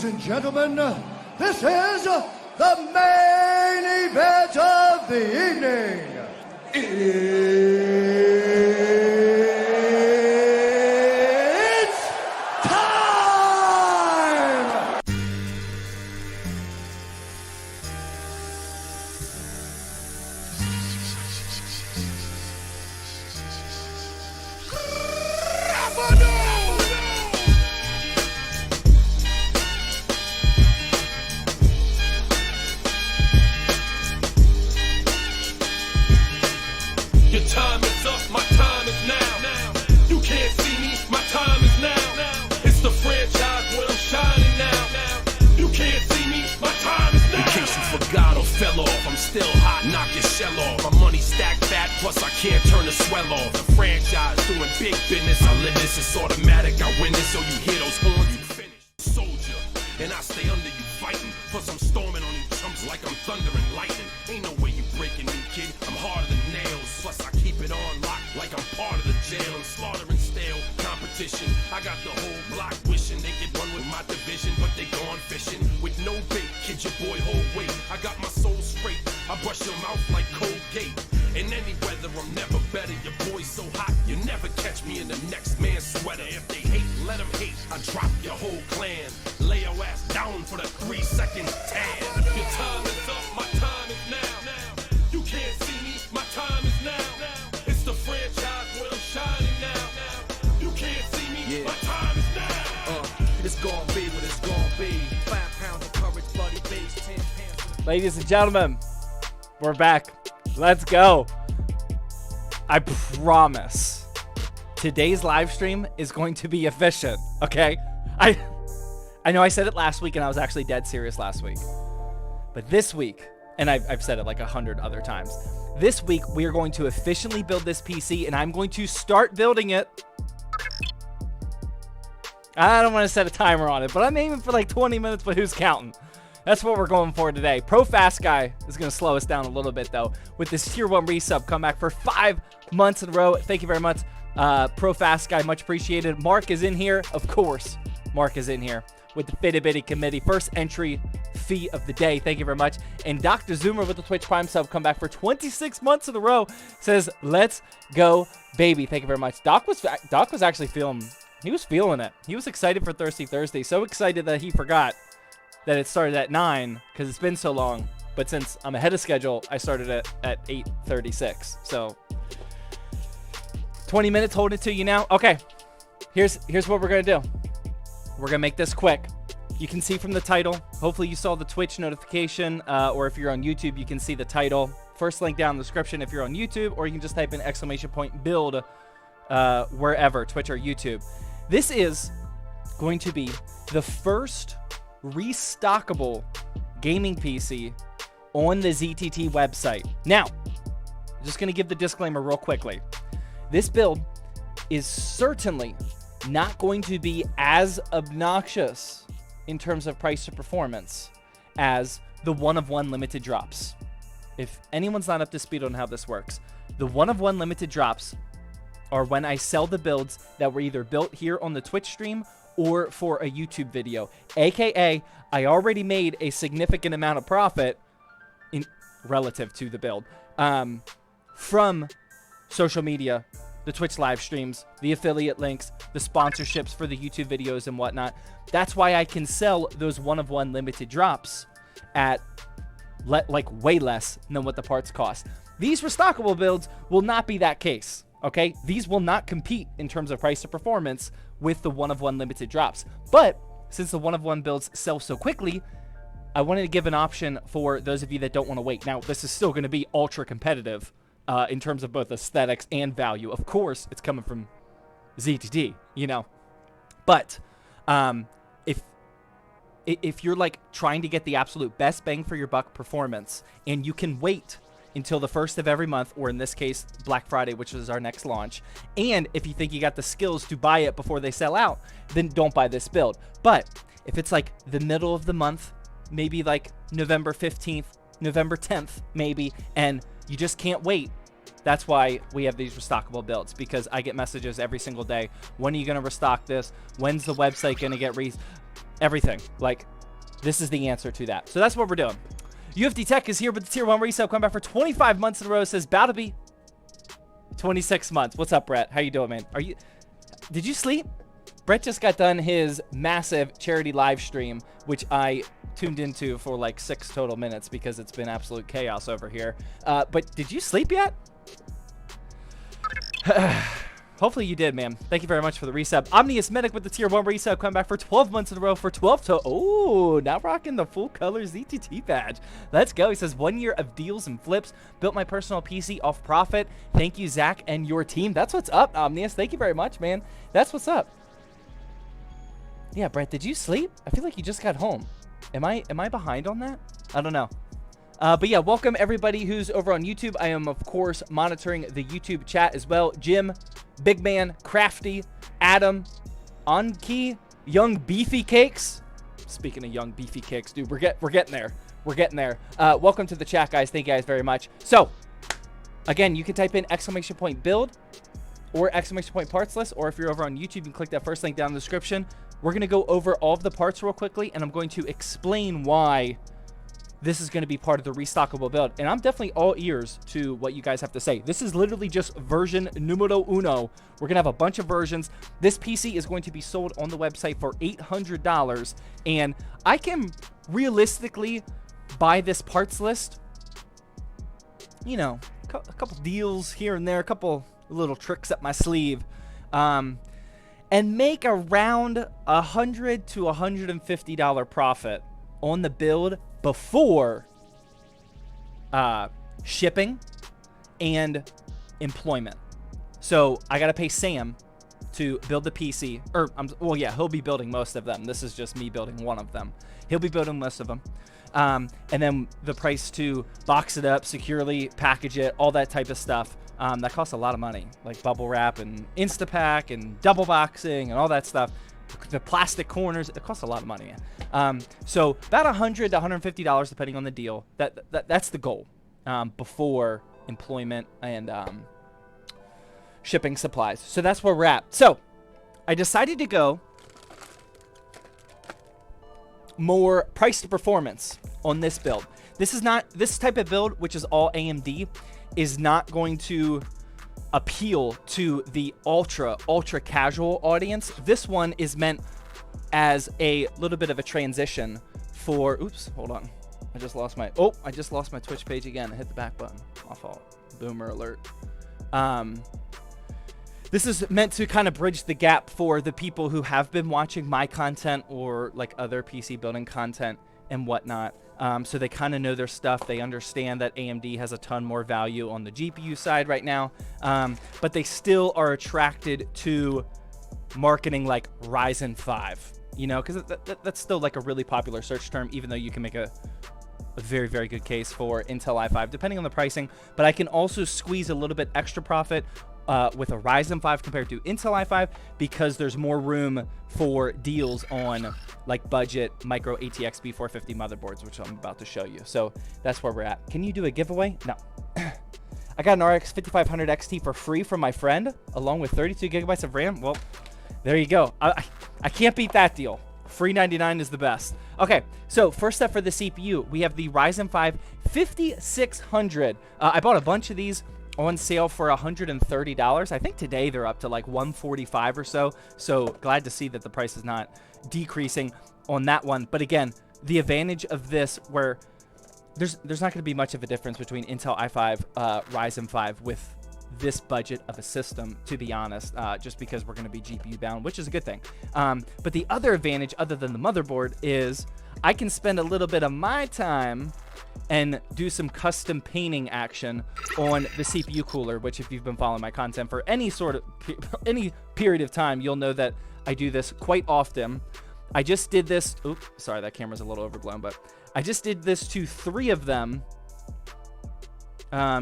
Ladies and gentlemen, this is the main event of the evening. It's time! Your time is up, my time is now. You can't see me, my time is now. It's the franchise where I'm shining now. You can't see me, my time is now. In case you forgot or fell off, I'm still hot, knock your shell off. My money stacked fat, plus I can't turn the swell off. The franchise doing big business, I live this, it's automatic. I win this, so you hear those horns, you finish. Soldier, and I stay under you fighting. Plus I'm storming on you chumps like I'm thunder and lightning. Ain't no way you breaking me, kid, I'm harder than nails. Plus I keep it on lock like I'm part of the jail. I'm slaughtering stale competition. I got the whole block wishing they could run with my division, but they gone fishing with no bait. Kid, your boy hold weight. I got my soul straight. I brush your mouth like Colgate. In any weather, I'm never better. Your boy's so hot, you never catch me in the next man's sweater. If they hate, let them hate. I drop your whole clan. Lay your ass down for the 3-second tan. Your time is up, my time is now. You can't see me, my time is now. It's the franchise where I'm shining now. You can't see me, my time is now. It's gonna be what it's gonna be. 5 pounds of courage, bloody face, 10 pounds. Ladies and gentlemen, we're back. Let's go. I promise today's live stream is going to be efficient, okay? I know I said it last week, and I was actually dead serious last week. But this week, and I've said it like 100 other times, this week we are going to efficiently build this PC, and I'm going to start building it. I don't want to set a timer on it, but I'm aiming for like 20 minutes, but who's counting? That's what we're going for today. Pro Fast Guy is going to slow us down a little bit, though, with this Tier 1 resub comeback for 5 months in a row. Thank you very much, Pro Fast Guy. Much appreciated. Mark is in here. Of course, Mark is in here with the Fitty Bitty Committee. First entry fee of the day. Thank you very much. And Dr. Zoomer with the Twitch Prime sub come back for 26 months in a row. Says, let's go, baby. Thank you very much. Doc was actually feeling it. He was excited for Thirsty Thursday. So excited that he forgot that it started at 9 because it's been so long. But since I'm ahead of schedule, I started it at 8:36. So 20 minutes holding it to you now. Okay, here's what we're going to do. We're going to make this quick. You can see from the title. Hopefully you saw the Twitch notification, or if you're on YouTube, you can see the title. First link down in the description if you're on YouTube, or you can just type in !build wherever, Twitch or YouTube. This is going to be the first restockable gaming PC on the ZTT website. Now, I'm just going to give the disclaimer real quickly. This build is certainly not going to be as obnoxious in terms of price to performance as the one-of-one limited drops. If anyone's not up to speed on how this works, the one-of-one limited drops are when I sell the builds that were either built here on the Twitch stream or for a YouTube video, aka I already made a significant amount of profit in relative to the build from social media, the Twitch live streams, the affiliate links, the sponsorships for the YouTube videos and whatnot. That's why I can sell those one-of-one limited drops at like way less than what the parts cost. These restockable builds will not be that case, okay? These will not compete in terms of price to performance with the one-of-one limited drops. But since the one-of-one builds sell so quickly, I wanted to give an option for those of you that don't want to wait. Now, this is still going to be ultra competitive in terms of both aesthetics and value. Of course, it's coming from ZTT, you know. But if you're like trying to get the absolute best bang for your buck performance, and you can wait until the first of every month, or in this case, Black Friday, which is our next launch, and if you think you got the skills to buy it before they sell out, then don't buy this build. But if it's like the middle of the month, maybe like November 15th, November 10th, maybe, and you just can't wait, that's why we have these restockable builds, because I get messages every single day. When are you going to restock this? When's the website going to get everything? Like, This is the answer to that. So that's what we're doing. UFD Tech is here with the Tier 1 resale. Coming back for 25 months in a row. Says, about to be 26 months. What's up, Brett? How you doing, man? Did you sleep? Brett just got done his massive charity live stream, which I tuned into for like 6 total minutes because it's been absolute chaos over here. But did you sleep yet? Hopefully you did, man. Thank you very much for the resub. Omnius Medic with the Tier 1 resub, coming back for 12 months in a row for 12 to... Oh, now rocking the full color ZTT badge. Let's go. He says, 1 year of deals and flips. Built my personal PC off profit. Thank you, Zach, and your team. That's what's up, Omnius. Thank you very much, man. That's what's up. Yeah, Brett, did you sleep? I feel like you just got home. Am I behind on that? I don't know. But yeah, welcome everybody who's over on YouTube. I am, of course, monitoring the YouTube chat as well. Jim, Big Man, Crafty, Adam, Anki, Young Beefy Cakes. Speaking of Young Beefy Cakes, dude, we're getting there. We're getting there. Welcome to the chat, guys. Thank you guys very much. So, again, you can type in !build or !parts list, or if you're over on YouTube, you can click that first link down in the description. We're going to go over all of the parts real quickly, and I'm going to explain why this is going to be part of the restockable build. And I'm definitely all ears to what you guys have to say. This is literally just version numero uno. We're going to have a bunch of versions. This PC is going to be sold on the website for $800. And I can realistically buy this parts list. You know, a couple deals here and there, a couple little tricks up my sleeve. And make around $100 to $150 profit on the build before shipping and employment. So I got to pay Sam to build the PC. Or, well, yeah, he'll be building most of them. This is just me building one of them. He'll be building most of them. And then the price to box it up, securely package it, all that type of stuff. That costs a lot of money, like bubble wrap and Instapack and double boxing and all that stuff. The plastic corners, it costs a lot of money, man. So about $100 to $150 depending on the deal. That's the goal before employment and shipping supplies. So that's where we're at. So I decided to go more price to performance on this build. This is not this type of build, which is all AMD, is not going to appeal to the ultra casual audience. This one is meant as a little bit of a transition for, oops, hold on. I just lost my Twitch page again. I hit the back button. My fault. Boomer alert. This is meant to kind of bridge the gap for the people who have been watching my content or like other PC building content and whatnot. So they kind of know their stuff. They understand that AMD has a ton more value on the GPU side right now. But they still are attracted to marketing like Ryzen 5, you know, because that's still like a really popular search term, even though you can make a very, very good case for Intel i5, depending on the pricing. But I can also squeeze a little bit extra profit with a Ryzen 5 compared to Intel i5 because there's more room for deals on like budget micro ATX B450 motherboards, which I'm about to show you. So that's where we're at. Can you do a giveaway? No. I got an RX 5500 XT for free from my friend, along with 32 gigabytes of RAM. Well, there you go. I can't beat that deal. Free 99 is the best. Okay, so first up for the CPU, we have the Ryzen 5 5600. I bought a bunch of these on sale for $130. I think today they're up to like $145 or so. So glad to see that the price is not decreasing on that one. But again, the advantage of this, where there's not going to be much of a difference between Intel i5, Ryzen 5 with this budget of a system, to be honest, just because we're going to be GPU bound, which is a good thing. But the other advantage, other than the motherboard, is I can spend a little bit of my time and do some custom painting action on the CPU cooler, which if you've been following my content for any period of time, you'll know that I do this quite often. I just did this. Oops, sorry, that camera's a little overblown, but I just did this to 3 of them.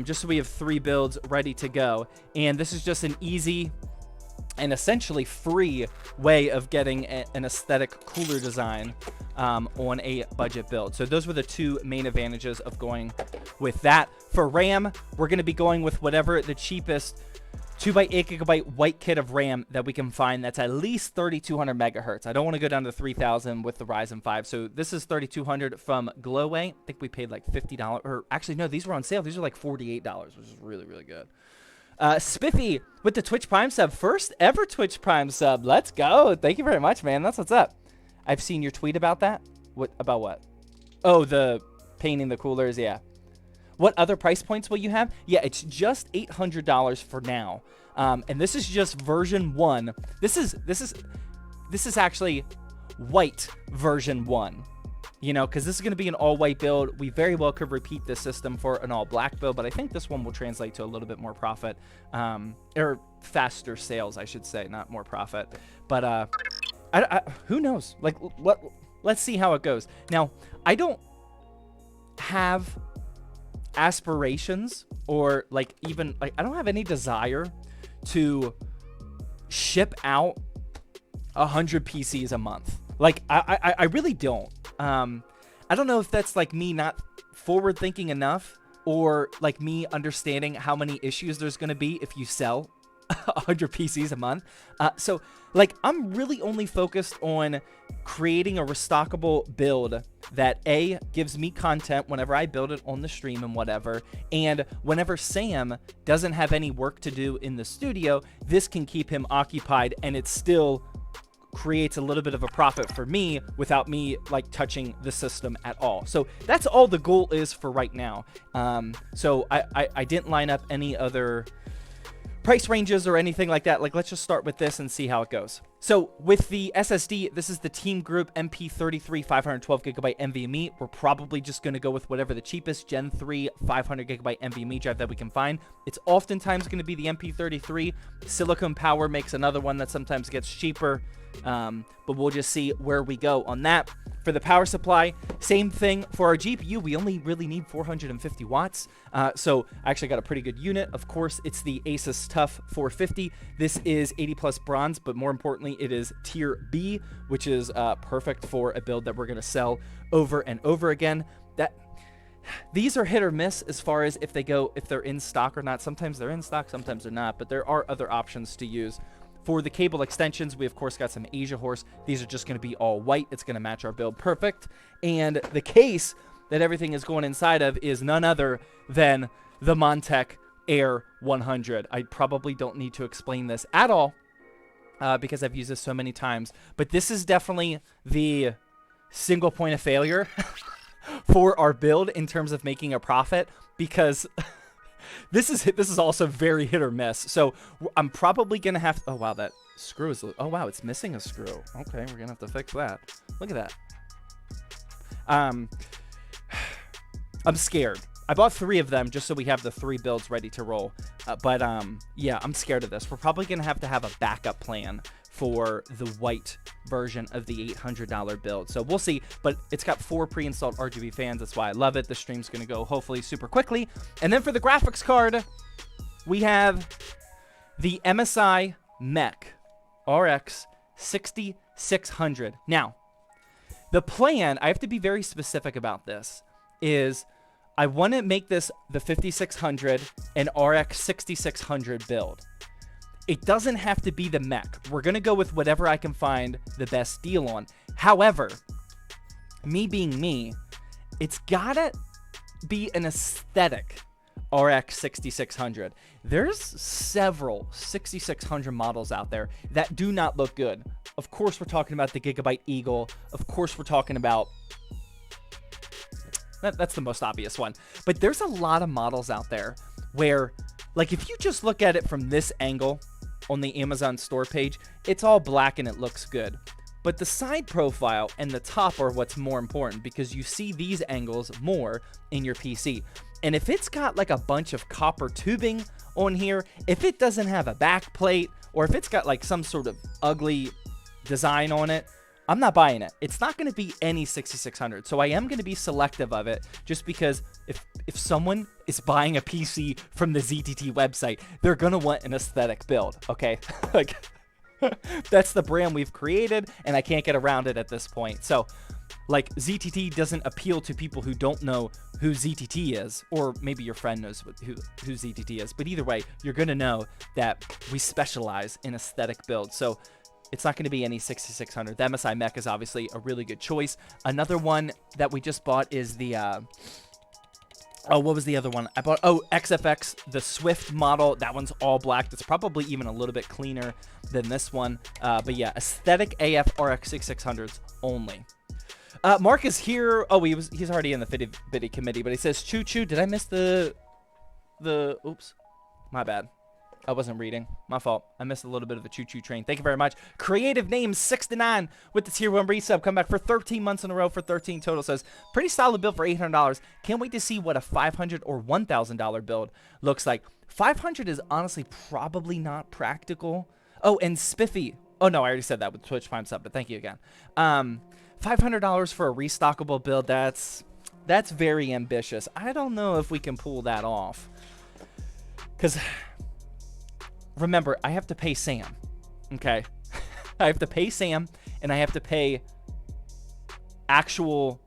Just so we have 3 builds ready to go. And this is just an easy and essentially free way of getting an aesthetic cooler design on a budget build. So those were the 2 main advantages of going with that. For RAM, we're going to be going with whatever the cheapest 2x8 GB white kit of RAM that we can find that's at least 3200 megahertz. I don't want to go down to 3000 with the Ryzen 5. So this is 3200 from Gloway. I think we paid like $50, or actually no, these were on sale. These are like $48, which is really, really good. Spiffy with the Twitch Prime sub. First ever Twitch Prime sub. Let's go. Thank you very much, man. That's what's up. I've seen your tweet about that. What about what? Oh, the painting the coolers. Yeah. What other price points will you have? Yeah, it's just $800 for now. And this is just version 1. This is actually white version 1. You know, because this is going to be an all-white build. We very well could repeat this system for an all-black build, but I think this one will translate to a little bit more profit, or faster sales, I should say, not more profit. But who knows? Like, let's see how it goes. Now, I don't have aspirations or like even like I don't have any desire to ship out 100 PCs a month. Like I really don't. I don't know if that's like me not forward thinking enough, or like me understanding how many issues there's going to be if you sell 100 PCs a month. So like I'm really only focused on creating a restockable build that A, gives me content whenever I build it on the stream and whatever, and whenever Sam doesn't have any work to do in the studio, this can keep him occupied and it still creates a little bit of a profit for me without me like touching the system at all. So that's all the goal is for right now. So I didn't line up any other price ranges or anything like that. Like, let's just start with this and see how it goes. So with the SSD, this is the Team Group MP33 512GB NVMe. We're probably just going to go with whatever the cheapest Gen 3 500GB NVMe drive that we can find. It's oftentimes going to be the MP33. Silicon Power makes another one that sometimes gets cheaper, but we'll just see where we go on that. For the power supply, same thing. For our GPU, we only really need 450 watts. So I actually got a pretty good unit. Of course, it's the Asus TUF 450. This is 80 plus bronze, but more importantly, it is tier B, which is perfect for a build that we're going to sell over and over again. These are hit or miss as far as if they're in stock or not. Sometimes they're in stock, sometimes they're not, but there are other options to use. For the cable extensions, we of course got some Asia Horse. These are just going to be all white. It's going to match our build perfect. And the case that everything is going inside of is none other than the Montech Air 100. I probably don't need to explain this at all because I've used this so many times. But this is definitely the single point of failure for our build in terms of making a profit, because this is also very hit or miss. So I'm probably going to have to... Oh, wow, that screw is... Oh, wow, it's missing a screw. Okay, we're going to have to fix that. Look at that. I'm scared. I bought 3 of them just so we have the 3 builds ready to roll. Yeah, I'm scared of this. We're probably going to have a backup plan for the white version of the $800 build. So we'll see, but it's got 4 pre-installed RGB fans. That's why I love it. The stream's going to go hopefully super quickly. And then for the graphics card, we have the MSI Mech RX 6600. Now, the plan, I have to be very specific about this, is I want to make this the 5600 and RX 6600 build. It doesn't have to be the mech. We're going to go with whatever I can find the best deal on. However, me being me, it's got to be an aesthetic RX 6600. There's several 6600 models out there that do not look good. Of course, we're talking about the Gigabyte Eagle. Of course, we're talking about... That's the most obvious one. But there's a lot of models out there where, like, if you just look at it from this angle on the Amazon store page, it's all black and it looks good. But the side profile and the top are what's more important, because you see these angles more in your PC. And if it's got like a bunch of copper tubing on here, if it doesn't have a back plate, or if it's got like some sort of ugly design on it, I'm not buying it. It's not going to be any 6600. So I am going to be selective of it, just because if someone is buying a PC from the ZTT website, they're going to want an aesthetic build, okay? Like, that's the brand we've created, and I can't get around it at this point. So, like, ZTT doesn't appeal to people who don't know who ZTT is, or maybe your friend knows who ZTT is, but either way, you're going to know that we specialize in aesthetic builds. So it's not going to be any 6600. The MSI Mech is obviously a really good choice. Another one that we just bought is the, what was the other one? I bought, XFX, the Swift model. That one's all black. That's probably even a little bit cleaner than this one. But yeah, aesthetic AF RX 6600s only. Mark is here. Oh, he's already in the bitty committee, but he says, choo choo. Did I miss the, oops, my bad. I wasn't reading. My fault. I missed a little bit of the choo-choo train. Thank you very much. Creative Names 6-9 with the tier 1 resub. Come back for 13 months in a row for 13 total. Says, pretty solid build for $800. Can't wait to see what a $500 or $1,000 build looks like. 500 is honestly probably not practical. Oh, and Spiffy. Oh, no, I already said that with Twitch Prime sub, but thank you again. $500 for a restockable build, that's very ambitious. I don't know if we can pull that off. Because... remember, I have to pay Sam, okay? I have to pay Sam, and I have to pay actual,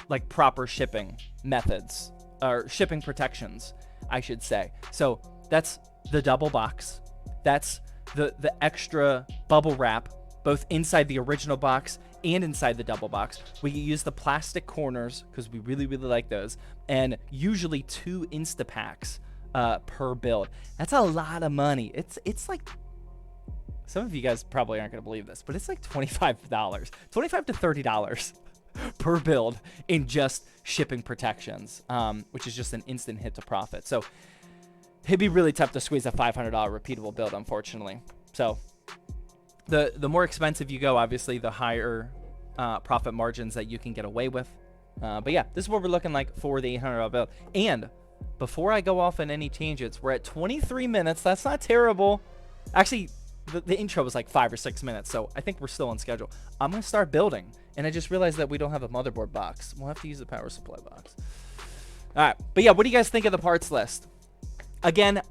like, proper shipping methods, or shipping protections, I should say. So that's the double box. That's the extra bubble wrap, both inside the original box and inside the double box. We use the plastic corners, because we really, really like those, and usually 2 Instapacks per build. That's a lot of money. It's like, some of you guys probably aren't going to believe this, but it's like $25 to $30 per build in just shipping protections, which is just an instant hit to profit. So it'd be really tough to squeeze a $500 repeatable build, unfortunately. So the more expensive you go, obviously the higher profit margins that you can get away with. But yeah, this is what we're looking like for the $800 build. And before I go off on any tangents, we're at 23 minutes. That's not terrible. Actually, the intro was like 5 or 6 minutes, so I think we're still on schedule. I'm going to start building, and I just realized that we don't have a motherboard box. We'll have to use the power supply box. All right, but yeah, what do you guys think of the parts list? Again,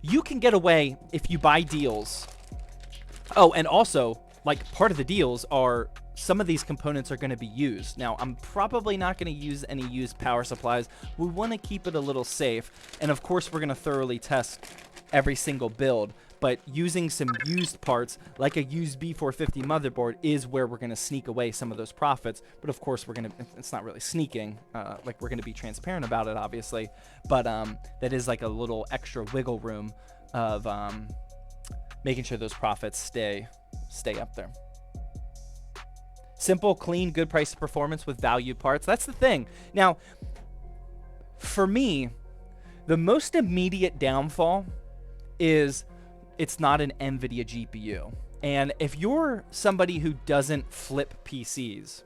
you can get away if you buy deals. Oh, and also, like, part of the deals are some of these components are going to be used. Now, I'm probably not going to use any used power supplies. We want to keep it a little safe. And of course, we're going to thoroughly test every single build. But using some used parts, like a used B450 motherboard, is where we're going to sneak away some of those profits. But of course, we're going to, it's not really sneaking. Like, we're going to be transparent about it, obviously. But that is like a little extra wiggle room of making sure those profits stay up there. Simple, clean, good price to performance with value parts. That's the thing. Now, for me, the most immediate downfall is it's not an NVIDIA GPU. And if you're somebody who doesn't flip PCs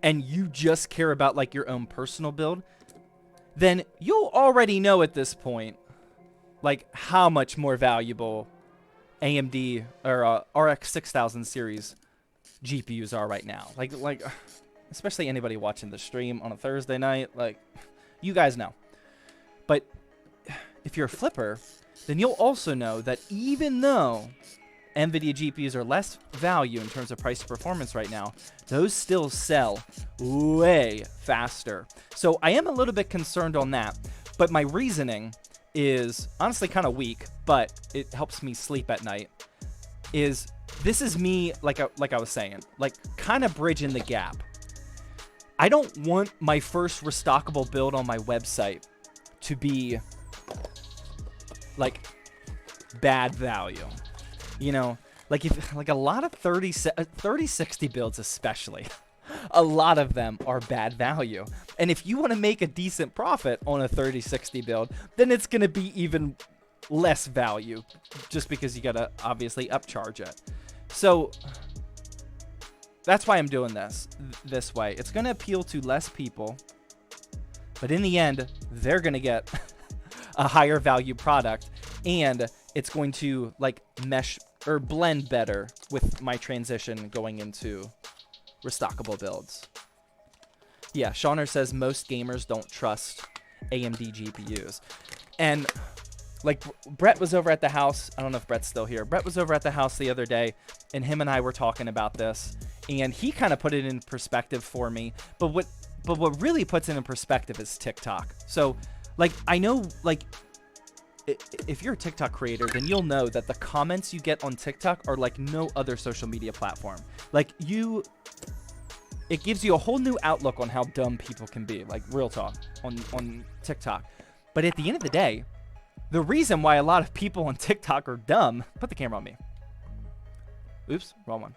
and you just care about like your own personal build, then you'll already know at this point like how much more valuable AMD or RX 6000 series GPUs are right now. Like especially anybody watching the stream on a Thursday night, like, you guys know. But if you're a flipper, then you'll also know that even though NVIDIA GPUs are less value in terms of price to performance right now, those still sell way faster. So I am a little bit concerned on that, but my reasoning is honestly kind of weak, but it helps me sleep at night. This is me, like I was saying, like kind of bridging the gap. I don't want my first restockable build on my website to be like bad value. You know, like if like a lot of 3060 builds especially, a lot of them are bad value. And if you want to make a decent profit on a 3060 build, then it's going to be even less value just because you got to obviously upcharge it. So that's why I'm doing this way. It's going to appeal to less people, but in the end, they're going to get a higher value product, and it's going to like mesh or blend better with my transition going into restockable builds. Yeah, Shauner says most gamers don't trust AMD GPUs. And like Brett was over at the house. I don't know if Brett's still here. Brett was over at the house the other day, and him and I were talking about this, and he kind of put it in perspective for me. But but what really puts it in perspective is TikTok. So, like, I know, like, if you're a TikTok creator, then you'll know that the comments you get on TikTok are like no other social media platform. Like, it gives you a whole new outlook on how dumb people can be, like, real talk, on TikTok. But at the end of the day, the reason why a lot of people on TikTok are dumb, put the camera on me. Oops, wrong one.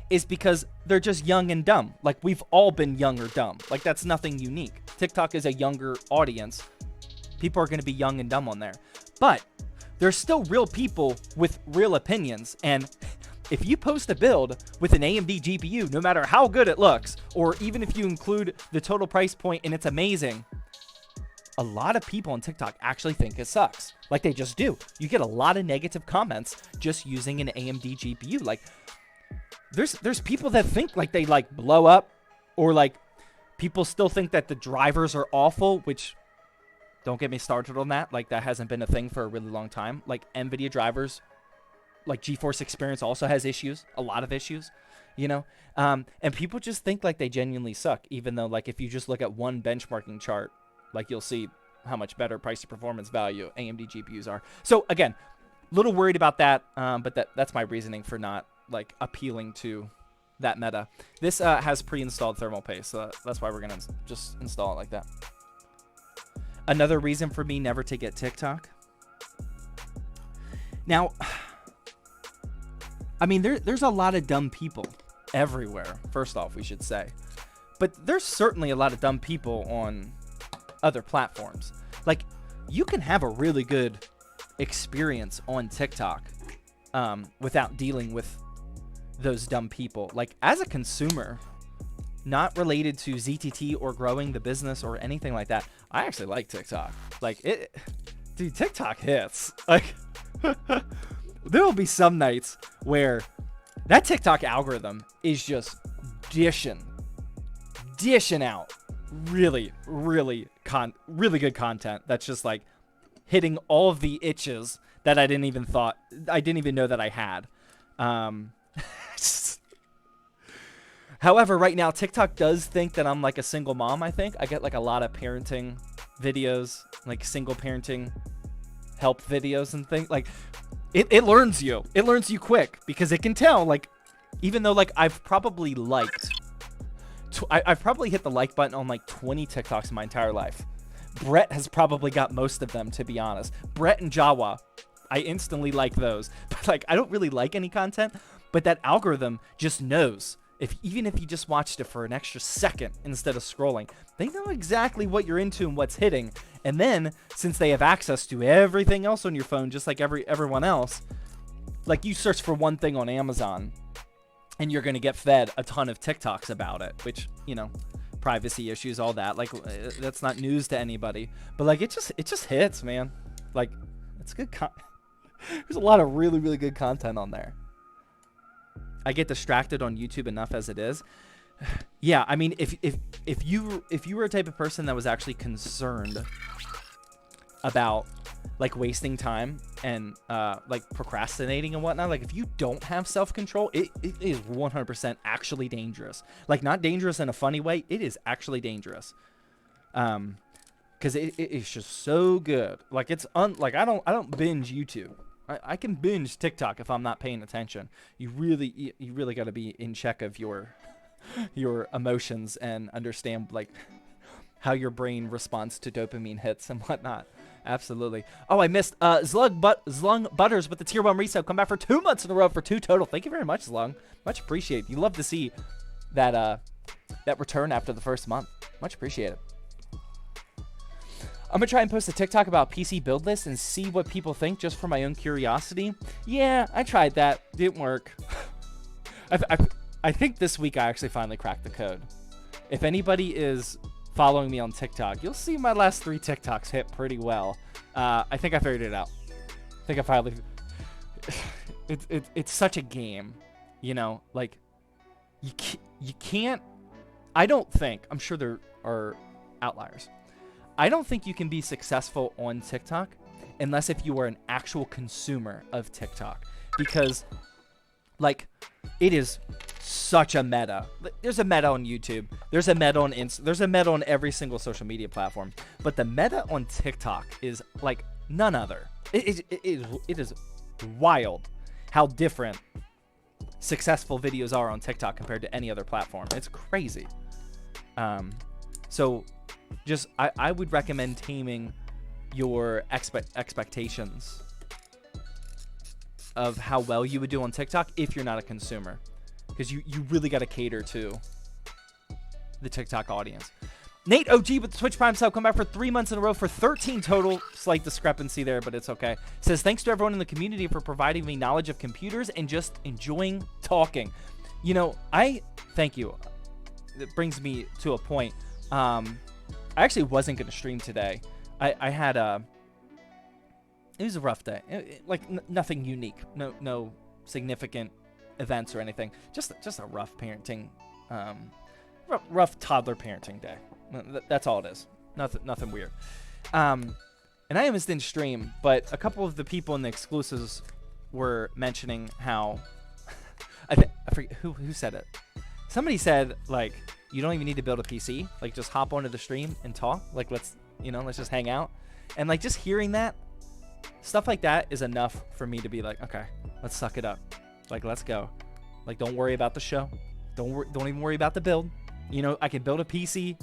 Is because they're just young and dumb. Like, we've all been young or dumb. Like, that's nothing unique. TikTok is a younger audience. People are going to be young and dumb on there. But there's still real people with real opinions. And if you post a build with an AMD GPU, no matter how good it looks, or even if you include the total price point and it's amazing, a lot of people on TikTok actually think it sucks. Like, they just do. You get a lot of negative comments just using an AMD GPU. Like, there's people that think like they like blow up, or like people still think that the drivers are awful, which don't get me started on that. Like, that hasn't been a thing for a really long time. Like, NVIDIA drivers, like GeForce Experience also has issues, a lot of issues, you know? And people just think like they genuinely suck, even though, like, if you just look at one benchmarking chart, like, you'll see how much better price to performance value AMD GPUs are. So again, a little worried about that, but that's my reasoning for not like appealing to that meta. This has pre-installed thermal paste, so that's why we're gonna just install it like that. Another reason for me never to get TikTok. Now, I mean, there's a lot of dumb people everywhere, first off, we should say. But there's certainly a lot of dumb people on other platforms. Like, you can have a really good experience on TikTok without dealing with those dumb people. Like, as a consumer, not related to ZTT or growing the business or anything like that, I actually like TikTok. Like, dude, TikTok hits. Like, there will be some nights where that TikTok algorithm is just dishing out really good content that's just like hitting all of the itches that I didn't even know that I had. However, right now TikTok does think that I'm like a single mom. I think I get like a lot of parenting videos, like single parenting help videos and things. Like, it learns you quick, because it can tell, like, even though like I've probably hit the like button on like 20 TikToks in my entire life. Brett has probably got most of them, to be honest. Brett and Jawa, I instantly like those. But like, I don't really like any content, but that algorithm just knows. Even if you just watched it for an extra second instead of scrolling, they know exactly what you're into and what's hitting. And then, since they have access to everything else on your phone, just like everyone else, like, you search for one thing on Amazon, and you're going to get fed a ton of TikToks about it, which, you know, privacy issues, all that. Like, that's not news to anybody. But like, it just hits, man. Like, it's good. There's a lot of really, really good content on there. I get distracted on YouTube enough as it is. Yeah, I mean, if you were a type of person that was actually concerned about like wasting time and like procrastinating and whatnot, like, if you don't have self-control, it is 100% actually dangerous. Like, not dangerous in a funny way, it is actually dangerous. Because it is just so good. Like, it's like, I don't binge YouTube. I can binge TikTok if I'm not paying attention. You really got to be in check of your emotions and understand like how your brain responds to dopamine hits and whatnot. Absolutely. Oh, I missed Zlung Butters with the tier 1 resale. Come back for 2 months in a row for 2 total. Thank you very much, Zlung. Much appreciated. You love to see that return after the first month. Much appreciated. I'm going to try and post a TikTok about PC build list and see what people think, just for my own curiosity. Yeah, I tried that. Didn't work. I think this week I actually finally cracked the code. If anybody is following me on TikTok, you'll see my last 3 TikToks hit pretty well. I think I figured it out. I think I finally... It's such a game, you know? Like, you can't... I don't think... I'm sure there are outliers. I don't think you can be successful on TikTok unless if you are an actual consumer of TikTok, because like, it is such a meta. There's a meta on YouTube. There's a meta on there's a meta on every single social media platform. But the meta on TikTok is like none other. It is wild how different successful videos are on TikTok compared to any other platform. It's crazy. So just I would recommend taming your expectations of how well you would do on TikTok if you're not a consumer, because you really got to cater to the TikTok audience. Nate OG with the Twitch Prime sub, come back for 3 months in a row for 13 total. Slight discrepancy there, but it's okay. Says, thanks to everyone in the community for providing me knowledge of computers and just enjoying talking. You know, I thank you. That brings me to a point. I actually wasn't going to stream today. I had it was a rough day. Nothing unique. No significant events or anything. Just a rough parenting, rough toddler parenting day. That's all it is. Nothing weird. And I almost didn't stream, but a couple of the people in the exclusives were mentioning how I forget who said it. Somebody said, like, you don't even need to build a PC. Like, just hop onto the stream and talk. Like, let's just hang out. And like, just hearing that stuff like that is enough for me to be like, okay, let's suck it up. Like, let's go. Like, don't worry about the show. Don't even worry about the build. You know, I can build a PC,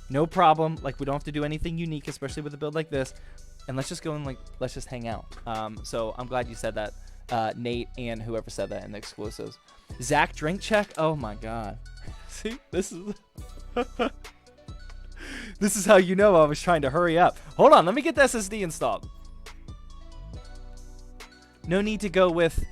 no problem. Like, we don't have to do anything unique, especially with a build like this. And let's just go and like, let's just hang out. So I'm glad you said that, Nate and whoever said that in the exclusives. Zach drink check. Oh my God. See, this is this is how you know I was trying to hurry up. Hold on, let me get the SSD installed. No need to go with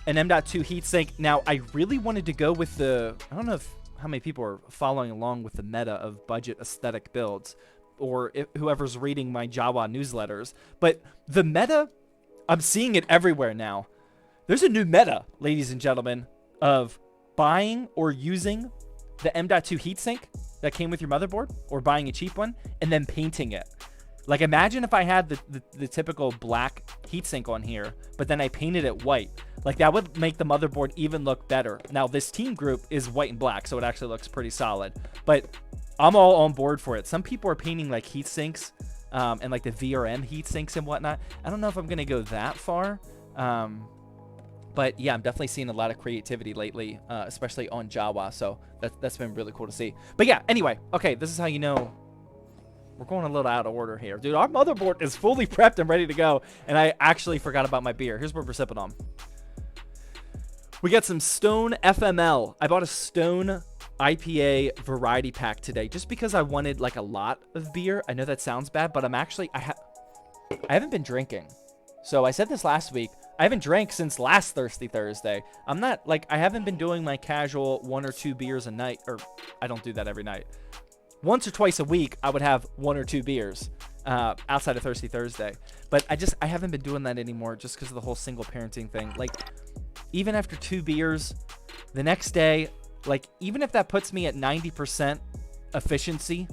an M.2 heatsink. Now, I really wanted to go with the, I don't know how many people are following along with the meta of budget aesthetic builds, or whoever's reading my Jawa newsletters, but the meta, I'm seeing it everywhere now. There's a new meta, ladies and gentlemen, of buying or using the M.2 heatsink that came with your motherboard, or buying a cheap one and then painting it. Like, imagine if I had the typical black heatsink on here, but then I painted it white. Like, that would make the motherboard even look better. Now, this team group is white and black, so it actually looks pretty solid. But I'm all on board for it. Some people are painting, like, heatsinks and, like, the VRM heatsinks and whatnot. I don't know if I'm going to go that far. But, yeah, I'm definitely seeing a lot of creativity lately, especially on Jawa. So that's been really cool to see. But, yeah, anyway. Okay, this is how you know we're going a little out of order here. Dude, our motherboard is fully prepped and ready to go. And I actually forgot about my beer. Here's what we're sipping on. We got some Stone FML. I bought a Stone IPA variety pack today just because I wanted, like, a lot of beer. I know that sounds bad, but I haven't been drinking. So I said this last week. I haven't drank since last Thirsty Thursday. I'm not, like, I haven't been doing my casual 1 or 2 beers a night, or I don't do that every night. Once or twice a week, I would have 1 or 2 beers outside of Thirsty Thursday. But I haven't been doing that anymore just because of the whole single parenting thing. Like, even after 2 beers, the next day, like, even if that puts me at 90% efficiency,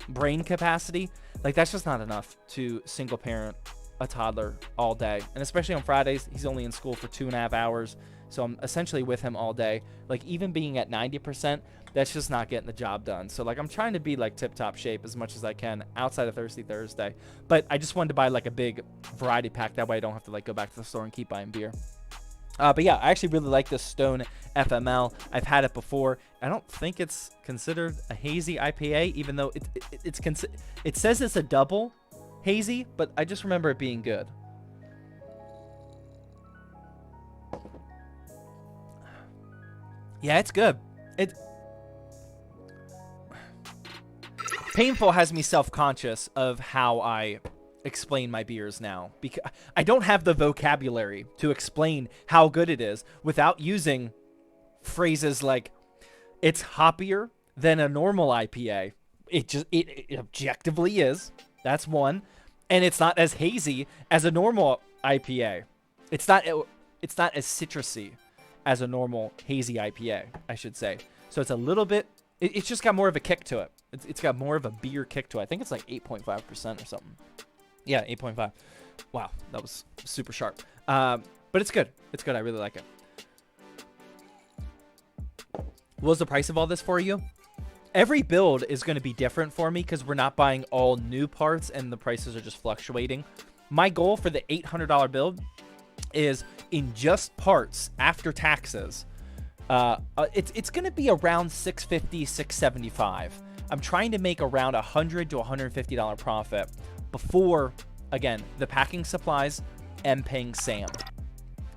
brain capacity, like, that's just not enough to single parent a toddler all day. And especially on Fridays, he's only in school for 2.5 hours. So I'm essentially with him all day. Like, even being at 90%, that's just not getting the job done. So, like, I'm trying to be, like, tip-top shape as much as I can outside of Thirsty Thursday. But I just wanted to buy, like, a big variety pack. That way I don't have to, like, go back to the store and keep buying beer. But, yeah, I actually really like this Stone FML. I've had it before. I don't think it's considered a hazy IPA, even though it says it's a double hazy, but I just remember it being good. Yeah, it's good. Painful has me self-conscious of how I explain my beers now, because I don't have the vocabulary to explain how good it is without using phrases like, it's hoppier than a normal IPA. It objectively is. That's one. And it's not as hazy as a normal IPA. It's not as citrusy as a normal hazy IPA, I should say. So it's a little bit, it's just got more of a kick to it. It's got more of a beer kick to it. I think it's like 8.5% or something. Yeah, 8.5. Wow, that was super sharp. But it's good. It's good. I really like it. What was the price of all this for you? Every build is going to be different for me because we're not buying all new parts and the prices are just fluctuating. My goal for the $800 build is in just parts after taxes. It's going to be around $650, $675. I'm trying to make around $100 to $150 profit before, again, the packing supplies and paying Sam.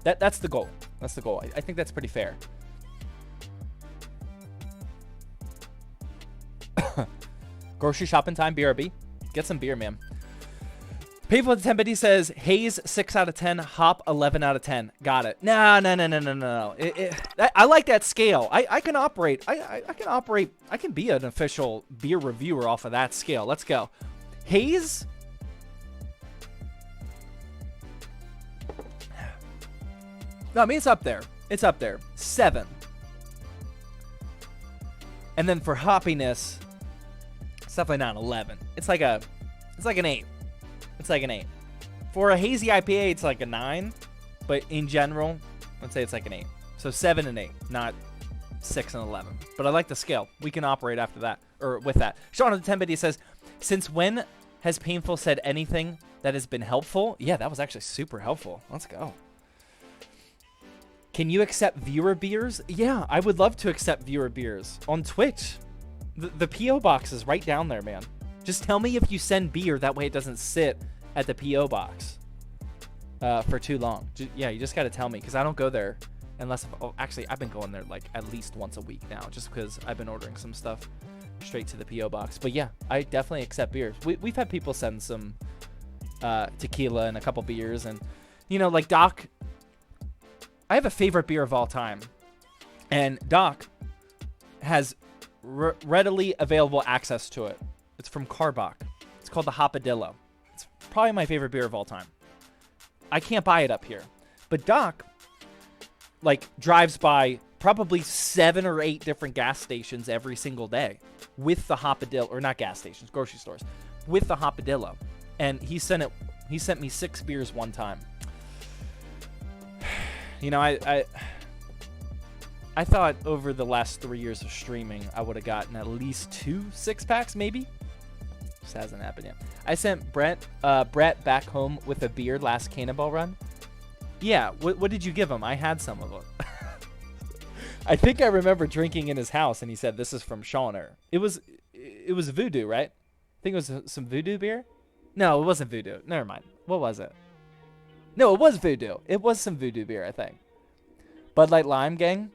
That's the goal. That's the goal. I think that's pretty fair. Grocery shopping time, BRB. Get some beer, man. Painful at 10 Biddy says, Haze 6 out of 10, Hop 11 out of 10. Got it. No. I like that scale. I can operate. I can operate. I can be an official beer reviewer off of that scale. Let's go. Haze. No, I mean, it's up there. It's up there. 7. And then for hoppiness, it's definitely not an 11. It's like an 8. It's like an 8. For a hazy IPA, it's like a 9. But in general, let's say it's like an 8. So 7 and 8, not 6 and 11. But I like the scale. We can operate after that, or with that. Sean of the 10 Biddy says, since when has Painful said anything that has been helpful? Yeah, that was actually super helpful. Let's go. Can you accept viewer beers? Yeah, I would love to accept viewer beers on Twitch. The P.O. box is right down there, man. Just tell me if you send beer. That way it doesn't sit at the P.O. box for too long. Yeah, you just got to tell me because I don't go there unless... actually, I've been going there like at least once a week now just because I've been ordering some stuff straight to the P.O. box. But yeah, I definitely accept beers. We've had people send some tequila and a couple beers. And, you know, like Doc... I have a favorite beer of all time. And Doc has readily available access to it. It's from Carbach. It's called the Hopadillo. It's probably my favorite beer of all time. I can't buy it up here. But Doc, like, drives by probably 7 or 8 different gas stations every single day with the Hopadillo, or not gas stations, grocery stores, with the Hopadillo. And he sent me 6 beers one time. You know, I thought over the last 3 years of streaming, I would have gotten at least 2 6-packs, maybe. Just hasn't happened yet. I sent Brett back home with a beer last Cannonball run. Yeah, what did you give him? I had some of it. I think I remember drinking in his house, and he said, "This is from Shawner." It was Voodoo, right? I think it was some Voodoo beer. No, it wasn't Voodoo. Never mind. What was it? No, it was Voodoo. It was some Voodoo beer, I think. Bud Light Lime, gang.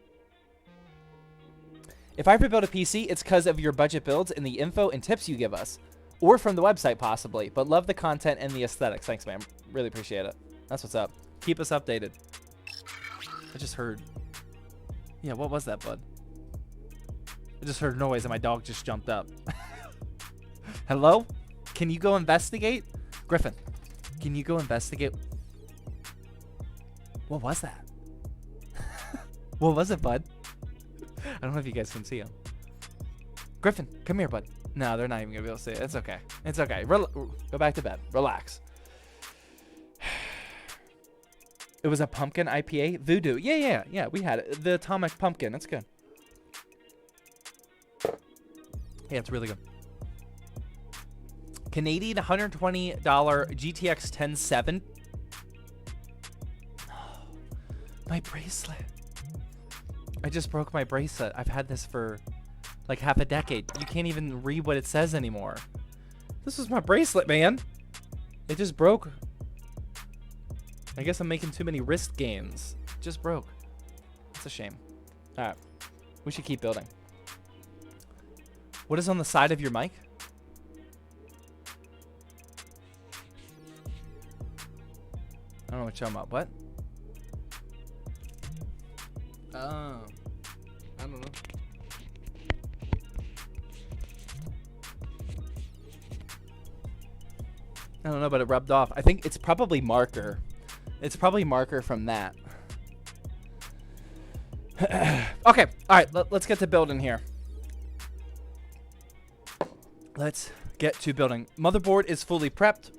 If I ever build a PC, it's because of your budget builds and the info and tips you give us. Or from the website, possibly. But love the content and the aesthetics. Thanks, man. Really appreciate it. That's what's up. Keep us updated. I just heard... Yeah, what was that, bud? I just heard noise and my dog just jumped up. Hello? Can you go investigate? Griffin, can you go investigate? What was that? What was it, bud? I don't know if you guys can see him. Griffin, come here, bud. No, they're not even going to be able to see it. It's okay. It's okay. Go back to bed. Relax. It was a pumpkin IPA? Voodoo. Yeah. We had it. The Atomic Pumpkin. That's good. Yeah, it's really good. Canadian $120 GTX 1070. My bracelet. I just broke my bracelet. I've had this for like half a decade. You can't even read what it says anymore. This was my bracelet, man. It just broke. I guess I'm making too many wrist gains. It just broke. It's a shame. All right. We should keep building. What is on the side of your mic? I don't know what you're talking about. What? I don't know. I don't know, but it rubbed off. I think it's probably marker. It's probably marker from that. Okay. All right. Let's get to building here. Let's get to building. Motherboard is fully prepped.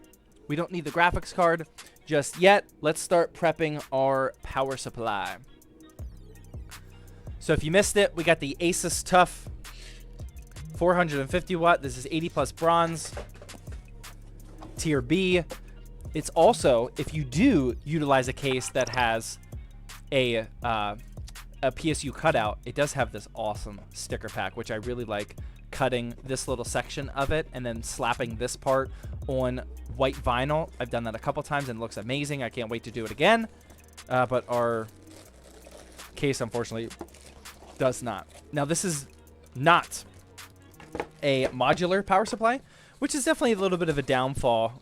We don't need the graphics card just yet. Let's start prepping our power supply. So if you missed it, we got the Asus Tough 450 watt. This is 80 plus bronze. Tier B. It's also, if you do utilize a case that has a PSU cutout, it does have this awesome sticker pack, which I really like, cutting this little section of it and then slapping this part on white vinyl. I've done that a couple times and it looks amazing. I can't wait to do it again. But our case, unfortunately, does not. Now, this is not a modular power supply, which is definitely a little bit of a downfall,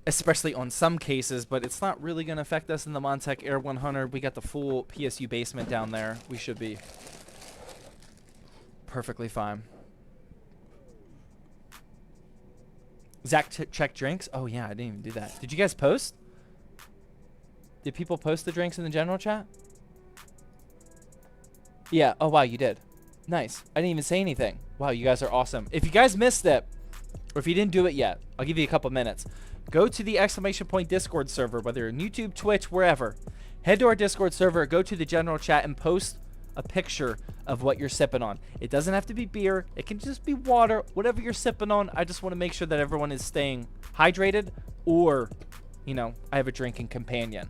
especially on some cases, but it's not really going to affect us in the Montech Air 100. We got the full PSU basement down there. We should be perfectly fine. Zach check drinks. Oh, yeah, I didn't even do that. Did you guys post? Did people post the drinks in the general chat? Yeah. Oh, wow, you did. Nice. I didn't even say anything. Wow, you guys are awesome. If you guys missed it, or if you didn't do it yet, I'll give you a couple minutes. Go to the ! Discord server, whether you're on YouTube, Twitch, wherever. Head to our Discord server, go to the general chat, and post a picture of what you're sipping on. It doesn't have to be beer. It can just be water, whatever you're sipping on. I just want to make sure that everyone is staying hydrated, or, you know, I have a drinking companion.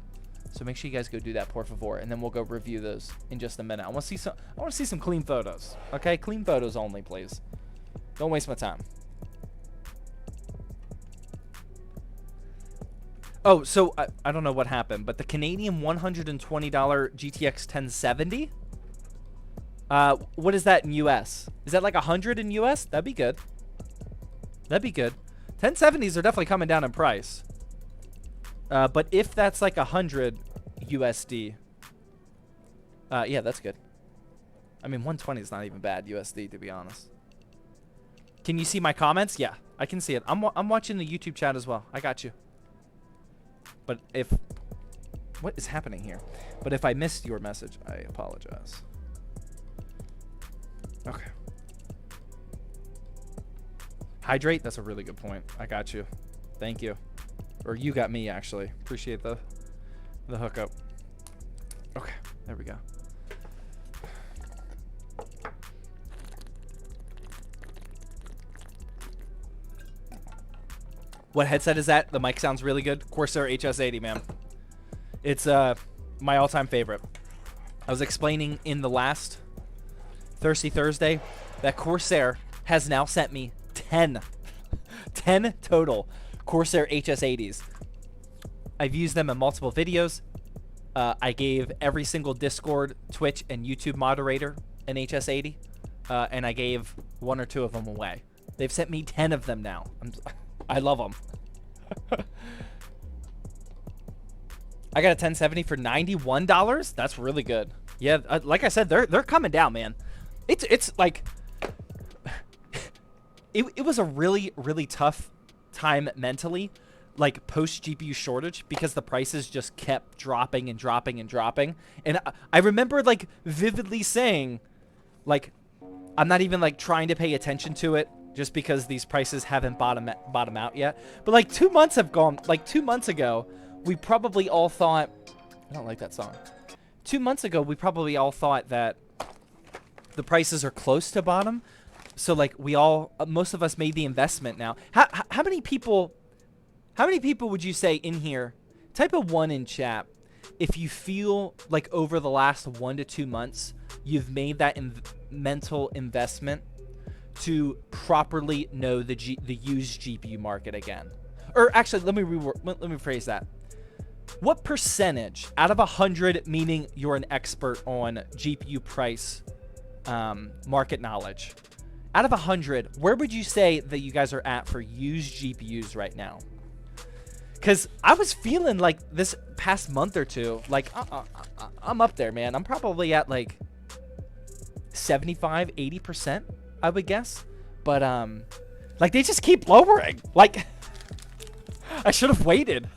So make sure you guys go do that, por favor, and then we'll go review those in just a minute. I want to see some clean photos. Okay, clean photos only, please. Don't waste my time. Oh, so I don't know what happened, but the Canadian $120 GTX 1070. What is that in US? Is that like 100 in US? That'd be good. That'd be good. 1070s are definitely coming down in price. But if that's like 100 USD, yeah, that's good. I mean, 120 is not even bad USD, to be honest. Can you see my comments? Yeah, I can see it. I'm watching the YouTube chat as well. I got you. But if... What is happening here? But if I missed your message, I apologize. Okay. Hydrate? That's a really good point. I got you. Thank you. Or you got me, actually. Appreciate the hookup. Okay, there we go. What headset is that? The mic sounds really good. Corsair HS80, man. It's my all-time favorite. I was explaining in the last Thirsty Thursday that Corsair has now sent me 10 total Corsair HS80s. I've used them in multiple videos. I gave every single Discord, Twitch, and YouTube moderator an HS80, and I gave 1 or 2 of them away. They've sent me 10 of them now. I love them. I got a 1070 for $91. That's really good. Yeah, like I said, they're coming down, man. It's like it was a really, really tough time mentally, like post GPU shortage, because the prices just kept dropping and dropping and dropping. And I remember like vividly saying, like, I'm not even like trying to pay attention to it just because these prices haven't bottom out yet. But like 2 months have gone. Like 2 months ago, we probably all thought, I don't like that song. 2 months ago, we probably all thought that the prices are close to bottom. So like we all, most of us made the investment now. How many people would you say in here, type a 1 in chat, if you feel like over the last 1 to 2 months, you've made that mental investment to properly know the used GPU market again? Or actually, let me rephrase that. What percentage out of 100, meaning you're an expert on GPU price market knowledge, out of 100, where would you say that you guys are at for used GPUs right now? Because I was feeling like this past month or two, like I'm up there, man. I'm probably at like 75, 80%, I would guess. But like they just keep lowering. Like I should have waited.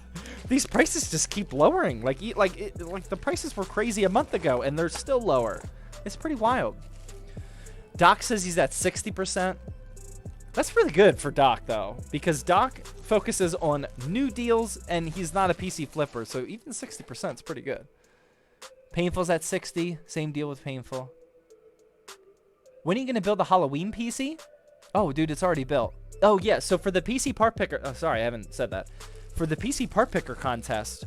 These prices just keep lowering. Like the prices were crazy a month ago, and they're still lower. It's pretty wild. Doc says he's at 60%. That's really good for Doc, though, because Doc focuses on new deals, and he's not a PC flipper, so even 60% is pretty good. Painful's at 60. Same deal with Painful. When are you going to build the Halloween PC? Oh, dude, it's already built. Oh, yeah. So for the PC part picker... Oh, sorry, I haven't said that. For the PC part picker contest,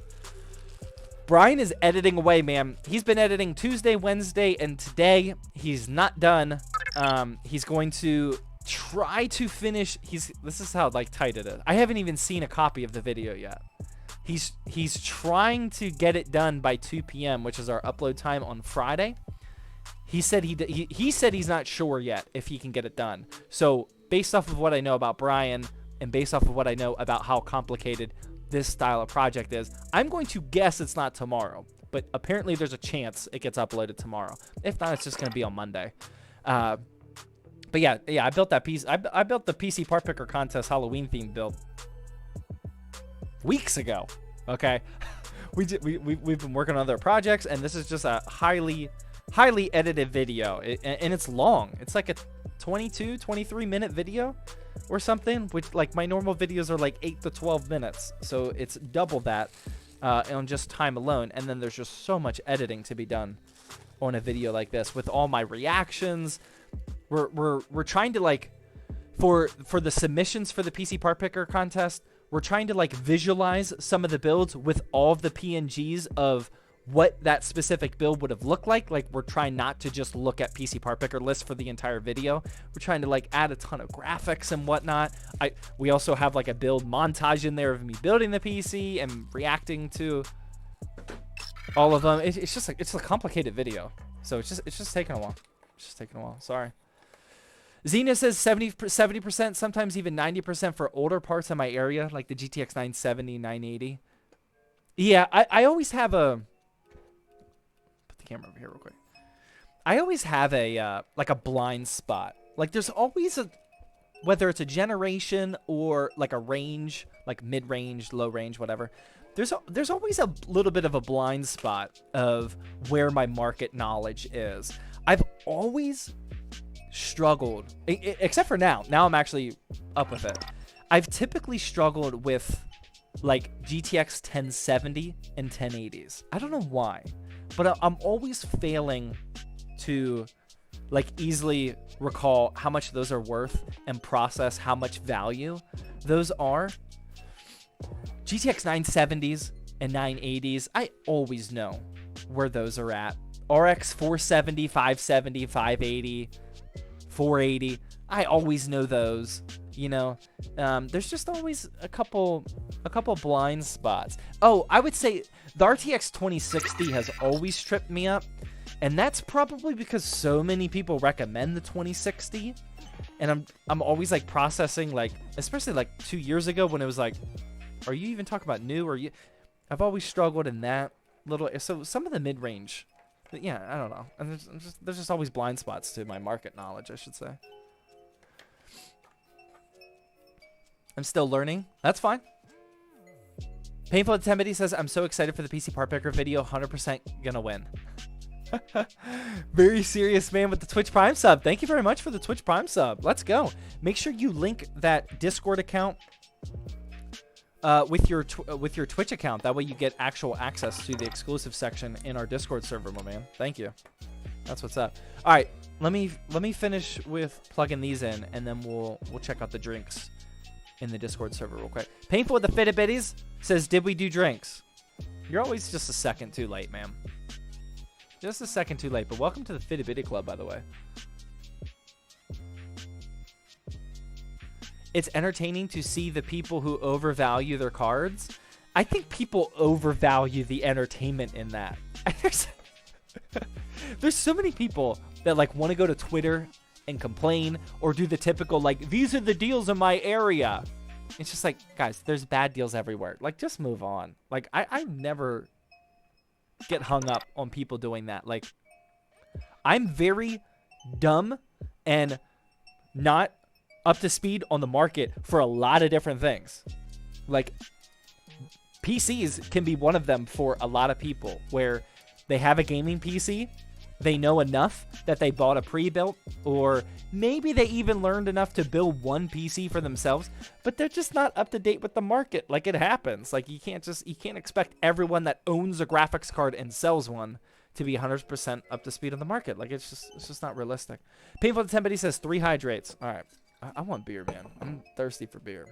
Brian is editing away, man. He's been editing Tuesday, Wednesday, and today. He's not done. He's going to try to finish... This is how, like, tight it is. I haven't even seen a copy of the video yet. He's trying to get it done by 2 p.m., which is our upload time on Friday. He said he said he's not sure yet if he can get it done. So based off of what I know about Brian and based off of what I know about how complicated this style of project is, I'm going to guess it's not tomorrow. But apparently there's a chance it gets uploaded tomorrow. If not, it's just going to be on Monday. But yeah, I built that piece. I built the PC part picker contest Halloween themed build weeks ago. Okay, we've been working on other projects, and this is just a highly edited video, and it's long. It's like a 23 minute video or something, which, like, my normal videos are like 8 to 12 minutes, so it's double that on just time alone. And then there's just so much editing to be done on a video like this with all my reactions. We're trying to, like, for the submissions for the PC part picker contest, we're trying to, like, visualize some of the builds with all of the PNGs of what that specific build would have looked like. Like, we're trying not to just look at PC part picker list for the entire video. We're trying to, like, add a ton of graphics and whatnot. We also have, like, a build montage in there of me building the PC and reacting to all of them. It's just like, it's a complicated video, so it's just taking a while. It's just taking a while. Sorry. Xena says 70%, sometimes even 90% for older parts in my area, like the GTX 970, 980. Yeah, I always have a... Put the camera over here real quick. I always have a, like, a blind spot. Like, there's always a... Whether it's a generation or, like, a range, like mid-range, low-range, whatever, there's always a little bit of a blind spot of where my market knowledge is. I've always struggled, except for now. Now I'm actually up with it. I've typically struggled with, like, GTX 1070 and 1080s. I don't know why, but I'm always failing to, like, easily recall how much those are worth and process how much value those are. GTX 970s and 980s, I always know where those are at. RX 470, 570, 580, 480, I always know those. You know, there's just always a couple blind spots. Oh, I would say the RTX 2060 has always tripped me up, and that's probably because so many people recommend the 2060, and I'm always, like, processing, like, especially like 2 years ago when it was like, are you even talking about new? Or you? I've always struggled in that little. So some of the mid range, yeah, I don't know, and there's just always blind spots to my market knowledge, I should say. I'm still learning. That's fine. Painful Intensity says, I'm so excited for the PC part picker video. 100% gonna win. Very serious man with the Twitch Prime sub. Thank you very much for the Twitch Prime sub. Let's go. Make sure you link that Discord account with your Twitch account. That way you get actual access to the exclusive section in our Discord server, my man. Thank you. That's what's up. All right, let me finish with plugging these in, and then we'll check out the drinks in the Discord server real quick. Painful with the Fitted Bitties says, did we do drinks? You're always just a second too late, ma'am. Just a second too late, but welcome to the Fitted Bitty Club, by the way. It's entertaining to see the people who overvalue their cards. I think people overvalue the entertainment in that. There's so many people that, like, want to go to Twitter and complain or do the typical, like, these are the deals in my area. It's just like, guys, there's bad deals everywhere. Like, just move on. Like, I never get hung up on people doing that. Like, I'm very dumb and not up to speed on the market for a lot of different things. Like, PCs can be one of them for a lot of people, where they have a gaming PC, they know enough that they bought a pre-built, or maybe they even learned enough to build one PC for themselves, but they're just not up to date with the market. Like, it happens. Like, you can't expect everyone that owns a graphics card and sells one to be 100% up to speed on the market. Like, it's just not realistic. Painful to 10, but he says 3 hydrates. All right. I want beer, man. I'm thirsty for beer.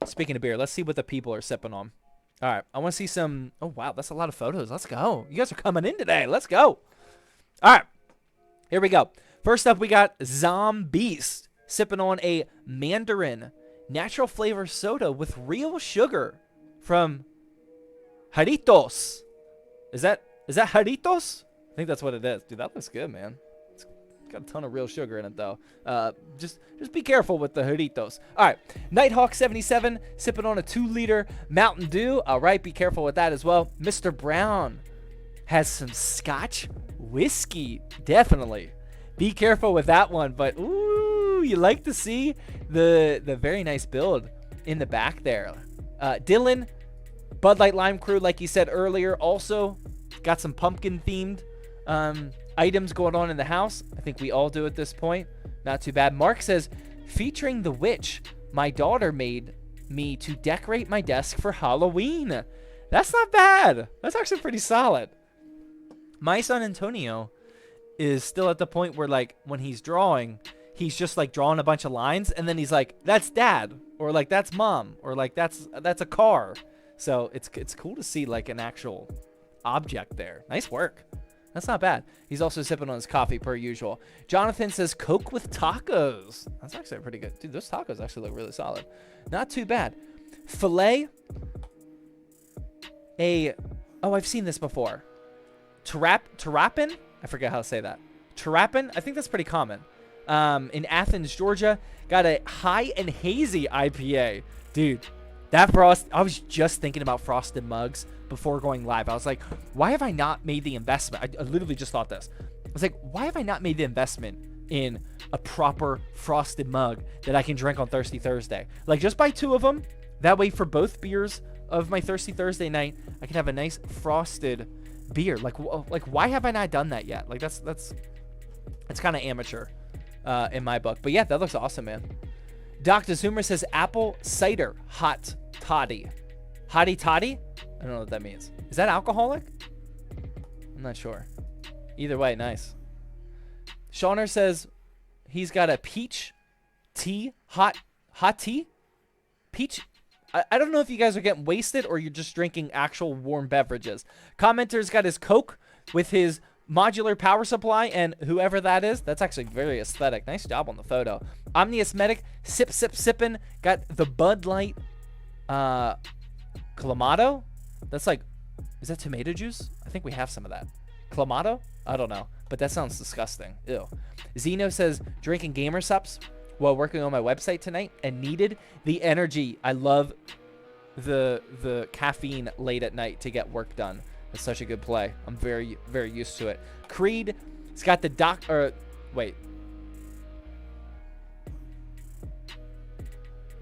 Speaking of beer, let's see what the people are sipping on. All right. I want to see some. Oh, wow. That's a lot of photos. Let's go. You guys are coming in today. Let's go. All right. Here we go. First up, we got Zombeast sipping on a Mandarin natural flavor soda with real sugar from Jarritos. Is that Jarritos? I think that's what it is. Dude, that looks good, man. It's got a ton of real sugar in it, though. Just be careful with the Jarritos. All right. Nighthawk77 sipping on a 2-liter Mountain Dew. All right, be careful with that as well. Mr. Brown has some Scotch whiskey. Definitely. Be careful with that one. But, ooh, you like to see the very nice build in the back there. Dylan, Bud Light Lime Crew, like you said earlier, also got some pumpkin-themed items going on in the house. I think we all do at this point. Not too bad. Mark says, featuring the witch, my daughter made me to decorate my desk for Halloween. That's not bad. That's actually pretty solid. My son Antonio is still at the point where, like, when he's drawing, he's just, like, drawing a bunch of lines, and then he's like, that's dad, or, like, that's mom, or, like, that's a car. So it's cool to see, like, an actual object there. Nice work. That's not bad. He's also sipping on his coffee per usual. Jonathan says Coke with tacos. That's actually pretty good. Dude, those tacos actually look really solid. Not too bad. Filet. Oh, I've seen this before. Terrapin? I forget how to say that. Terrapin? I think that's pretty common. In Athens, Georgia. Got a high and hazy IPA. Dude, that frost, I was just thinking about frosted mugs before going live. I was like, why have I not made the investment? I literally just thought this. I was like, why have I not made the investment in a proper frosted mug that I can drink on Thirsty Thursday? Like, just buy 2 of them. That way, for both beers of my Thirsty Thursday night, I can have a nice frosted beer. Like why have I not done that yet? Like, that's kind of amateur in my book. But yeah, that looks awesome, man. Dr. Zoomer says apple cider hot toddy. Hottie toddy? I don't know what that means. Is that alcoholic? I'm not sure. Either way, nice. Shauner says he's got a peach tea, hot tea? Peach? I don't know if you guys are getting wasted or you're just drinking actual warm beverages. Commenter's got his Coke with his modular power supply, and whoever that is, that's actually very aesthetic. Nice job on the photo. Omnius Medic, sipping. Got the Bud Light Clamato. That's like, is that tomato juice? I think we have some of that. Clamato? I don't know, but that sounds disgusting. Ew. Zeno says, drinking gamer sups while working on my website tonight and needed the energy. I love the caffeine late at night to get work done. It's such a good play. I'm very, very used to it. Creed, it's got the wait.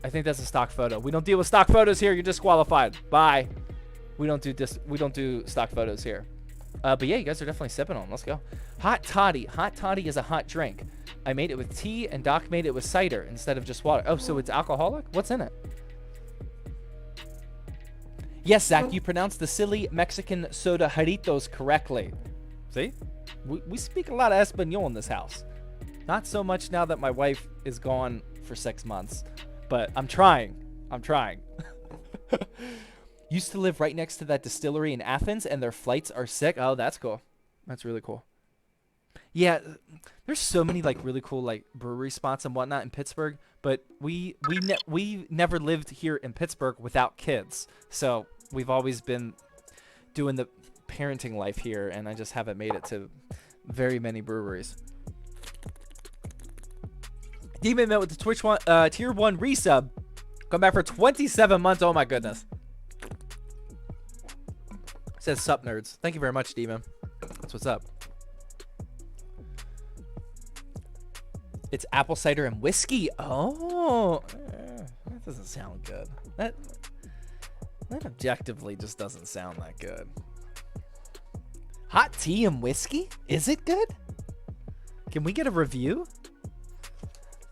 I think that's a stock photo. We don't deal with stock photos here. You're disqualified. Bye. We don't do stock photos here. But yeah, you guys are definitely sipping on them. Let's go. Hot toddy. Hot toddy is a hot drink. I made it with tea, and Doc made it with cider instead of just water. Oh, so it's alcoholic? What's in it? Yes, Zach, you pronounced the silly Mexican soda Jarritos correctly. See? We speak a lot of Espanol in this house. Not so much now that my wife is gone for 6 months. But I'm trying. Used to live right next to that distillery in Athens, and their flights are sick. Oh, that's cool. That's really cool. Yeah, there's so many like really cool like brewery spots and whatnot in Pittsburgh, but we never lived here in Pittsburgh without kids, so we've always been doing the parenting life here, and I just haven't made it to very many breweries. Demon Mint with the Twitch tier 1 resub. Come back for 27 months. Oh my goodness. Says sup nerds. Thank you very much, Demon. That's what's up. It's apple cider and whiskey. Oh, that doesn't sound good. That objectively just doesn't sound that good. Hot tea and whiskey? Is it good? Can we get a review?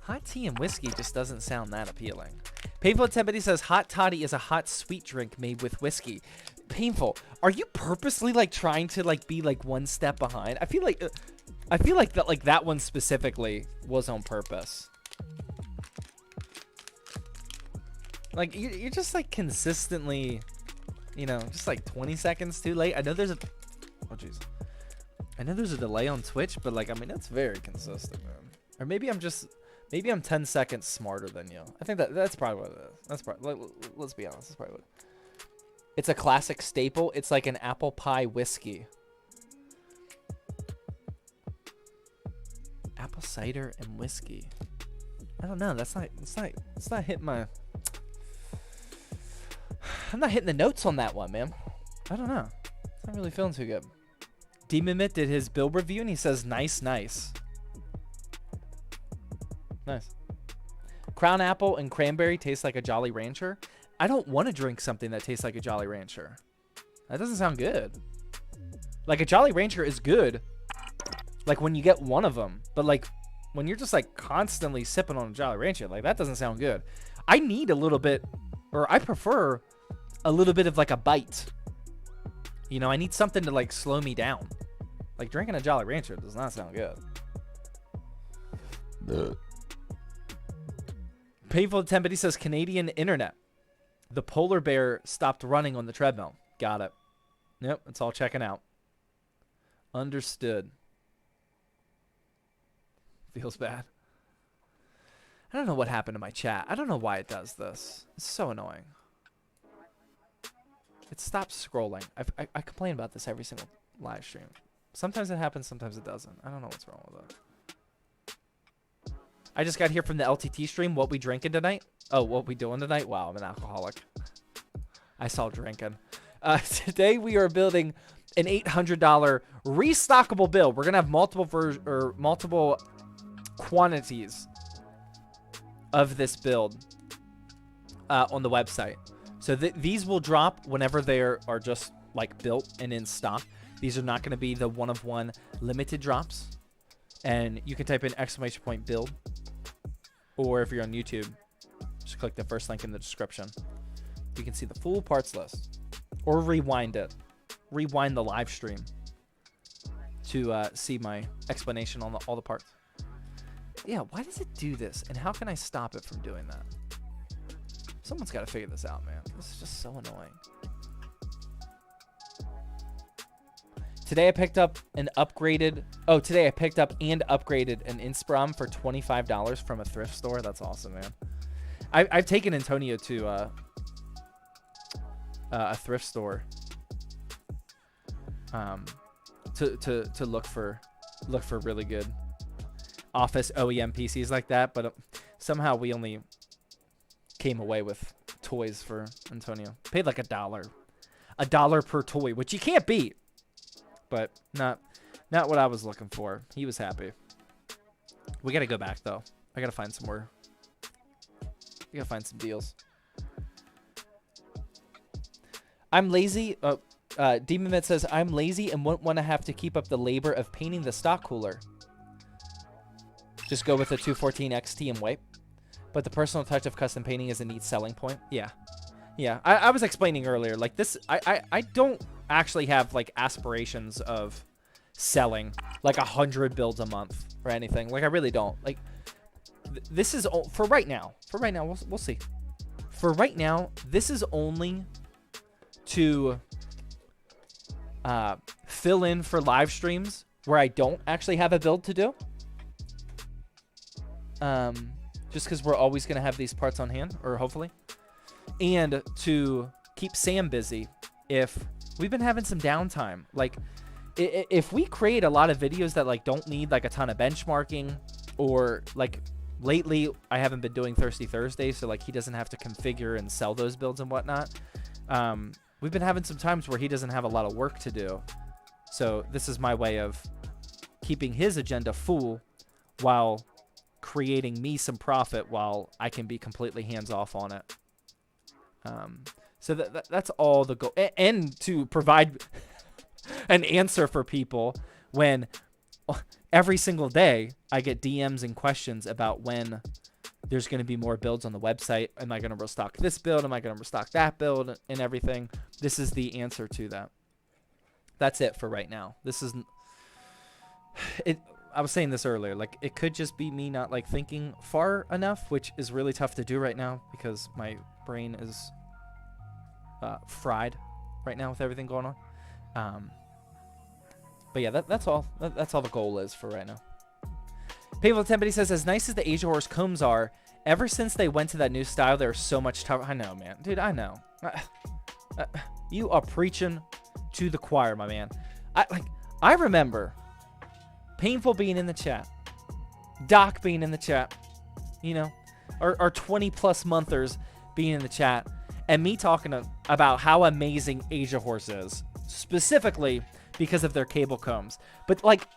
Hot tea and whiskey just doesn't sound that appealing. Painful Tempity says hot toddy is a hot sweet drink made with whiskey. Painful. Are you purposely like trying to like be like one step behind? I feel like that one specifically was on purpose. Like you're just like consistently, you know, just like 20 seconds too late. I know there's a delay on Twitch, but like I mean that's very consistent, man. Or maybe I'm 10 seconds smarter than you. I think that's probably what it is. That's probably, let's be honest, that's probably what. It's a classic staple. It's like an apple pie whiskey. Apple cider and whiskey. I don't know. It's not hitting my. I'm not hitting the notes on that one, man. I don't know. It's not really feeling too good. Demon Mitt did his build review and he says, nice. Nice. Crown apple and cranberry taste like a Jolly Rancher. I don't want to drink something that tastes like a Jolly Rancher. That doesn't sound good. Like a Jolly Rancher is good. Like when you get one of them. But like when you're just like constantly sipping on a Jolly Rancher, like that doesn't sound good. I need a little bit, or I prefer a little bit of like a bite. You know, I need something to like slow me down. Like drinking a Jolly Rancher does not sound good. Painful attempt, but he says Canadian internet. The polar bear stopped running on the treadmill. Got it. Yep, it's all checking out. Understood. Feels bad. I don't know what happened to my chat. I don't know why it does this. It's so annoying. It stops scrolling. I complain about this every single live stream. Sometimes it happens, sometimes it doesn't. I don't know what's wrong with it. I just got here from the LTT stream. What we drinking tonight? Oh, what we doing tonight? Wow, I'm an alcoholic. I saw drinking. Today we are building an $800 restockable build. We're gonna have multiple quantities of this build on the website. So these will drop whenever they are just like built and in stock. These are not going to be the one-of-one limited drops. And you can type in !build. Or if you're on YouTube, just click the first link in the description. You can see the full parts list. Or rewind it. Rewind the live stream to see my explanation on all the parts. Yeah, why does it do this? And how can I stop it from doing that? Someone's got to figure this out, man. This is just so annoying. Today I picked up and upgraded an Inspiron for $25 from a thrift store. That's awesome, man. I've taken Antonio to a thrift store to look for really good office OEM PCs like that, but somehow we only came away with toys for Antonio. Paid like $1 per toy, which you can't beat. But not what I was looking for. He was happy. We gotta go back though. I gotta find some more. We gotta find some deals. I'm lazy. Demon Met says I'm lazy and won't want to have to keep up the labor of painting the stock cooler. Just go with the 214 XT and wipe. But the personal touch of custom painting is a neat selling point. Yeah. Yeah. I was explaining earlier, like this, I don't actually have like aspirations of selling like 100 builds a month or anything. Like I really don't. Like this is for right now. We'll see. For right now, this is only to fill in for live streams where I don't actually have a build to do. Just because we're always going to have these parts on hand, or hopefully. And to keep Sam busy if we've been having some downtime. Like, if we create a lot of videos that, like, don't need, like, a ton of benchmarking, or, like, lately I haven't been doing Thirsty Thursday, so, like, he doesn't have to configure and sell those builds and whatnot. We've been having some times where he doesn't have a lot of work to do. So this is my way of keeping his agenda full while creating me some profit while I can be completely hands-off on it. So that's all the goal. And to provide an answer for people when every single day I get DMs and questions about when there's going to be more builds on the website. Am I going to restock this build? Am I going to restock that build and everything? This is the answer to that. That's it for right now. This is it. I was saying this earlier, like it could just be me not like thinking far enough, which is really tough to do right now because my brain is fried right now with everything going on. But yeah, that's all. That's all the goal is for right now. Painful Tempody says, as nice as the Asia Horse combs are, ever since they went to that new style, they're so much tougher. I know, man. Dude, I know. You are preaching to the choir, my man. I remember Painful being in the chat, Doc being in the chat, you know, our 20-plus monthers being in the chat, and me talking about how amazing Asia Horse is, specifically because of their cable combs. But, like,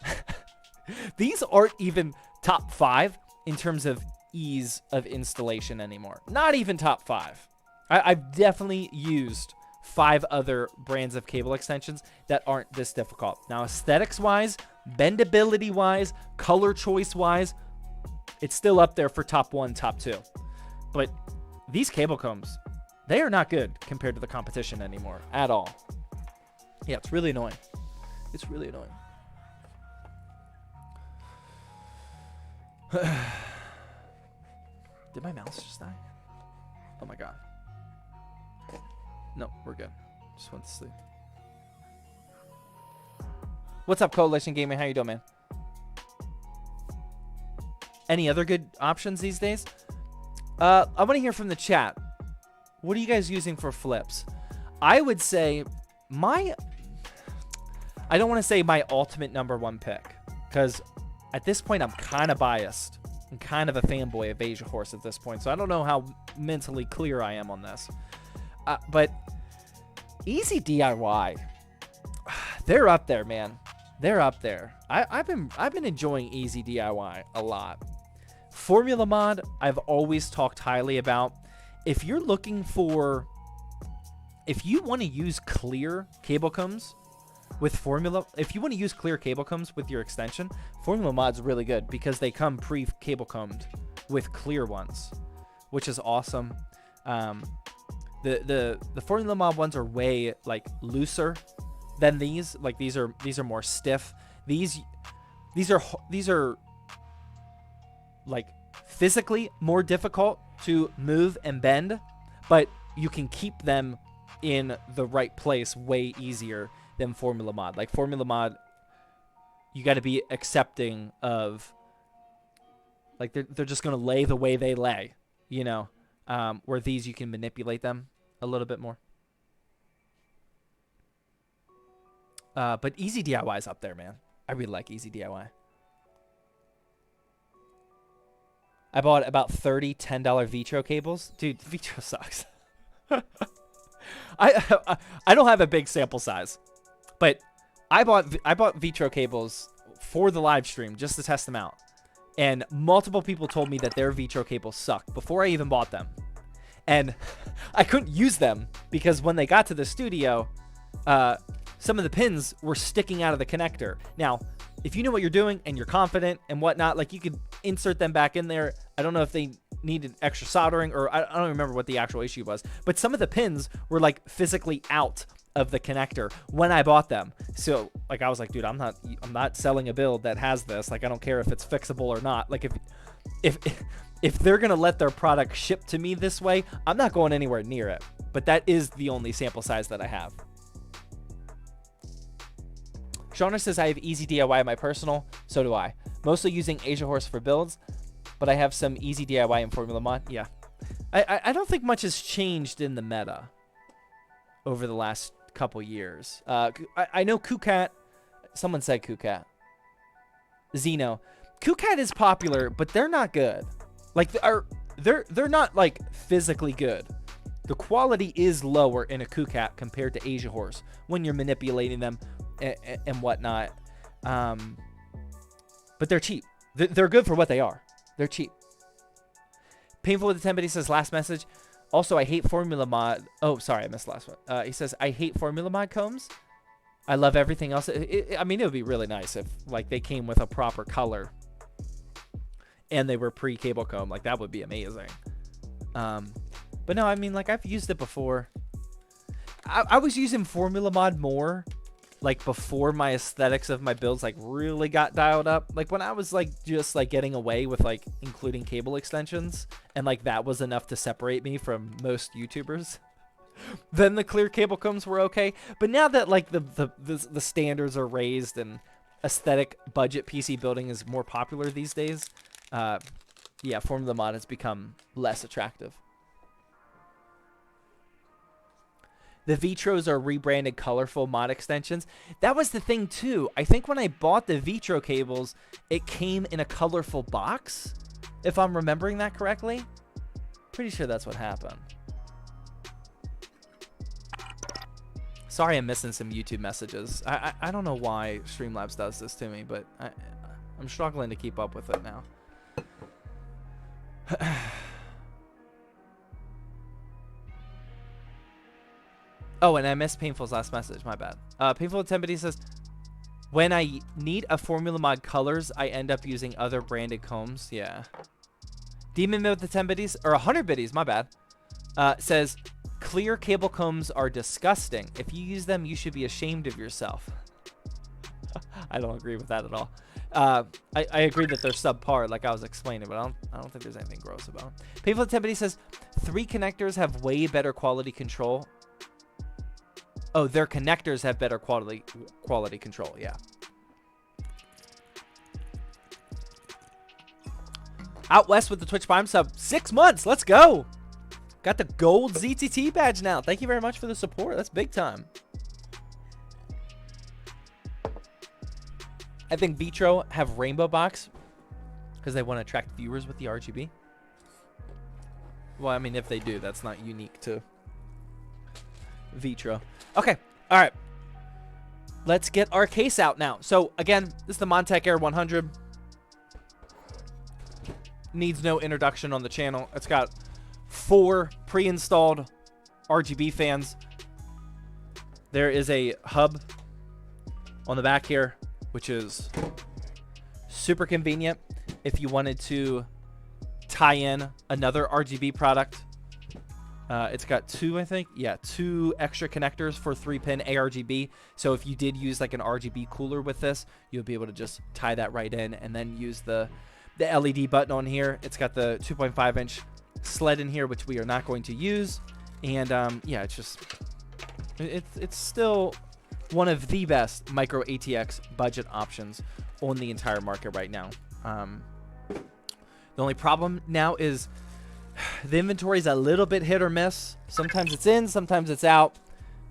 these aren't even top 5 in terms of ease of installation anymore. Not even top 5. I've definitely used 5 other brands of cable extensions that aren't this difficult. Now, aesthetics-wise, bendability-wise, color choice-wise, it's still up there for top 1, top 2. But these cable combs, they are not good compared to the competition anymore at all. Yeah, it's really annoying. It's really annoying. Did my mouse just die? Oh my god. No, we're good. Just went to sleep. What's up, Coalition Gaming? How you doing, man? Any other good options these days? I want to hear from the chat. What are you guys using for flips? I would say I don't want to say my ultimate #1 pick, because at this point I'm kind of biased. I'm kind of a fanboy of Asia Horse at this point, so I don't know how mentally clear I am on this. But Easy DIY, they're up there, man. They're up there. I've been enjoying Easy DIY a lot. Formula Mod, I've always talked highly about. If you're looking for, if you want to use clear cable combs with Formula, if you want to use clear cable combs with your extension, Formula Mod's really good because they come pre-cable combed with clear ones, which is awesome. The Formula Mod ones are way like looser than these. Like these are more stiff. These are like physically more difficult to move and bend, but you can keep them in the right place way easier than Formula Mod. Like Formula Mod, you got to be accepting of, like they're just going to lay the way they lay, you know, where these you can manipulate them a little bit more. But Easy DIY is up there, man. I really like Easy DIY. I bought about 30 $10 Vitro cables. Dude, Vitro sucks. I don't have a big sample size, but I bought Vitro cables for the live stream just to test them out. And multiple people told me that their Vitro cables suck before I even bought them. And I couldn't use them because when they got to the studio, some of the pins were sticking out of the connector. Now, if you know what you're doing and you're confident and whatnot, like you could insert them back in there. I don't know if they needed extra soldering, or I don't remember what the actual issue was, but some of the pins were like physically out of the connector when I bought them. So like I was like, dude, I'm not selling a build that has this. Like I don't care if it's fixable or not. Like if they're gonna let their product ship to me this way, I'm not going anywhere near it. But that is the only sample size that I have. Shauna says, I have Easy DIY in my personal. So do I. Mostly using Asia Horse for builds, but I have some Easy DIY in Formula Mod. Yeah. I don't think much has changed in the meta over the last couple years. I know KuCat. Someone said KuCat. Xeno. KuCat is popular, but they're not good. Like, they're not, like, physically good. The quality is lower in a KuCat compared to Asia Horse when you're manipulating them and whatnot. But they're cheap. They're good for what they are. They're cheap. Painful with the Tempody says, last message. Also, I hate Formula Mod. Oh, sorry, I missed the last one. He says, I hate Formula Mod combs. I love everything else. I mean, it would be really nice if, like, they came with a proper color and they were pre-cable comb. Like, that would be amazing. But no, I mean, like, I've used it before. I was using Formula Mod more, like, before my aesthetics of my builds, like, really got dialed up. Like, when I was, like, just, like, getting away with, like, including cable extensions, and, like, that was enough to separate me from most YouTubers, then the clear cable combs were okay. But now that, like, the standards are raised and aesthetic budget PC building is more popular these days, yeah, Formula Mod has become less attractive. The Vitros are rebranded colorful mod extensions. That was the thing, too. I think when I bought the Vitro cables, it came in a colorful box, if I'm remembering that correctly. Pretty sure that's what happened. Sorry I'm missing some YouTube messages. I don't know why Streamlabs does this to me, but I'm struggling to keep up with it now. Oh, and I missed Painful's last message. My bad. Painful Intensity says, when I need a Formula Mod colors, I end up using other branded combs. Yeah. Demon Mode with the 10 biddies, or 100 biddies, my bad, says, clear cable combs are disgusting. If you use them, you should be ashamed of yourself. I don't agree with that at all. I agree that they're subpar, like I was explaining, but I don't think there's anything gross about them. Painful Intensity says, 3 connectors have way better quality control. Oh, their connectors have better quality control. Yeah. Out West with the Twitch Prime sub. 6 months. Let's go. Got the gold ZTT badge now. Thank you very much for the support. That's big time. I think Vitro have rainbow box because they want to attract viewers with the RGB. Well, I mean, if they do, that's not unique to Vitro. Okay, all right. Let's get our case out now. So again, this is the Montech Air 100. Needs no introduction on the channel. It's got 4 pre-installed RGB fans. There is a hub on the back here, which is super convenient if you wanted to tie in another RGB product. It's got 2, I think. Yeah, 2 extra connectors for 3-pin ARGB. So if you did use like an RGB cooler with this, you'll be able to just tie that right in and then use the LED button on here. It's got the 2.5-inch sled in here, which we are not going to use. And yeah, it's still one of the best micro ATX budget options on the entire market right now. The only problem now is the inventory is a little bit hit or miss. Sometimes it's in, sometimes it's out.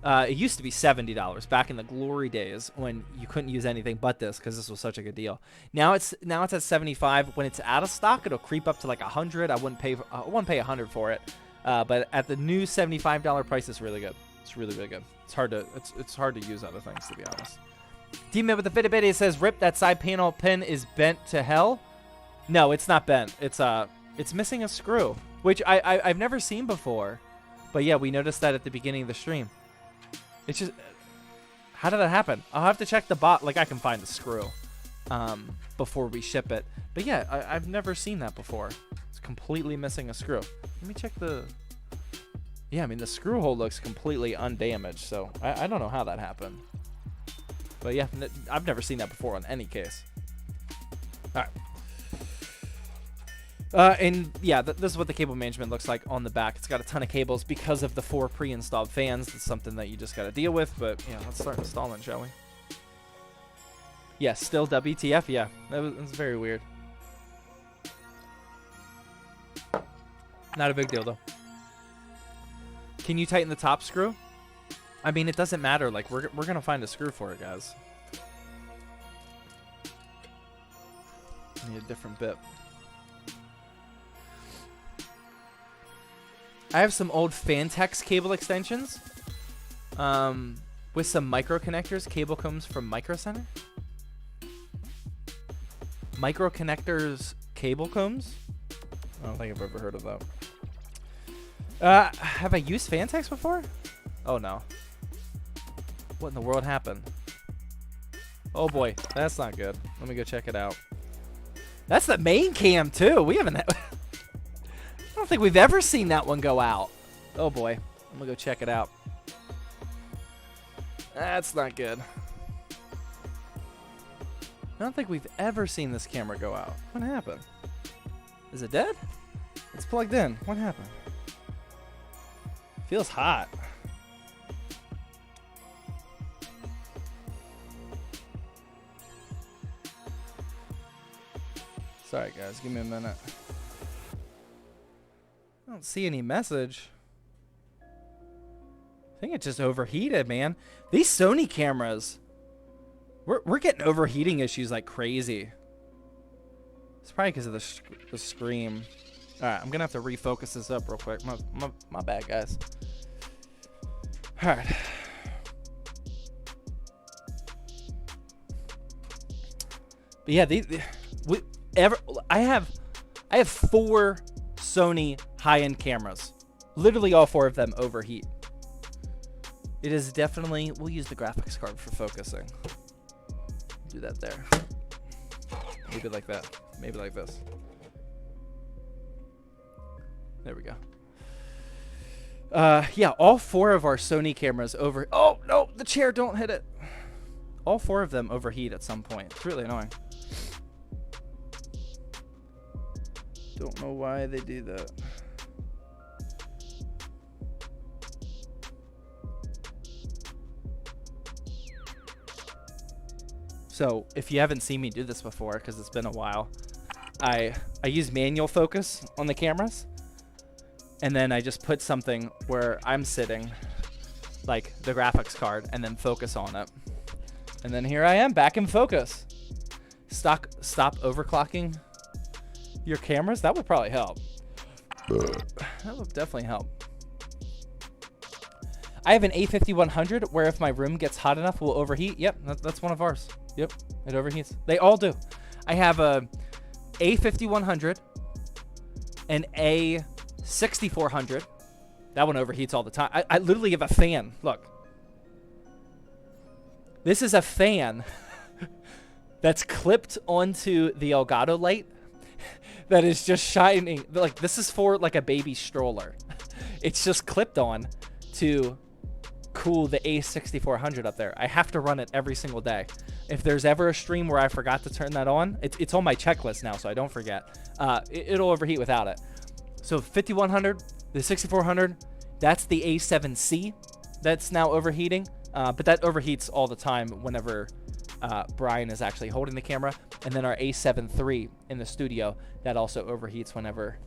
It used to be $70 back in the glory days when you couldn't use anything but this because this was such a good deal. Now it's at 75. When it's out of stock, it'll creep up to like 100. I wouldn't pay 100 for it. But at the new $75 price, it's really good. It's really, really good. It's hard to use other things, to be honest. D-Man with the fitted bit, it says, "Rip, that side panel pin is bent to hell." No, it's not bent. It's missing a screw, which I've never seen before. But yeah, we noticed that at the beginning of the stream. It's just, how did that happen? I'll have to check the bot. Like, I can find the screw before we ship it. But yeah, I've never seen that before. It's completely missing a screw. Let me check the... Yeah, I mean, the screw hole looks completely undamaged, so I don't know how that happened. But yeah, I've never seen that before on any case. All right. And yeah, this is what the cable management looks like on the back. It's got a ton of cables because of the 4 pre-installed fans. It's something that you just got to deal with. But yeah, let's start installing, shall we? Yeah, still WTF. Yeah, that was very weird. Not a big deal though. Can you tighten the top screw? I mean, it doesn't matter. Like, we're gonna find a screw for it, guys. Need a different bit. I have some old Fantex cable extensions with some micro connectors. Cable comes from Micro Center. Micro connectors cable combs? I don't think I've ever heard of that. Have I used Fantex before? Oh no. What in the world happened? Oh boy, that's not good. Let me go check it out. That's the main cam too. We haven't. I don't think we've ever seen that one go out. Oh boy, I'm gonna go check it out. That's not good. I don't think we've ever seen this camera go out. What happened? Is it dead? It's plugged in. What happened? Feels hot. Sorry guys, give me a minute. I don't see any message. I think it just overheated, man. These Sony cameras, we're getting overheating issues like crazy. It's probably because of the screen. All right, I'm gonna have to refocus this up real quick. My bad, guys. All right. But yeah, I have 4 Sony high-end cameras. Literally all 4 of them overheat. It is definitely, we'll use the graphics card for focusing. Do that there. Maybe like that. Maybe like this. There we go. Yeah, all 4 of our Sony cameras oh no, the chair, don't hit it. All 4 of them overheat at some point. It's really annoying. Don't know why they do that. So if you haven't seen me do this before, because it's been a while, I use manual focus on the cameras, and then I just put something where I'm sitting, like the graphics card, and then focus on it. And then here I am back in focus. Stop overclocking your cameras. That would probably help. That would definitely help. I have an A5100 where if my room gets hot enough, will overheat. Yep, that's one of ours. Yep, it overheats. They all do. I have a A5100, an A6400. That one overheats all the time. I literally have a fan. Look. This is a fan that's clipped onto the Elgato light that is just shining. Like, this is for like a baby stroller. It's just clipped on to cool the A6400 up there. I have to run it every single day. If there's ever a stream where I forgot to turn that on, it's on my checklist now, so I don't forget. It'll overheat without it. So 5100, the 6400, that's the A7C that's now overheating. But that overheats all the time whenever Brian is actually holding the camera. And then our A7 III in the studio, that also overheats whenever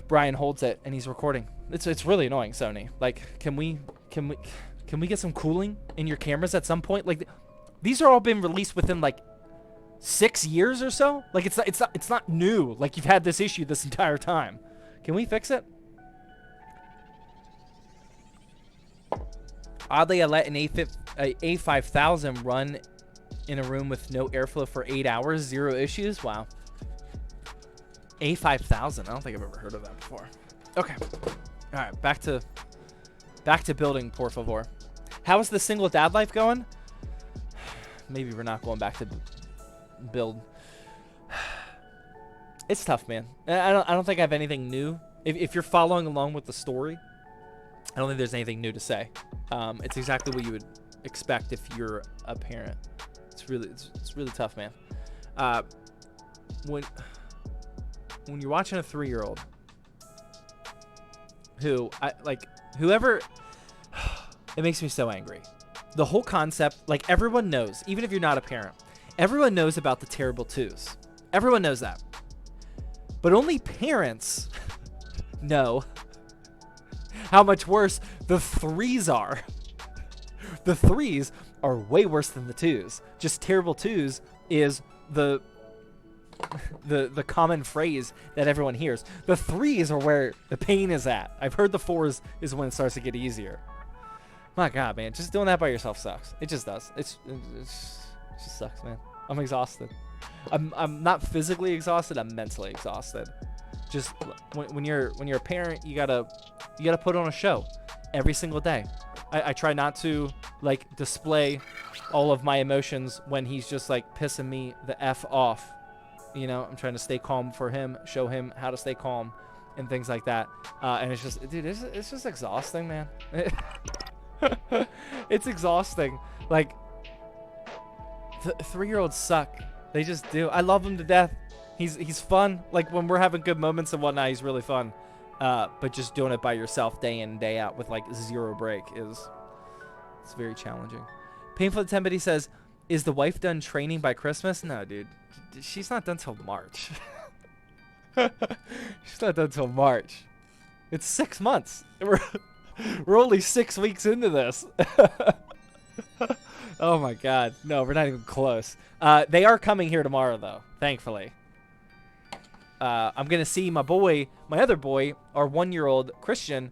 Brian holds it and he's recording. It's really annoying, Sony. Like, can we get some cooling in your cameras at some point? Like, these are all been released within like 6 years or so. Like, it's not new. Like, you've had this issue this entire time. Can we fix it? Oddly, I let an A5000 run in a room with no airflow for 8 hours, 0 issues. Wow. A5000. I don't think I've ever heard of that before. Okay. All right, back to building, por favor. How is the single dad life going? Maybe we're not going back to build. It's tough, man. I don't think I have anything new. If you're following along with the story, I don't think there's anything new to say. It's exactly what you would expect if you're a parent. It's really tough, man. When you're watching a 3-year-old who whoever, it makes me so angry. The whole concept, like, everyone knows, even if you're not a parent, everyone knows about the terrible 2s. Everyone knows that. But only parents know how much worse the 3s are. The 3s are way worse than the 2s. Just terrible 2s is the common phrase that everyone hears. The 3s are where the pain is at. I've heard the 4s is when it starts to get easier. My God, man, just doing that by yourself sucks. It just does. It just sucks, man. I'm exhausted. I'm not physically exhausted. I'm mentally exhausted. Just when you're a parent, you gotta put on a show every single day. I try not to like display all of my emotions when he's just like pissing me the F off You know, I'm trying to stay calm for him, show him how to stay calm and things like that. And it's just, dude, it's just exhausting, man. It's exhausting. Like, 3-year-olds suck. They just do. I love him to death. He's fun. Like, when we're having good moments and whatnot, he's really fun. But just doing it by yourself day in and day out with like 0 break it's very challenging. Painful Tempity says, is the wife done training by Christmas? No, dude. She's not done till March. She's not done till March. It's 6 months. We're only 6 weeks into this. Oh my God. No, we're not even close. They are coming here tomorrow though, thankfully. I'm going to see my other boy, our 1-year-old Christian,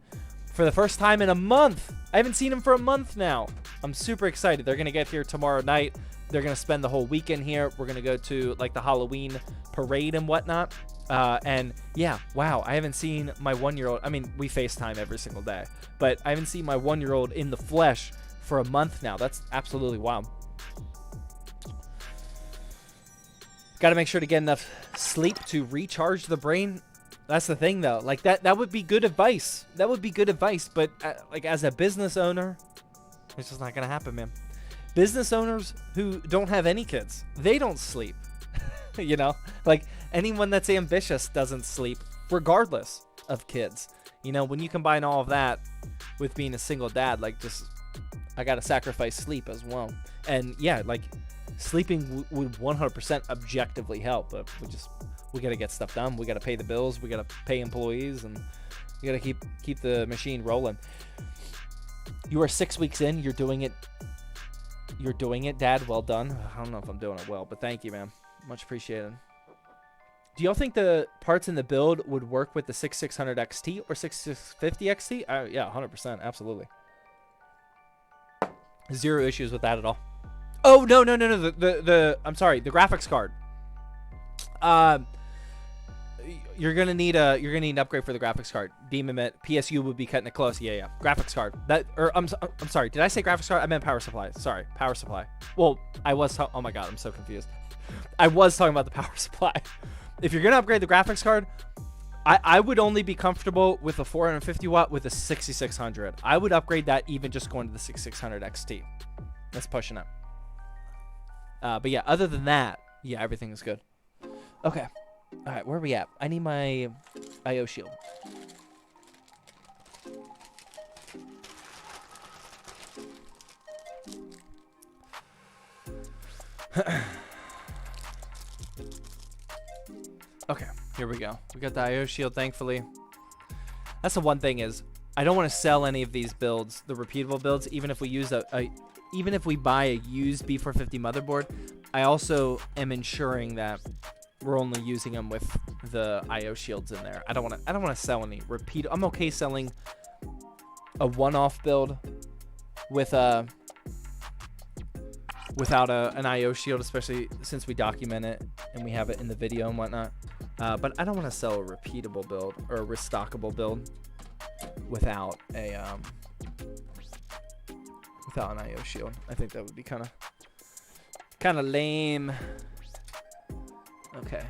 for the first time in a month. I haven't seen him for a month now. I'm super excited. They're going to get here tomorrow night. They're going to spend the whole weekend here. We're going to go to like the Halloween parade and whatnot. And yeah, wow. I haven't seen my 1-year-old. I mean, we FaceTime every single day, but I haven't seen my 1-year-old in the flesh for a month now. That's absolutely wild. Got to make sure to get enough sleep to recharge the brain. That's the thing, though. Like, that would be good advice. That would be good advice. But, like, as a business owner, it's just not going to happen, man. Business owners who don't have any kids, they don't sleep. You know? Like, anyone that's ambitious doesn't sleep, regardless of kids. You know, when you combine all of that with being a single dad, like, just, I got to sacrifice sleep as well. And, yeah, like, sleeping would 100% objectively help, but we got to get stuff done. We got to pay the bills. We got to pay employees, and you got to keep the machine rolling. You are 6 weeks in. You're doing it. You're doing it, Dad. Well done. I don't know if I'm doing it well, but thank you, man. Much appreciated. Do y'all think the parts in the build would work with the 6600 XT or 6650 XT? Yeah, 100%. Absolutely. Zero issues with that at all. Oh, no. I'm sorry. The graphics card. You're gonna need an upgrade for the graphics card. Demon PSU would be cutting it close. Yeah. Graphics card. I'm sorry. Did I say graphics card? I meant power supply. Sorry, power supply. Well, I was. Oh my God, I'm so confused. I was talking about the power supply. If you're gonna upgrade the graphics card, I would only be comfortable with a 450 watt with a 6600. I would upgrade that even just going to the 6600 XT. That's pushing it. But yeah, other than that, yeah, everything is good. Okay. All right, where are we at? I need my IO shield. Okay, here we go. We got the IO shield, thankfully. That's the one thing is, I don't want to sell any of these builds, the repeatable builds, even if we use even if we buy a used B450 motherboard. I also am ensuring that we're only using them with the IO shields in there. I don't want to sell any repeat. I'm okay selling a one-off build with without an IO shield, especially since we document it and we have it in the video and whatnot. But I don't want to sell a repeatable build or a restockable build without an IO shield. I think that would be kind of lame. Okay.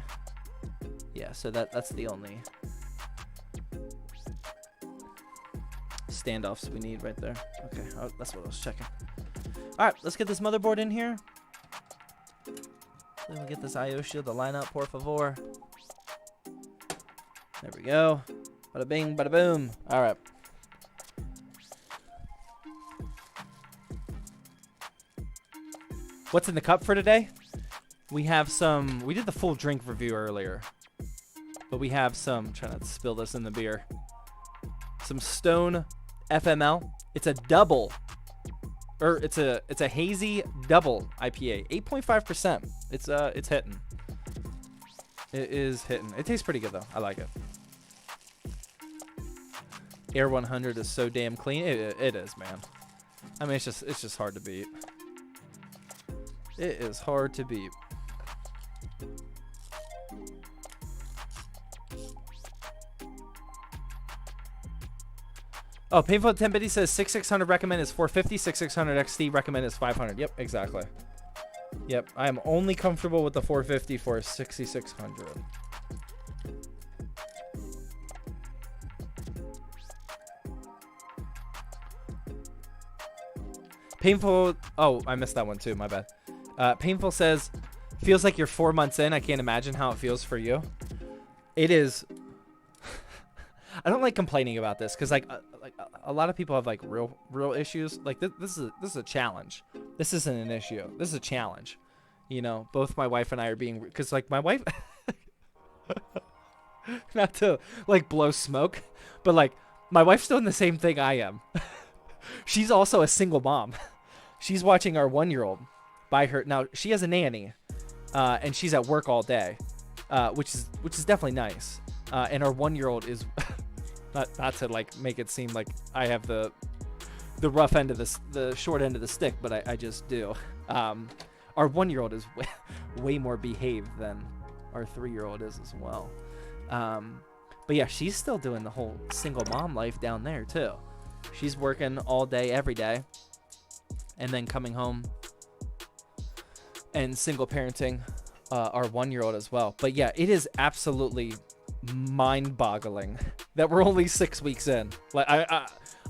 Yeah, so that's the only standoffs we need right there. Okay, that's what I was checking. All right, let's get this motherboard in here. Then we get this IO shield to line up, por favor. There we go. Bada bing, bada boom. All right. What's in the cup for today? We have some, we did the full drink review earlier, but we have some, try not to spill this in the beer, some Stone FML. It's a double, or it's a hazy double IPA, 8.5%. It's hitting. It is hitting. It tastes pretty good though. I like it. Air 100 is so damn clean. It is, man. I mean, it's just hard to beat. It is hard to beat. Oh, Painful Tempity says 6600 recommend is 450, 6600 XT recommend is 500. Yep, exactly. Yep, I am only comfortable with the 450 for 6,600. Painful. Oh, I missed that one too. My bad. Painful says, feels like you're 4 months in. I can't imagine how it feels for you. It is. I don't like complaining about this because like a lot of people have like real issues. Like this is a challenge. This isn't an issue. This is a challenge. You know, both my wife and I are being, because like my wife, not to like blow smoke, but like my wife's doing the same thing I am. She's also a single mom. She's watching our 1-year-old by her. Now she has a nanny, and she's at work all day, which is definitely nice. And our 1-year-old is not to like make it seem like I have the rough end of the short end of the stick, but I just do. Our 1-year-old is way more behaved than our 3-year-old is as well. But yeah, she's still doing the whole single mom life down there too. She's working all day, every day, and then coming home and single parenting our 1-year-old as well. But yeah, it is absolutely mind-boggling that we're only 6 weeks in. Like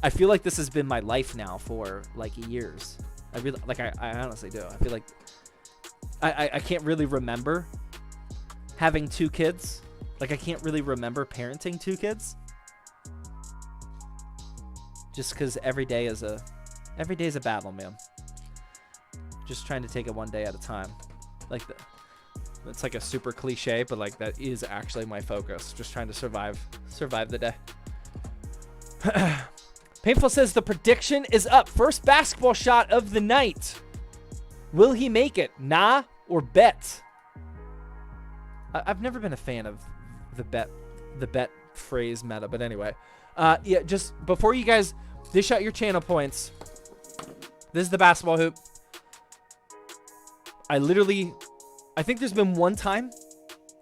I feel like this has been my life now for like years. I really like. I honestly do. I feel like I can't really remember having 2 kids. Like I can't really remember parenting 2 kids. Just because every day is a battle, man. Just trying to take it one day at a time. Like it's like a super cliche, but like that is actually my focus. Just trying to survive the day. Painful says the prediction is up. First basketball shot of the night. Will he make it? Nah or bet? I've never been a fan of the bet phrase meta, but anyway. Yeah, just before you guys dish out your channel points, this is the basketball hoop. I think there's been one time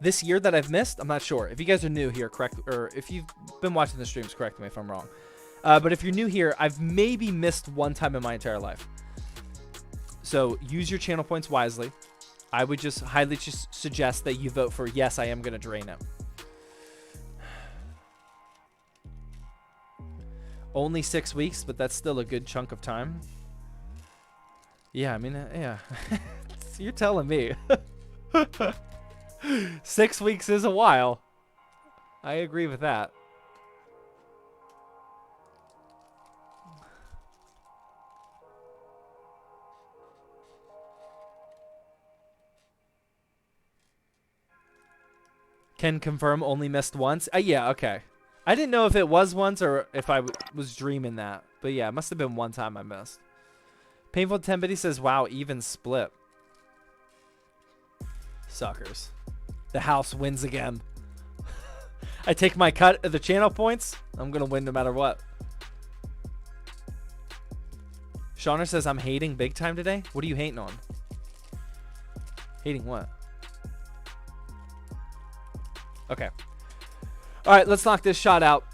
this year that I've missed. I'm not sure. If you guys are new here, correct, or if you've been watching the streams, correct me if I'm wrong. But if you're new here, I've maybe missed one time in my entire life. So use your channel points wisely. I would just highly suggest that you vote for yes, I am going to drain it. Only 6 weeks, but that's still a good chunk of time. Yeah, I mean, yeah. You're telling me. 6 weeks is a while. I agree with that. Can confirm only missed once. Yeah, okay. I didn't know if it was once or if I was dreaming that. But yeah, it must have been one time I missed. Painful Tembity says, wow, even split. Suckers. The house wins again. I take my cut of the channel points. I'm going to win no matter what. Shauner says, I'm hating big time today. What are you hating on? Hating what? Okay. All right, let's knock this shot out.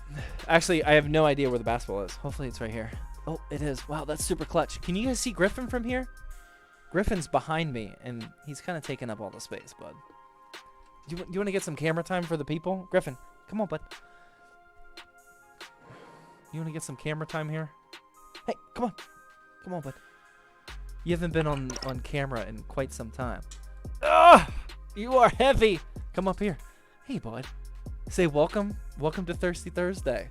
Actually, I have no idea where the basketball is. Hopefully it's right here. Oh, it is. Wow, that's super clutch. Can you guys see Griffin from here? Griffin's behind me, and he's kind of taking up all the space, bud. Do you want to get some camera time for the people? Griffin, come on, bud. You want to get some camera time here? Hey, come on. Come on, bud. You haven't been on camera in quite some time. Ugh! You are heavy. Come up here. Hey, bud. Say welcome to Thirsty Thursday.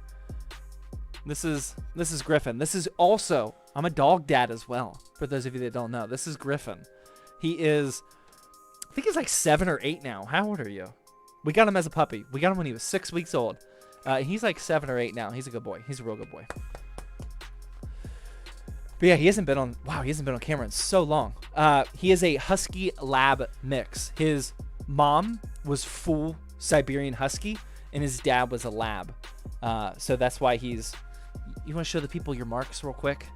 This is Griffin. This is also, I'm a dog dad as well, for those of you that don't know. This is Griffin. He is, I think he's like 7 or 8 now. How old are you? We got him as a puppy. We got him when he was 6 weeks old. He's like 7 or 8 now. He's a good boy. He's a real good boy. But yeah, he hasn't been on camera in so long. He is a Husky Lab mix. His mom was full Siberian Husky, and his dad was a Lab. So that's why he's... You want to show the people your marks real quick?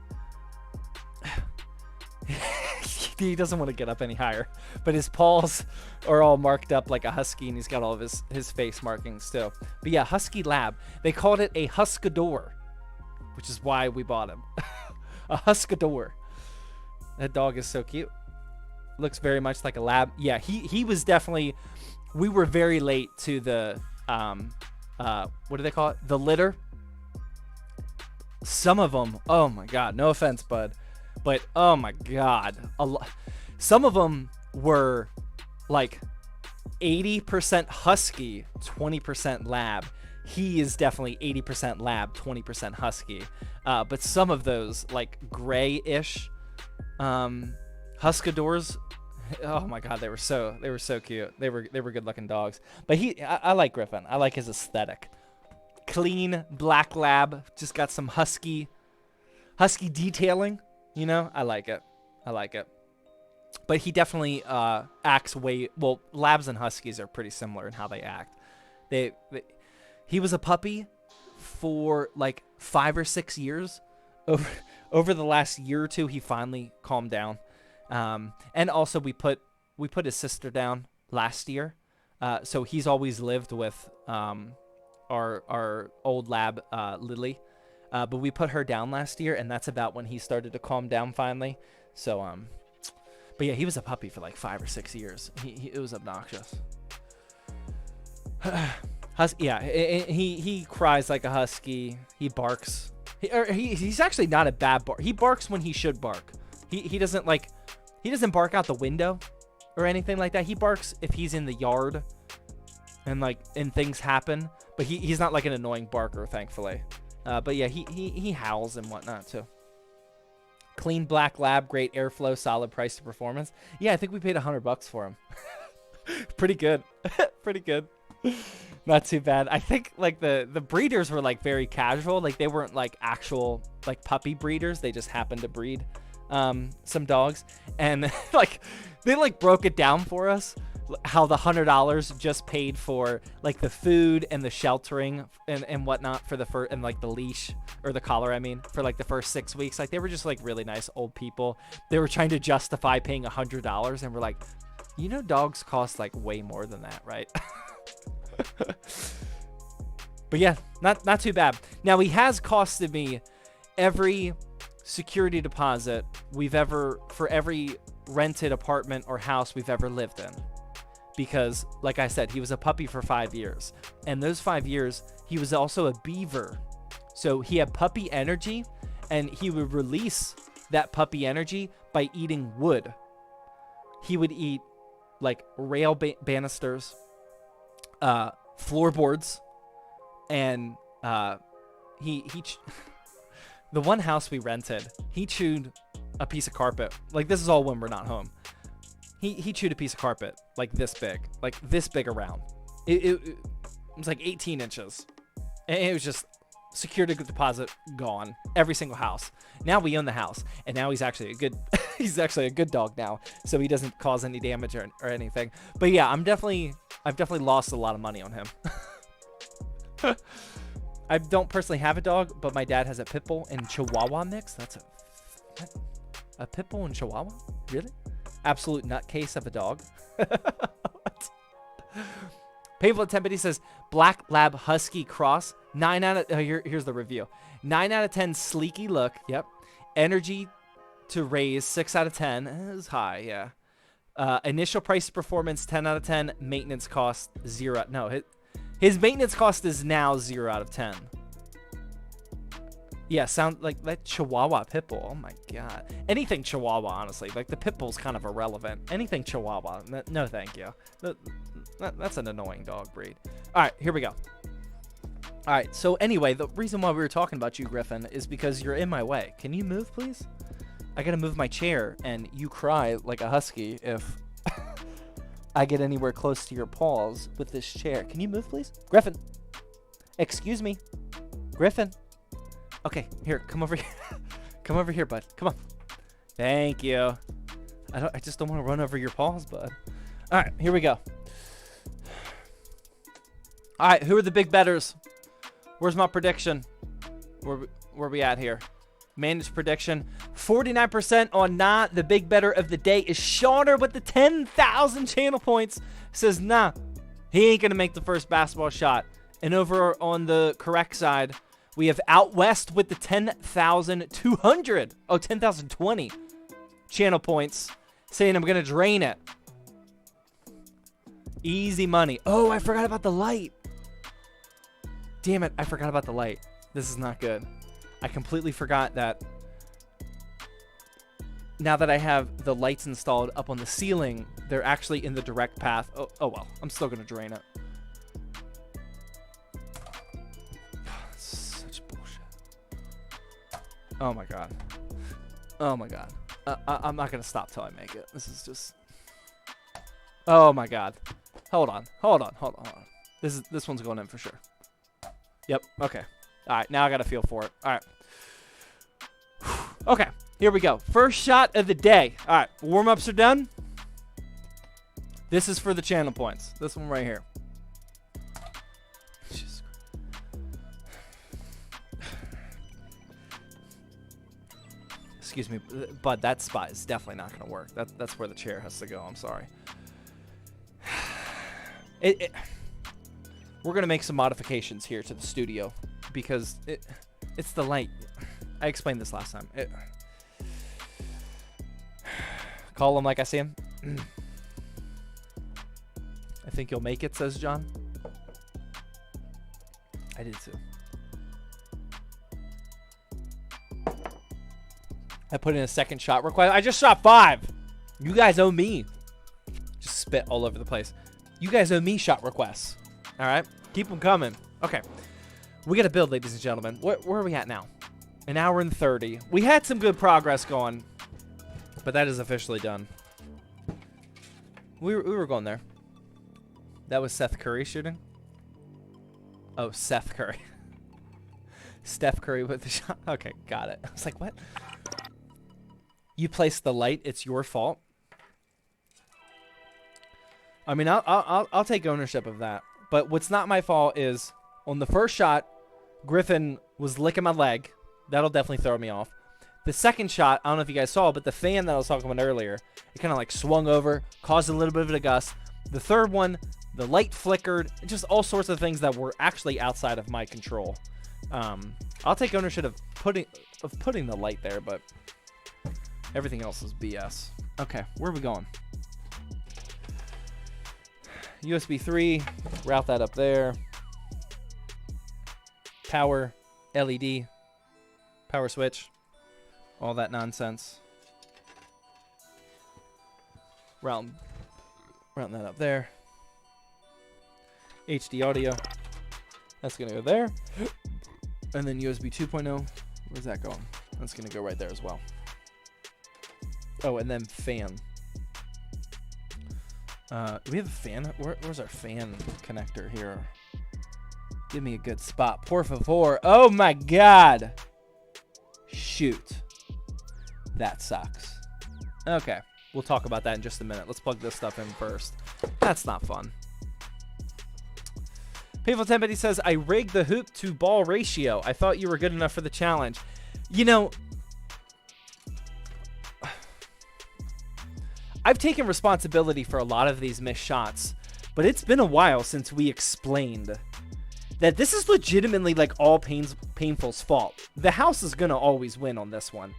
He doesn't want to get up any higher. But his paws are all marked up like a Husky, and he's got all of his face markings too. But yeah, Husky Lab. They called it a Huskador, which is why we bought him. A Huskador. That dog is so cute. looks very much like a lab. Yeah, he was definitely. We were very late to the what do they call it? The litter. Some of them, oh my god, no offense, bud, but oh my god, some of them were like 80% husky, 20% lab. He is definitely 80% lab, 20% husky. But some of those like gray-ish Huskadors, oh my god, they were so cute. They were good-looking dogs. But I like Griffin. I like his aesthetic. Clean black lab, just got some husky detailing. You know, I like it. But he definitely acts well. Labs and huskies are pretty similar in how they act. He was a puppy for like 5 or 6 years. Over the last year or two, he finally calmed down. And also we put his sister down last year. So he's always lived with our old lab, Lily. But we put her down last year, and that's about when he started to calm down finally. So, but yeah, he was a puppy for like 5 or 6 years. It was obnoxious. He cries like a husky. He barks. He's actually not a bad bark. He barks when he should bark. He doesn't bark out the window or anything like that. He barks if he's in the yard and things happen. But he's not like an annoying barker, thankfully. But yeah, he howls and whatnot too. Clean black lab, great airflow, solid price to performance. Yeah, I think we paid $100 for him. Pretty good. Pretty good. Not too bad. I think like the breeders were like very casual. Like they weren't like actual like puppy breeders. They just happened to breed some dogs, and like they like broke it down for us how the $100 just paid for like the food and the sheltering and whatnot for the first, and like the leash or the collar, I mean, for like the first 6 weeks. Like they were just like really nice old people. They were trying to justify paying $100, and we're like, you know, dogs cost like way more than that, right? But yeah, not too bad. Now he has costed me every security deposit for every rented apartment or house we've ever lived in. Because, like I said, he was a puppy for 5 years. And those 5 years, he was also a beaver. So he had puppy energy, and he would release that puppy energy by eating wood. He would eat, like, rail banisters, floorboards, and the one house we rented, he chewed a piece of carpet. Like, this is all when we're not home. He chewed a piece of carpet like this big around. It was like 18 inches. And it was just security deposit gone. Every single house. Now we own the house, and now he's actually a good dog now, so he doesn't cause any damage or anything. But yeah, I've definitely lost a lot of money on him. I don't personally have a dog, but my dad has a pit bull and Chihuahua mix. That's a pit bull and Chihuahua? Really? Absolute nutcase of a dog. Painful Tempity says black lab husky cross. 9 out of here's the review. 9 out of 10 sleeky look. Yep. Energy to raise 6 out of 10. It was high, yeah. Initial price performance 10 out of 10. Maintenance cost 0. No, his maintenance cost is now 0 out of 10. Yeah, sound like that Chihuahua pit bull. Oh my god. Anything Chihuahua, honestly. Like the pit bull's kind of irrelevant. Anything Chihuahua. No, thank you. That's an annoying dog breed. All right, here we go. All right, so anyway, the reason why we were talking about you, Griffin, is because you're in my way. Can you move, please? I gotta move my chair, and you cry like a husky if I get anywhere close to your paws with this chair. Can you move, please? Griffin. Excuse me. Griffin. Okay, here, come over here. Come over here, bud. Come on. Thank you. I just don't want to run over your paws, bud. All right, here we go. All right, who are the big bettors? Where's my prediction? Where we at here? Managed prediction. 49% on nah. The big better of the day is Shawner with the 10,000 channel points. Says, nah, he ain't going to make the first basketball shot. And over on the correct side, we have Out West with the 10,200. Oh, 10,020 channel points. saying I'm going to drain it. Easy money. Oh, I forgot about the light. Damn it, I forgot about the light. This is not good. I completely forgot that now that I have the lights installed up on the ceiling, they're actually in the direct path. Oh well, I'm still going to drain it. Such bullshit. Oh my god. Oh my god. I'm not going to stop till I make it. This is just... Oh my god. Hold on. This one's going in for sure. Yep. Okay. All right. Now I got a feel for it. All right. Okay. Here we go. First shot of the day. All right. Warm-ups are done. This is for the channel points. This one right here. Excuse me, but that spot is definitely not going to work. That's where the chair has to go. I'm sorry. We're going to make some modifications here to the studio because it's the light. I explained this last time. Call him like I see him. I think you'll make it, says John. I did too. I put in a second shot request. I just shot 5. You guys owe me. Just spit all over the place. You guys owe me shot requests. All right? Keep them coming. Okay. We got to build, ladies and gentlemen. Where are we at now? An hour and 30. We had some good progress going, but that is officially done. We were going there. That was Seth Curry shooting? Oh, Seth Curry. Steph Curry with the shot. Okay, got it. I was like, what? You placed the light. It's your fault. I mean, I'll take ownership of that. But what's not my fault is on the first shot, Griffin was licking my leg. That'll definitely throw me off. The second shot, I don't know if you guys saw, but the fan that I was talking about earlier, it kind of like swung over, caused a little bit of a gust. The third one, the light flickered, just all sorts of things that were actually outside of my control. I'll take ownership of putting the light there, but everything else is BS. Okay, where are we going? USB 3, route that up there. Power, LED, power switch, all that nonsense. Routing that up there. HD audio, that's gonna go there. And then USB 2.0, where's that going? That's gonna go right there as well. Oh, and then fan. Do we have a fan? Where's our fan connector here? Give me a good spot. Por favor. Oh my god. Shoot. That sucks. Okay. We'll talk about that in just a minute. Let's plug this stuff in first. That's not fun. Painful Tempity says, I rigged the hoop to ball ratio. I thought you were good enough for the challenge. You know, I've taken responsibility for a lot of these missed shots, but it's been a while since we explained that this is legitimately like all Painful's fault. The house is going to always win on this one.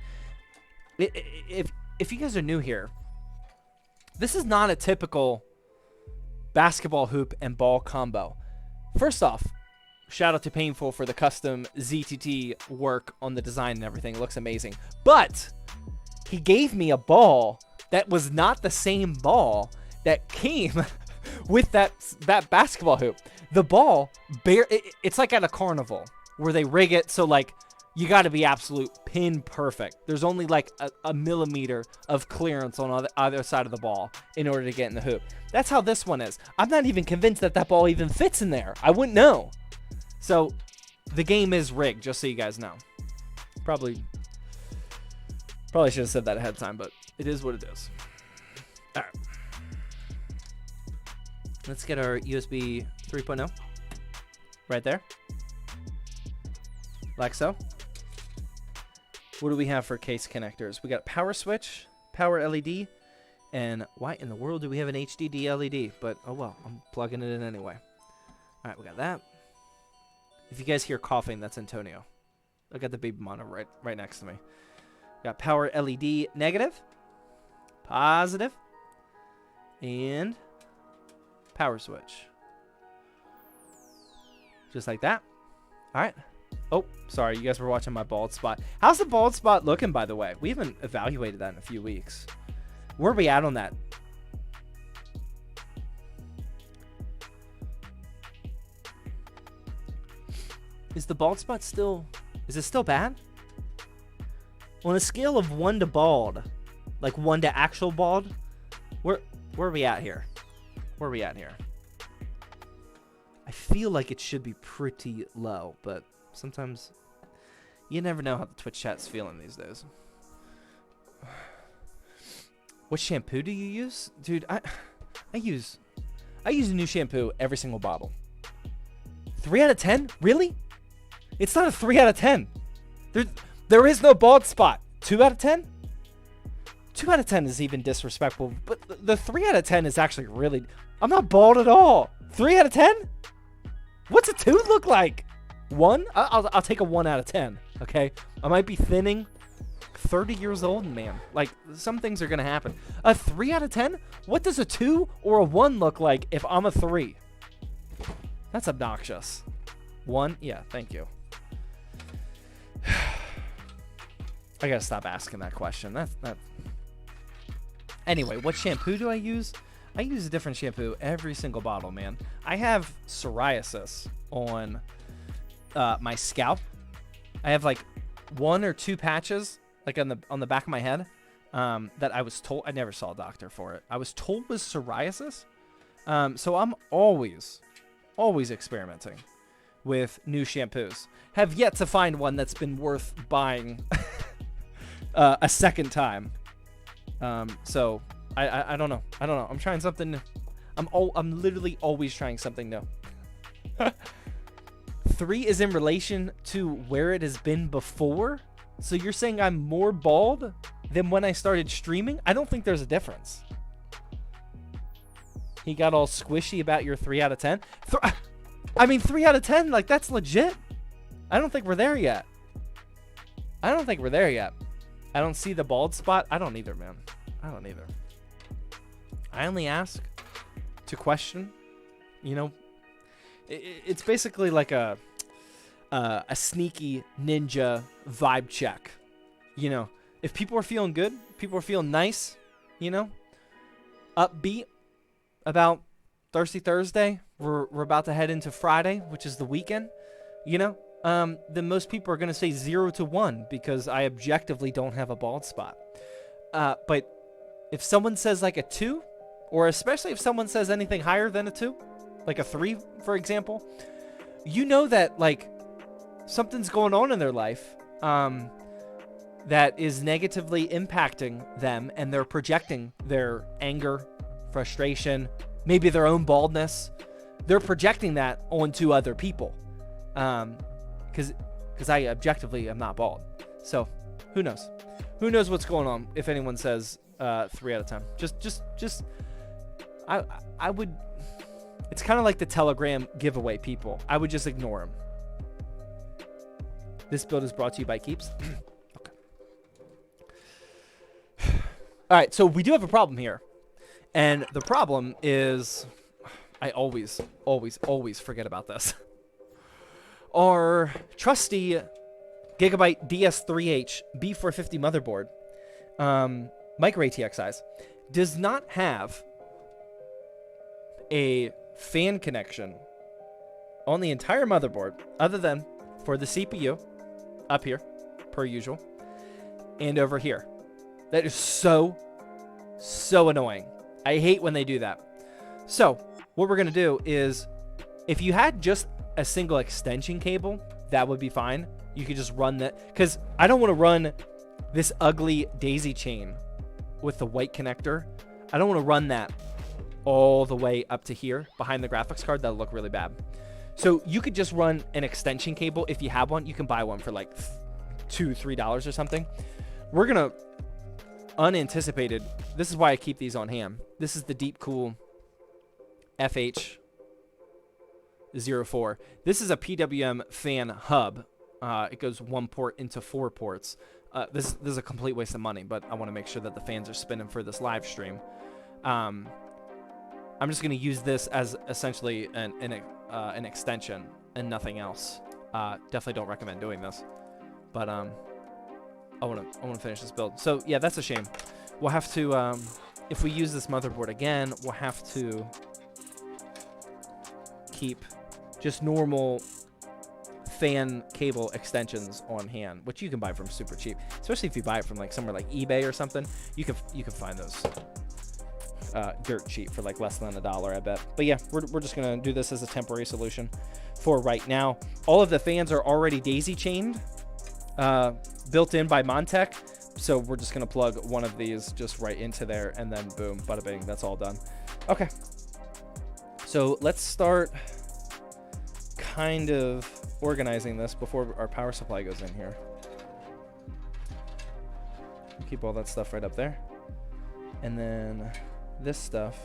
If you guys are new here, this is not a typical basketball hoop and ball combo. First off, shout out to Painful for the custom ZTT work on the design and everything. It looks amazing. But he gave me a ball that was not the same ball that came with that basketball hoop. The ball, it's like at a carnival where they rig it so like you got to be absolute pin perfect. There's only like a millimeter of clearance on either side of the ball in order to get in the hoop. That's how this one is. I'm not even convinced that ball even fits in there. I wouldn't know. So the game is rigged, just so you guys know. Probably should have said that ahead of time, but it is what it is. All right. Let's get our USB 3.0 right there. Like so. What do we have for case connectors? We got power switch, power LED, and why in the world do we have an HDD LED? But, oh well, I'm plugging it in anyway. All right, we got that. If you guys hear coughing, that's Antonio. I got the baby monitor right next to me. Got power LED negative. Positive. And power switch. Just like that. All right. Oh, sorry. You guys were watching my bald spot. How's the bald spot looking, by the way? We haven't evaluated that in a few weeks. Where are we at on that? Is the bald spot still... Is it still bad? On a scale of 1 to bald, like 1 to actual bald, where are we at here? Where are we at here? I feel like it should be pretty low, but sometimes you never know how the Twitch chat's feeling these days. What shampoo do you use? Dude, I use a new shampoo every single bottle. 3 out of 10? Really? It's not a 3 out of 10. There is no bald spot. 2 out of 10? 2 out of 10 is even disrespectful, but the 3 out of 10 is actually really... I'm not bald at all. 3 out of 10? What's a 2 look like? 1? I'll take a 1 out of 10, okay? I might be thinning. 30 years old, man. Like, some things are going to happen. A 3 out of 10? What does a 2 or a 1 look like if I'm a 3? That's obnoxious. 1? Yeah, thank you. I gotta stop asking that question. That. Anyway, what shampoo do I use? I use a different shampoo every single bottle, man. I have psoriasis on my scalp. I have like 1 or 2 patches, like on the back of my head, that I was told. I never saw a doctor for it. I was told was psoriasis. So I'm always experimenting with new shampoos. Have yet to find one that's been worth buying a second time. So I don't know. I'm trying something new. I'm literally always trying something new. 3 is in relation to where it has been before. So you're saying I'm more bald than when I started streaming? I don't think there's a difference. He got all squishy about your 3 out of 10. I mean, 3 out of 10, like, that's legit. I don't think we're there yet. I don't see the bald spot. I don't either, man. I don't either. I only ask to question. You know, it's basically like a sneaky ninja vibe check. You know, if people are feeling good, people are feeling nice, you know, upbeat about Thirsty Thursday, we're about to head into Friday, which is the weekend, you know, then most people are going to say 0 to 1 because I objectively don't have a bald spot. But if someone says like a 2, or especially if someone says anything higher than a 2, like a 3, for example, you know that like something's going on in their life that is negatively impacting them, and they're projecting their anger, frustration, maybe their own baldness. They're projecting that onto other people. Because I objectively am not bald. So who knows? Who knows what's going on if anyone says 3 out of 10. Just I would... It's kind of like the Telegram giveaway people. I would just ignore them. This build is brought to you by Keeps. Okay. All right, so we do have a problem here. And the problem is... I always forget about this. Our trusty Gigabyte DS3H B450 motherboard, micro ATX size, does not have a fan connection on the entire motherboard other than for the CPU up here, per usual, and over here. That is so annoying. I hate when they do that. So what we're going to do is, if you had just a single extension cable, that would be fine. You could just run that, because I don't want to run this ugly daisy chain with the white connector. I don't want to run that all the way up to here behind the graphics card. That'll look really bad. So you could just run an extension cable. If you have one, you can buy one for like $2-3 or something. We're going to unanticipated. This is why I keep these on hand. This is the Deep Cool FH04. This is a PWM fan hub. It goes 1 port into 4 ports. this is a complete waste of money, but I want to make sure that the fans are spinning for this live stream. I'm just going to use this as essentially an extension and nothing else. Definitely don't recommend doing this, but I want to finish this build. So yeah, that's a shame. We'll have to if we use this motherboard again, we'll have to keep just normal fan cable extensions on hand, which you can buy from super cheap, especially if you buy it from like somewhere like eBay or something. You can find those dirt cheap for like less than $1, I bet. But yeah, we're just gonna do this as a temporary solution for right now. All of the fans are already daisy chained, built in by Montech, so we're just gonna plug one of these just right into there, and then boom, bada bing, that's all done. Okay, so let's start kind of organizing this before our power supply goes in here. Keep all that stuff right up there, and then this stuff,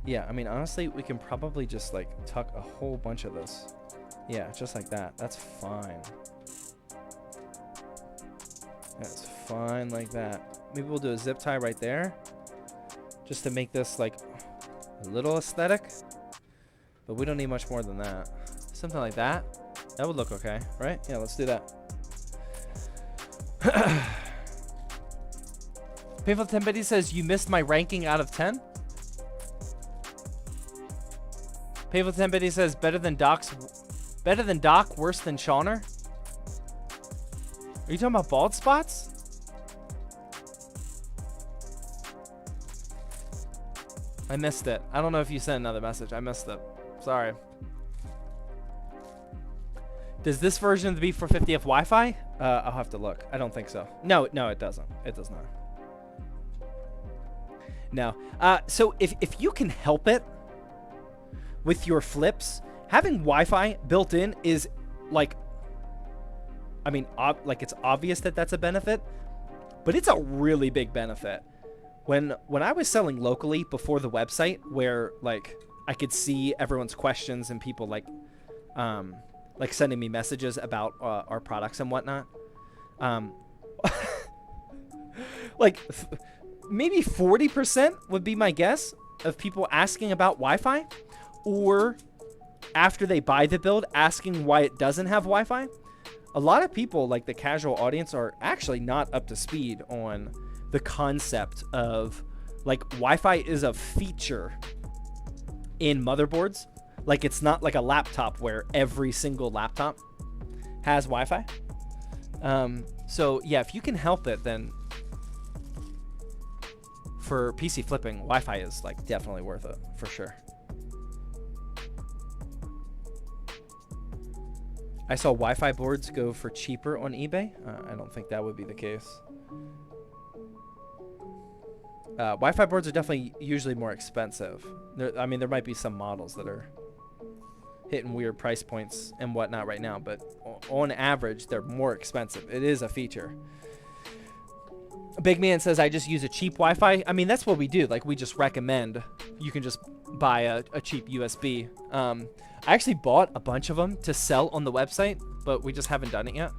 yeah, I mean, honestly, we can probably just like tuck a whole bunch of this, yeah, just like that. That's fine. That's fine like that. Maybe we'll do a zip tie right there just to make this like a little aesthetic, but we don't need much more than that. Something like that, that would look okay, right? Yeah, let's do that. Painful 10 Betty says, you missed my ranking out of 10. Painful 10 Betty says, better than Doc, worse than Shawner. Are you talking about bald spots? I missed it. I don't know if you sent another message. I missed it. Sorry. Does this version of the B450 have Wi-Fi? I'll have to look. I don't think so. No, it doesn't. It does not. No. So if you can help it with your flips, having Wi-Fi built in is like, I mean, like it's obvious that that's a benefit, but it's a really big benefit. When I was selling locally before the website, where like I could see everyone's questions and people like sending me messages about our products and whatnot, like maybe 40% would be my guess of people asking about Wi-Fi, or after they buy the build asking why it doesn't have Wi-Fi. A lot of people, like the casual audience, are actually not up to speed on the concept of like Wi-Fi is a feature in motherboards. Like it's not like a laptop where every single laptop has Wi-Fi. So yeah, if you can help it, then for PC flipping, Wi-Fi is like definitely worth it for sure. I saw Wi-Fi boards go for cheaper on eBay. I don't think that would be the case. Wi-Fi boards are definitely usually more expensive. I mean, there might be some models that are hitting weird price points and whatnot right now, but on average, they're more expensive. It is a feature. Big Man says, I just use a cheap Wi-Fi. I mean, that's what we do. Like, we just recommend you can just buy a cheap USB. I actually bought a bunch of them to sell on the website, but we just haven't done it yet.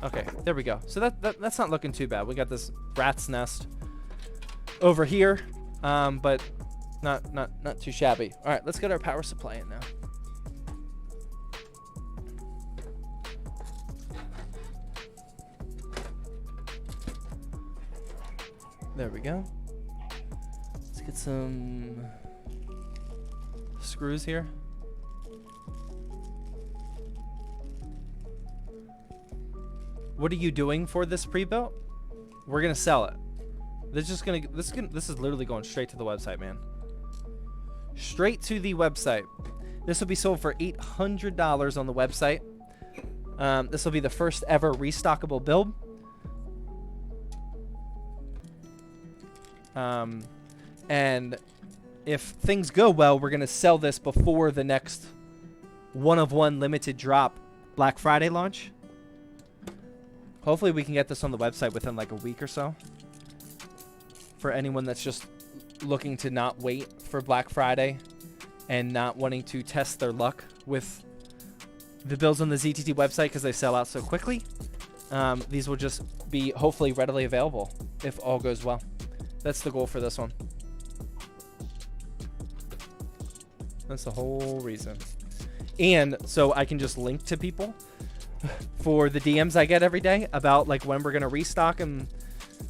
Okay, there we go. So that's not looking too bad. We got this rat's nest over here, but not too shabby. All right, let's get our power supply in now. There we go. Let's get some screws here. What are you doing for this pre-built? We're gonna sell it. This is literally going straight to the website, man. Straight to the website. This will be sold for $800 on the website. This will be the first ever restockable build. And if things go well, we're gonna sell this before the next one-of-one limited drop Black Friday launch. Hopefully we can get this on the website within like a week or so. For anyone that's just looking to not wait for Black Friday and not wanting to test their luck with the builds on the ZTT website because they sell out so quickly. These will just be hopefully readily available if all goes well. That's the goal for this one. That's the whole reason. And so I can just link to people for the DMs I get every day about like when we're going to restock and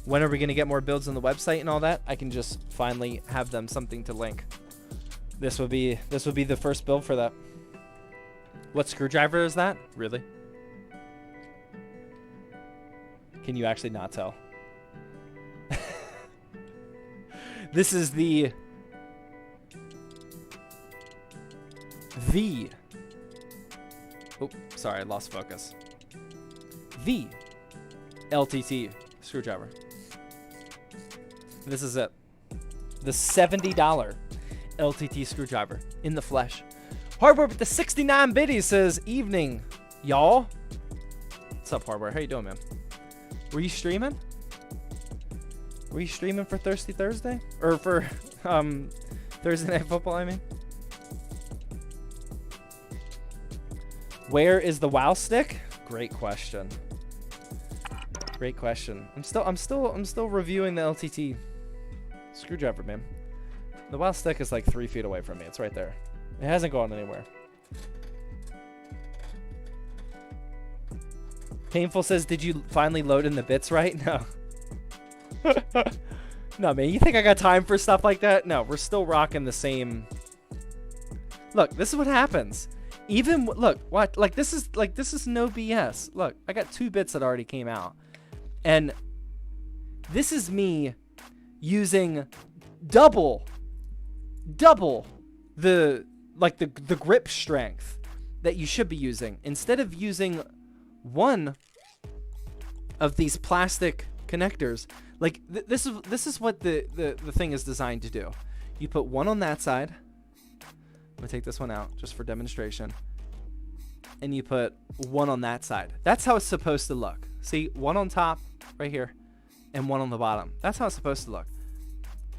when are we going to get more builds on the website and all that. I can just finally have them something to link. This would be the first build for that. What screwdriver is that? Really? Can you actually not tell? This is the oh, sorry, I lost focus. The LTT screwdriver. This is it. The $70 LTT screwdriver in the flesh. Hardware with the 69 biddies says, evening, y'all. What's up, Hardware? How you doing, man? Were you streaming? Were you streaming for Thirsty Thursday? Or for Thursday Night Football, I mean? Where is the WoW stick? Great question. Great question. I'm still reviewing the LTT screwdriver, man. The WoW stick is like 3 feet away from me. It's right there. It hasn't gone anywhere. Painful says, did you finally load in the bits right? No. No, man. You think I got time for stuff like that? No, we're still rocking the same. Look, this is what happens. Even look, what like this is no BS. Look, I got 2 bits that already came out. And this is me using double the grip strength that you should be using. Instead of using one of these plastic connectors, like this is what the thing is designed to do. You put one on that side. I'm gonna take this one out just for demonstration. And you put one on that side. That's how it's supposed to look. See, one on top right here and one on the bottom. That's how it's supposed to look.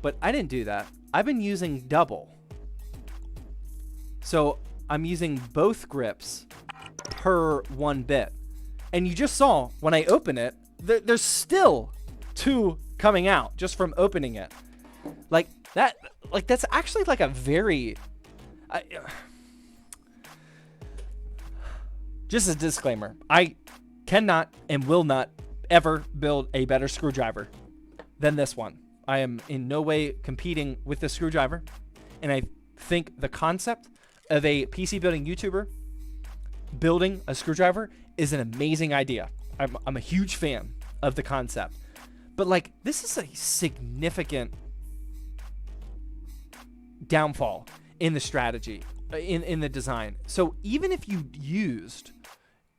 But I didn't do that. I've been using double. So I'm using both grips per 1 bit. And you just saw when I open it, there's still 2 coming out just from opening it. Like that, like that's actually like a very, just a disclaimer, I cannot and will not ever build a better screwdriver than this one. I am in no way competing with this screwdriver. And I think the concept of a PC building YouTuber building a screwdriver is an amazing idea. I'm a huge fan of the concept. But like, this is a significant downfall in the strategy, in the design. So even if you used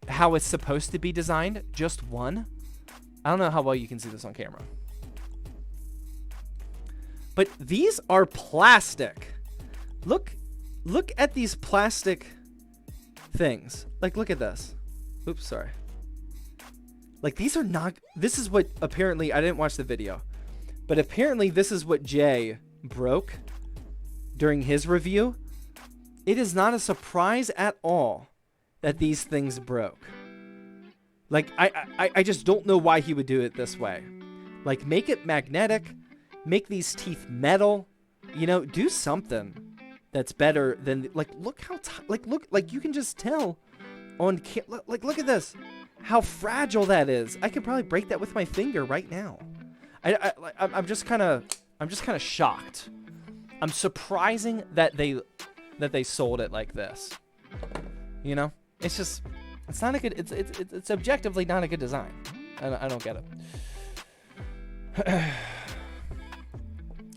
how it's supposed to be designed, just one, I don't know how well you can see this on camera. But these are plastic. Look at these plastic things. Like, look at this. Oops, sorry. Like, these are not, this is what apparently, I didn't watch the video, but apparently this is what Jay broke during his review. It is not a surprise at all that these things broke. Like, I just don't know why he would do it this way. Like, make it magnetic, make these teeth metal, you know, do something that's better than, like, look how, look, you can just tell on, look at this, how fragile that is. I could probably break that with my finger right now. I'm just kind of shocked. I'm surprising that they sold it like this. You know, it's just, it's not a good, it's objectively not a good design. I don't get it.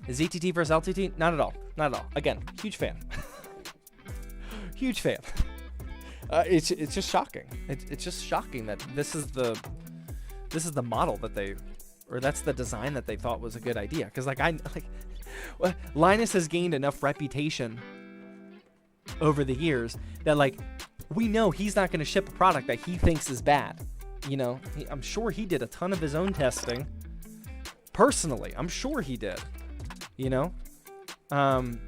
Is ZTT versus LTT? Not at all. Not at all. Again, huge fan. Huge fan. It's just shocking. It's just shocking that this is the model that they, or that's the design that they thought was a good idea. Because well, Linus has gained enough reputation over the years that, like, we know he's not going to ship a product that he thinks is bad. You know, I'm sure he did a ton of his own testing. Personally, I'm sure he did. You know,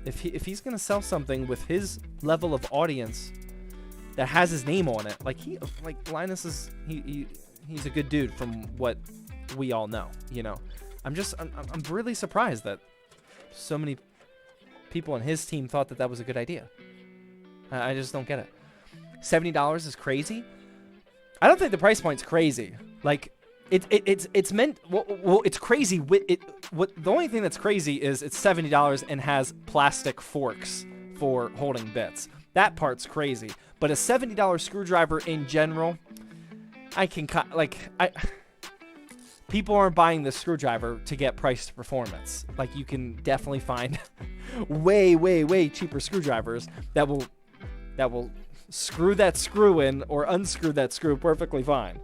if he's going to sell something with his level of audience that has his name on it. Like Linus is he's a good dude from what we all know, you know. I'm really surprised that so many people on his team thought that was a good idea. I just don't get it. $70 is crazy. I don't think the price point's crazy. Like it's meant well it's crazy with it. What the only thing that's crazy is it's $70 and has plastic forks for holding bits. That part's crazy. But a $70 screwdriver in general, people aren't buying this screwdriver to get price to performance. Like, you can definitely find way cheaper screwdrivers that will screw that screw in or unscrew that screw perfectly fine.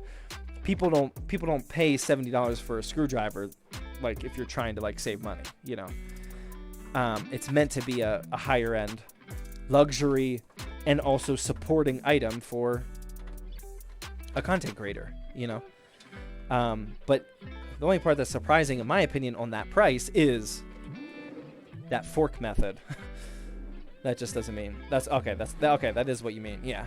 People don't pay $70 for a screwdriver, like, if you're trying to, like, save money, you know. It's meant to be a higher end luxury and also supporting item for a content creator, you know. But the only part that's surprising, in my opinion, on that price is that fork method. That just doesn't mean that's okay. That is what you mean. Yeah.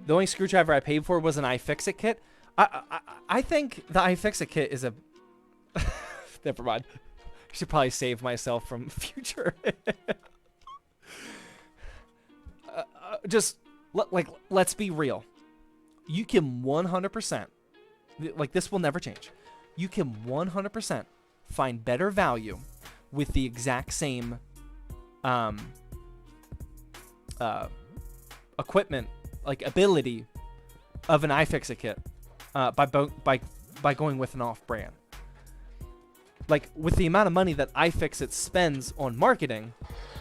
The only screwdriver I paid for was an iFixit kit. I think the iFixit kit is a. Never mind. I should probably save myself from future. Let's be real. You can 100%. Like, this will never change. You can 100% find better value with the exact same equipment, like ability of an iFixit kit by going with an off-brand. Like, with the amount of money that iFixit spends on marketing,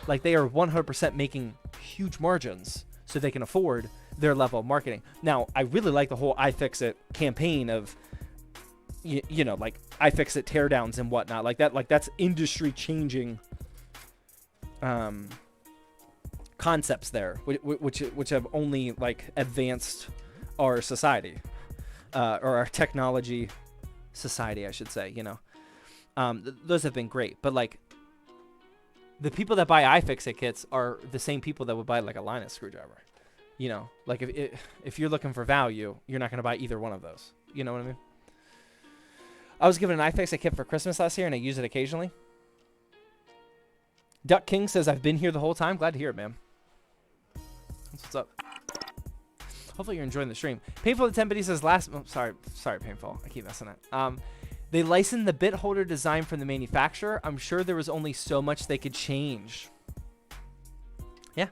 like, they are 100% making huge margins so they can afford their level of marketing. Now, I really like the whole iFixit campaign of, you know, like, iFixit teardowns and whatnot. Like, that's industry-changing concepts there, which have only, like, advanced our society, or our technology society, I should say, you know. Those have been great, but, like, the people that buy iFixit kits are the same people that would buy, like, a Linus screwdriver. You know, like, if you're looking for value, you're not going to buy either one of those. You know what I mean? I was given an iFixit kit for Christmas last year, and I use it occasionally. Duck King says, I've been here the whole time. Glad to hear it, man. That's what's up. Hopefully you're enjoying the stream. Painful to 10 Biddy says, sorry, Painful. I keep messing it. They licensed the bit holder design from the manufacturer. I'm sure there was only so much they could change. Yeah,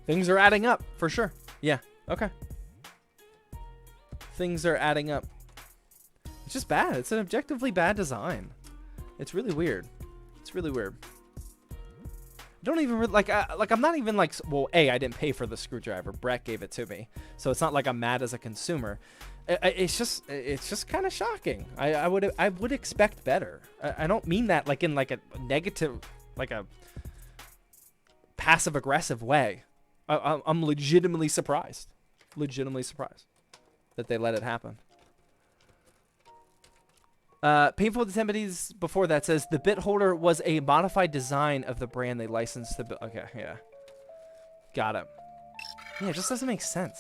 things are adding up for sure. Yeah, okay. Things are adding up. It's just bad. It's an objectively bad design. It's really weird. It's really weird. I don't even I'm not even like, well, I didn't pay for the screwdriver. Brett gave it to me, so it's not like I'm mad as a consumer. It's just kind of shocking. I would expect better. I don't mean that like in like a negative, like a passive aggressive way. I'm legitimately surprised. Legitimately surprised that they let it happen. Painful Attempties before that says the bit holder was a modified design of the brand they licensed to. Okay, yeah, got it. Yeah, it just doesn't make sense.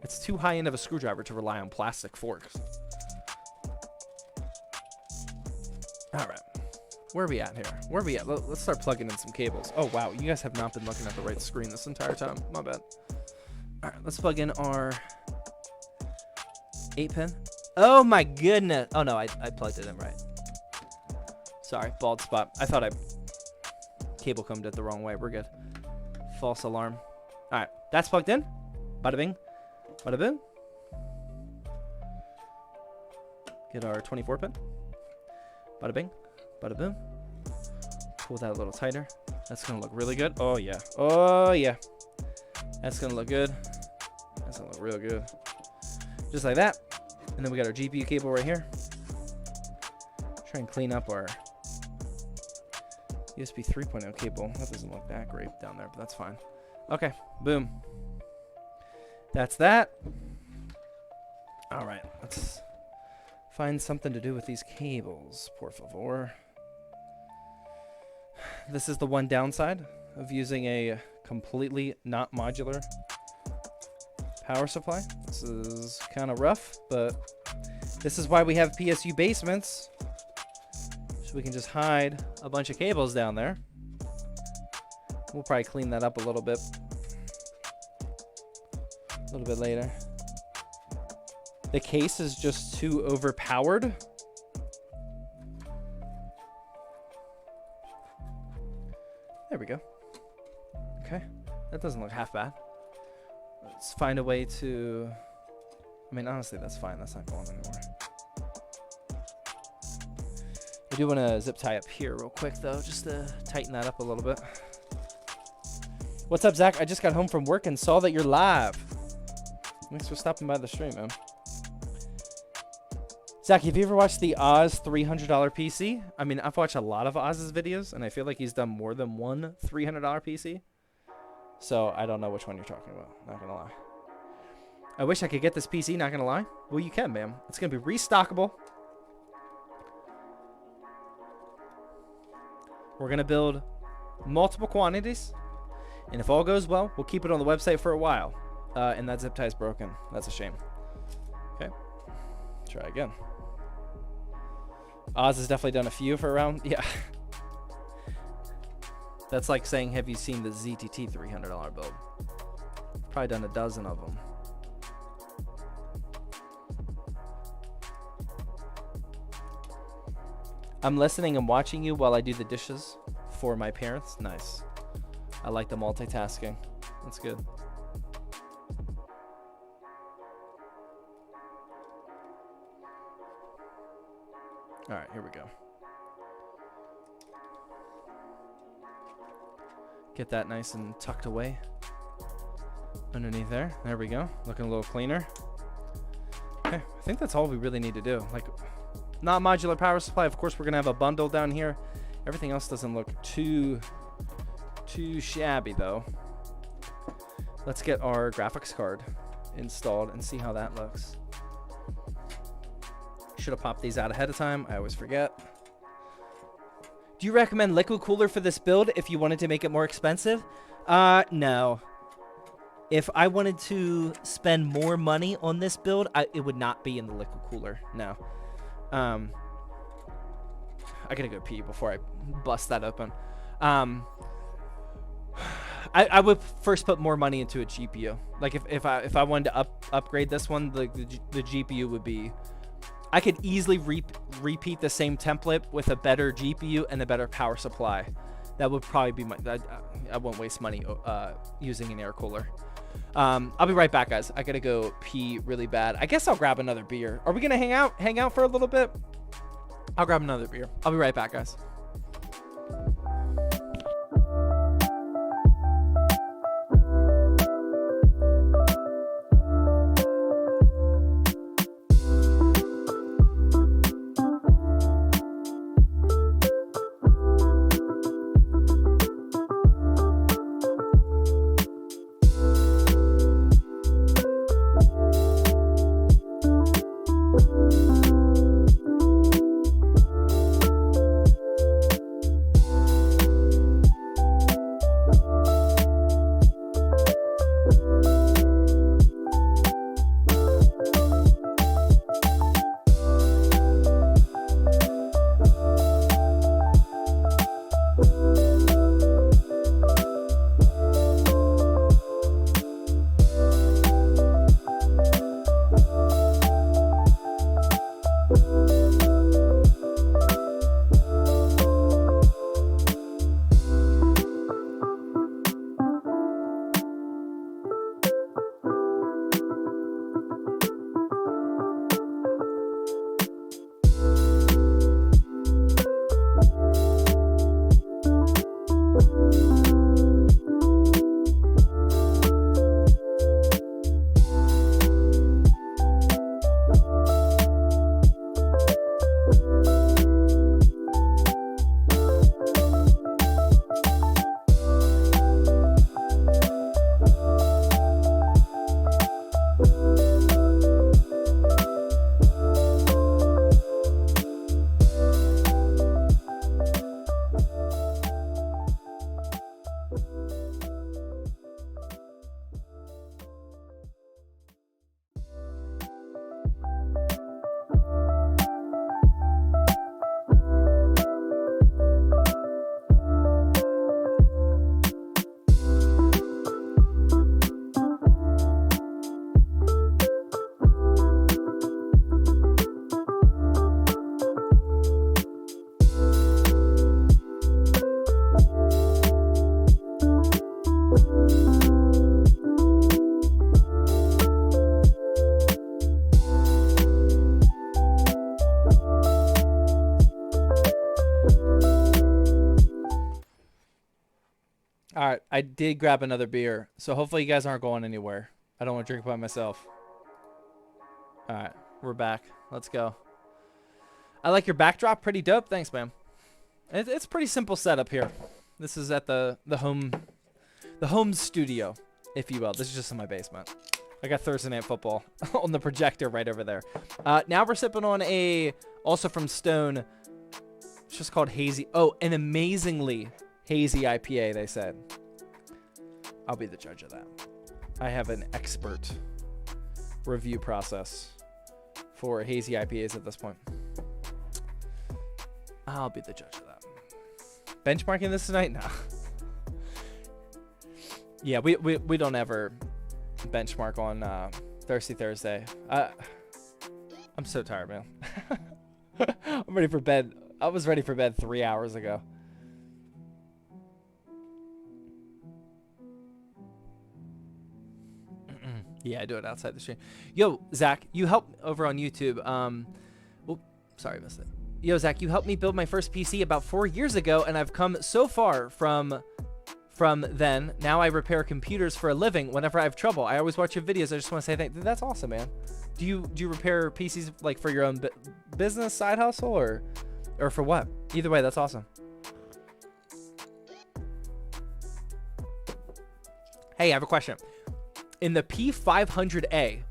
It's too high end of a screwdriver to rely on plastic forks. All right, where are we at here? Where are we at? Let's start plugging in some cables. Oh wow, you guys have not been looking at the right screen this entire time. My bad. All right, let's plug in our 8-pin. Oh my goodness. Oh no, I plugged it in right. Sorry, bald spot. I thought I cable combed it the wrong way. We're good. False alarm. All right, that's plugged in. Bada bing. Bada boom. Get our 24-pin. Bada bing. Bada boom. Pull that a little tighter. That's gonna look really good. Oh yeah. Oh yeah. That's gonna look good. That's gonna look real good. Just like that. And then we got our GPU cable right here. Try and clean up our USB 3.0 cable. That doesn't look that great down there, but that's fine. Okay, boom. That's that. All right, let's find something to do with these cables, por favor. This is the one downside of using a completely not modular power supply. This is kind of rough, but this is why we have PSU basements. So we can just hide a bunch of cables down there. We'll probably clean that up a little bit later. The case is just too overpowered. There we go. Okay, that doesn't look half bad. Let's find a way to... I mean, honestly, that's fine. That's not going anywhere. I do want to zip tie up here real quick, though, just to tighten that up a little bit. What's up, Zach? I just got home from work and saw that you're live. Thanks for stopping by the stream, man. Zach, have you ever watched the Oz $300 PC? I mean, I've watched a lot of Oz's videos, and I feel like he's done more than one $300 PC. So I don't know which one you're talking about, not gonna lie. I wish I could get this PC, not gonna lie. Well, you can, man. It's gonna be restockable. We're gonna build multiple quantities, and if all goes well, we'll keep it on the website for a while. And that zip tie is broken. That's a shame. Okay, try again. Oz has definitely done a few for around, yeah. That's like saying, have you seen the ZTT $300 build? Probably done a dozen of them. I'm listening and watching you while I do the dishes for my parents. Nice. I like the multitasking. That's good. All right, here we go. Get that nice and tucked away underneath there. There we go. Looking a little cleaner. Okay, I think that's all we really need to do. Like, not modular power supply. Of course, we're gonna have a bundle down here. Everything else doesn't look too shabby though. Let's get our graphics card installed and see how that looks. Should have popped these out ahead of time. I always forget. Do you recommend liquid cooler for this build if you wanted to make it more expensive? No. If I wanted to spend more money on this build, it would not be in the liquid cooler. No. I gotta go pee before I bust that open. I would first put more money into a GPU. Like if I wanted to upgrade this one, the GPU would be... I could easily repeat the same template with a better GPU and a better power supply. That would probably be my... I won't waste money using an air cooler. I'll be right back, guys. I gotta go pee really bad. I guess I'll grab another beer. Are we gonna hang out for a little bit? I'll grab another beer. I'll be right back, guys. did grab another beer, so hopefully you guys aren't going anywhere. I don't want to drink by myself. All right, we're back. Let's go. I like your backdrop. Pretty dope. Thanks, man. It's pretty simple setup here. This is at the home studio, if you will. This is just in my basement. I got Thursday Night Football on the projector right over there. Now we're sipping on also from Stone. It's just called Hazy. Oh, an amazingly hazy IPA, they said. I'll be the judge of that. I have an expert review process for hazy IPAs at this point. I'll be the judge of that. Benchmarking this tonight? No. Yeah, we don't ever benchmark on Thirsty Thursday. I'm so tired, man. I'm ready for bed. I was ready for bed 3 hours ago. Yeah, I do it outside the stream. Yo, Zach, you helped over on YouTube. Oh, sorry, I missed it. Yo, Zach, you helped me build my first PC about 4 years ago, and I've come so far from then. Now I repair computers for a living whenever I have trouble. I always watch your videos. I just want to say thank you. That's awesome, man. Do you repair PCs like for your own business side hustle or for what? Either way, that's awesome. Hey, I have a question. In the P500A,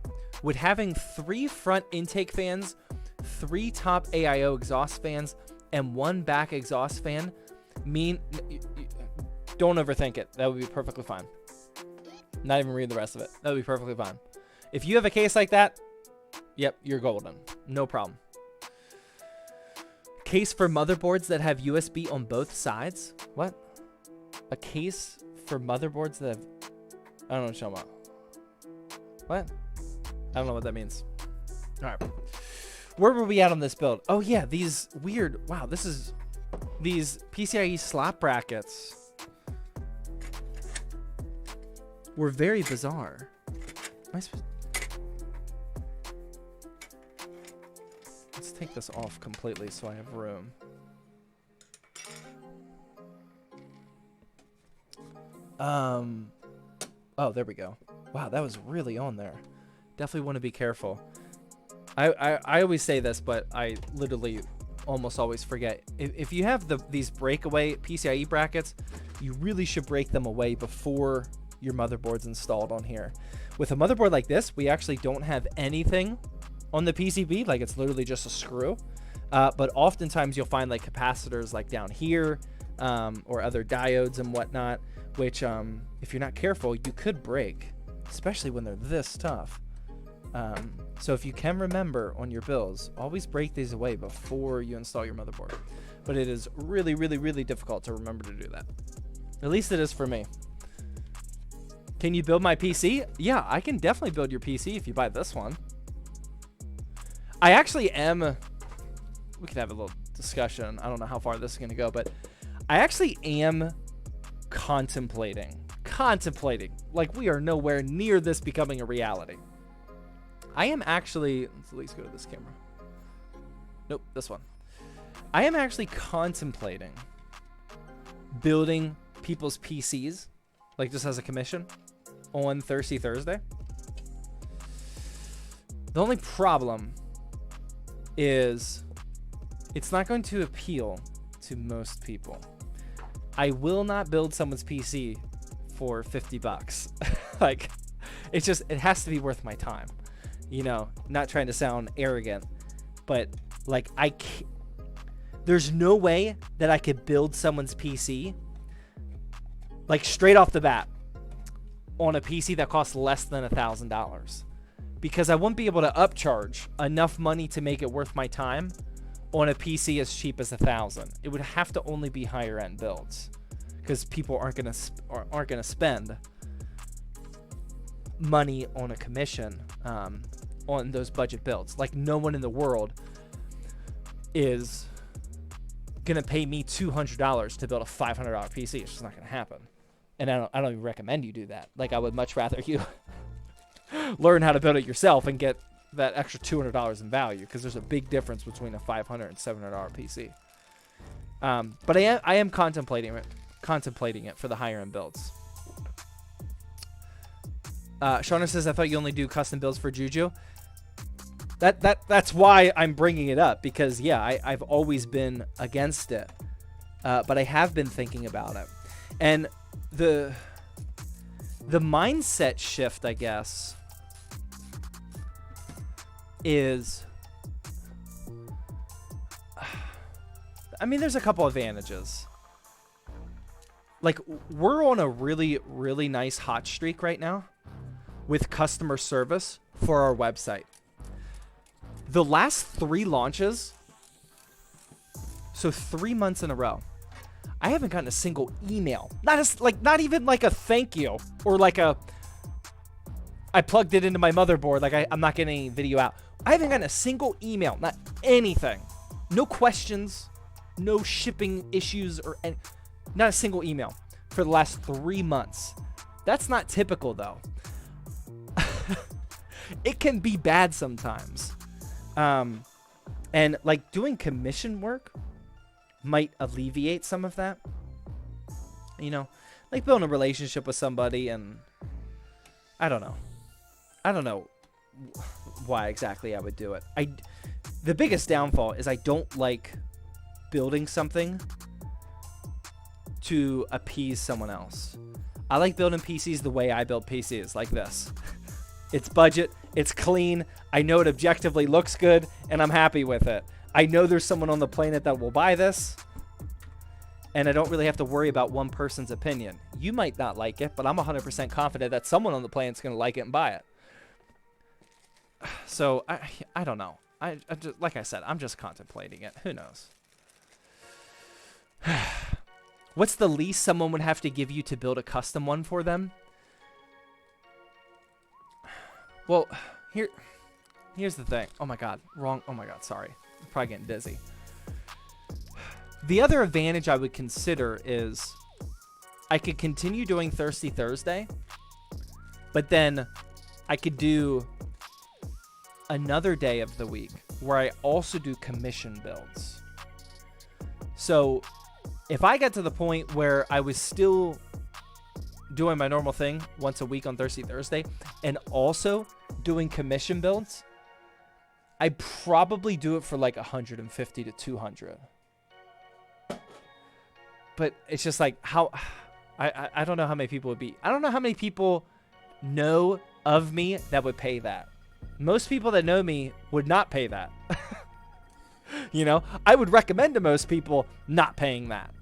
would having 3 front intake fans, 3 top AIO exhaust fans, and 1 back exhaust fan mean... Don't overthink it. That would be perfectly fine. Not even read the rest of it. That would be perfectly fine. If you have a case like that, yep, you're golden. No problem. Case for motherboards that have USB on both sides? What? A case for motherboards that have... I don't know what you're talking about. What? I don't know what that means. All right. Where were we at on this build? Oh, yeah, these weird... Wow, this is... These PCIe slot brackets were very bizarre. Am I supposed... Let's take this off completely so I have room. Oh, there we go. Wow, that was really on there. Definitely want to be careful. I always say this, but I literally almost always forget. If you have these breakaway PCIe brackets, you really should break them away before your motherboard's installed on here. With a motherboard like this, we actually don't have anything on the PCB. Like, it's literally just a screw. But oftentimes you'll find like capacitors like down here, or other diodes and whatnot, which if you're not careful, you could break, especially when they're this tough. So if you can remember on your builds, always break these away before you install your motherboard. But it is really, really, really difficult to remember to do that. At least it is for me. Can you build my PC? Yeah, I can definitely build your PC if you buy this one. I actually am... We could have a little discussion. I don't know how far this is going to go, but I actually am contemplating. Like, we are nowhere near this becoming a reality. I am actually... Let's at least go to this camera. Nope, this one. I am actually contemplating building people's PCs, like just as a commission, on Thirsty Thursday. The only problem is it's not going to appeal to most people. I will not build someone's PC for 50 bucks. Like, it's just, it has to be worth my time. You know, not trying to sound arrogant, but like, there's no way that I could build someone's PC like straight off the bat on a PC that costs less than $1,000, because I wouldn't be able to upcharge enough money to make it worth my time on a PC as cheap as $1,000. It would have to only be higher end builds, because people aren't gonna spend money on a commission on those budget builds. Like, no one in the world is gonna pay me $200 to build a $500 PC. It's just not gonna happen. And I don't even recommend you do that. Like, I would much rather you learn how to build it yourself and get that extra $200 in value, because there's a big difference between a $500 and $700 PC. But I am contemplating it for the higher end builds. Shauna says, I thought you only do custom builds for Juju. That's why I'm bringing it up, because yeah, I've always been against it, but I have been thinking about it, and the mindset shift, I guess, is, I mean, there's a couple advantages. Like, we're on a really, really nice hot streak right now with customer service for our website. The last 3 launches, so 3 months in a row, I haven't gotten a single email. Not even like a thank you or like a, I plugged it into my motherboard, like I'm not getting any video out. I haven't gotten a single email, not anything. No questions, no shipping issues, or any, not a single email for the last 3 months. That's not typical, though. It can be bad sometimes. And like doing commission work might alleviate some of that. You know, like building a relationship with somebody, and I don't know why exactly I would do it. The biggest downfall is I don't like building something to appease someone else. I like building PCs the way I build PCs, like this. It's budget, it's clean, I know it objectively looks good, and I'm happy with it. I know there's someone on the planet that will buy this, and I don't really have to worry about one person's opinion. You might not like it, but I'm 100% confident that someone on the planet's going to like it and buy it. So, I don't know. I just, like I said, I'm just contemplating it. Who knows? What's the least someone would have to give you to build a custom one for them? Well, here's the thing. Oh my god, wrong. Oh my god, sorry. I'm probably getting dizzy. The other advantage I would consider is I could continue doing Thirsty Thursday, but then I could do another day of the week where I also do commission builds. So if I got to the point where I was still doing my normal thing once a week on Thirsty Thursday and also doing commission builds, I'd probably do it for like 150 to 200. But it's just like how I don't know how many people would be. I don't know how many people know of me that would pay that. Most people that know me would not pay that. You know, I would recommend to most people not paying that.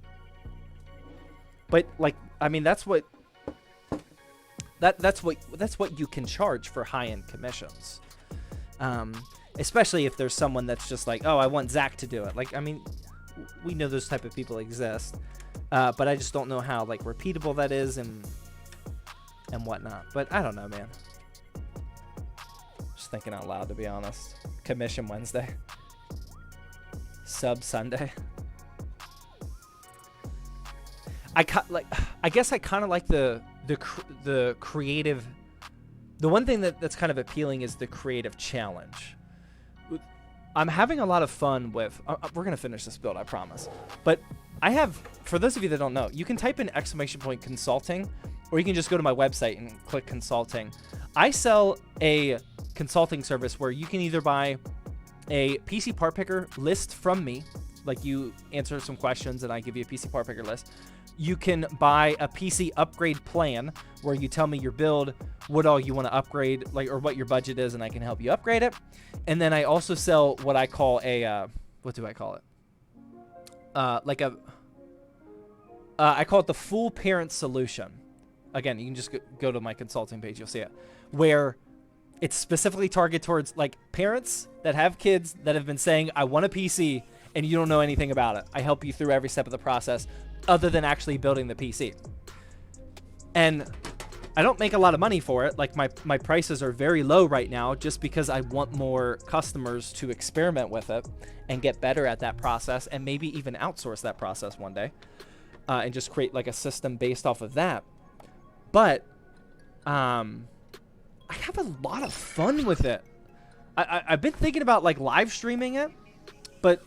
But like, I mean, that's what you can charge for high-end commissions. Especially if there's someone that's just like, oh, I want Zach to do it. Like, I mean, we know those type of people exist, but I just don't know how like repeatable that is and whatnot. But I don't know, man. Just thinking out loud, to be honest. Commission Wednesday, sub Sunday. I guess I kind of like the creative. The one thing that's kind of appealing is the creative challenge. I'm having a lot of fun with. We're gonna finish this build, I promise. But I have, for those of you that don't know, you can type in !consulting, or you can just go to my website and click consulting. I sell a consulting service where you can either buy a PC part picker list from me, like you answer some questions and I give you a PC part picker list. You can buy a PC upgrade plan where you tell me your build, what all you want to upgrade, like, or what your budget is, and I can help you upgrade it. And then I also sell what I call a, what do I call it? I call it the full parent solution. Again, you can just go to my consulting page, you'll see it, where it's specifically targeted towards like parents that have kids that have been saying, I want a PC, and you don't know anything about it. I help you through every step of the process other than actually building the PC. And I don't make a lot of money for it. Like my prices are very low right now just because I want more customers to experiment with it and get better at that process and maybe even outsource that process one day and just create like a system based off of that. But I have a lot of fun with it. I've been thinking about like live streaming it, but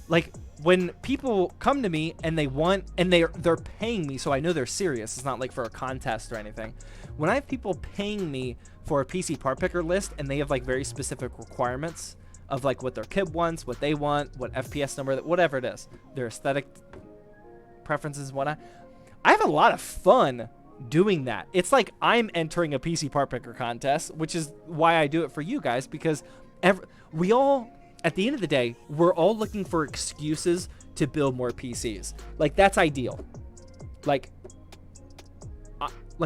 Like when people come to me and they're paying me, so I know they're serious. It's not like for a contest or anything. When I have people paying me for a PC part picker list and they have like very specific requirements of like what their kid wants, what they want, what FPS number, whatever it is, their aesthetic preferences, whatnot. I have a lot of fun doing that. It's like I'm entering a PC part picker contest, which is why I do it for you guys, because we all, at the end of the day, we're all looking for excuses to build more PCs. Like, that's ideal. Like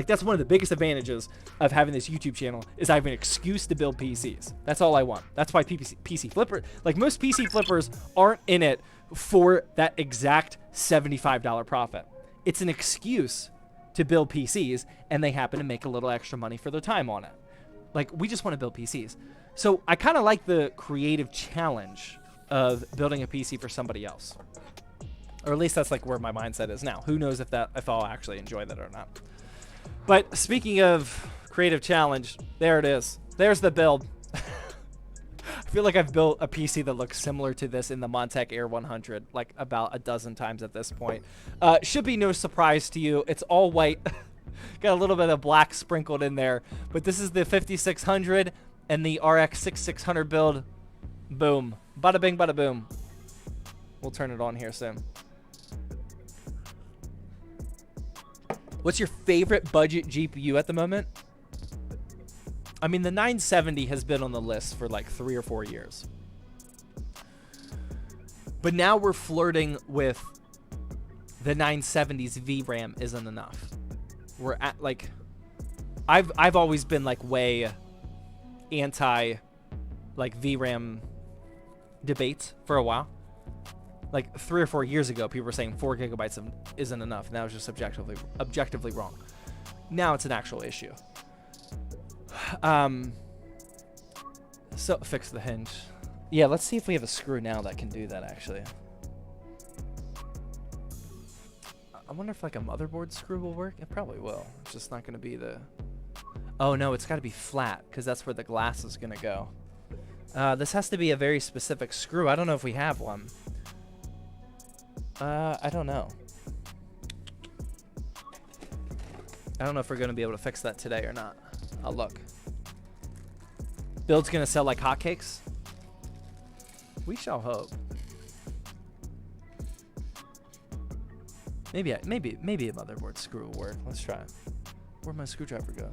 that's one of the biggest advantages of having this YouTube channel is I have an excuse to build PCs. That's all I want. That's why PC Flipper, like most PC flippers aren't in it for that exact $75 profit. It's an excuse to build PCs, and they happen to make a little extra money for their time on it. Like, we just want to build PCs. So I kind of like the creative challenge of building a PC for somebody else. Or at least that's like where my mindset is now. Who knows if I'll actually enjoy that or not. But speaking of creative challenge, there it is. There's the build. I feel like I've built a PC that looks similar to this in the Montec Air 100 like about a dozen times at this point. Should be no surprise to you. It's all white. Got a little bit of black sprinkled in there. But this is the 5600 and the RX 6600 build. Boom. Bada bing, bada boom. We'll turn it on here soon. What's your favorite budget GPU at the moment? I mean, the 970 has been on the list for like 3 or 4 years. But now we're flirting with the 970's VRAM isn't enough. We're at like, I've always been like way anti like VRAM debates for a while. Like 3 or 4 years ago, people were saying 4 gigabytes isn't enough, and that was just objectively wrong. Now it's an actual issue. So fix the hinge. Yeah, let's see if we have a screw now that can do that. Actually, I wonder if like a motherboard screw will work. It probably will. It's just not going to be the. Oh no, it's got to be flat because that's where the glass is going to go. This has to be a very specific screw. I don't know if we have one. I don't know. I don't know if we're going to be able to fix that today or not. I'll look. Build's going to sell like hotcakes? We shall hope. Maybe a motherboard screw will work. Let's try it. Where'd my screwdriver go?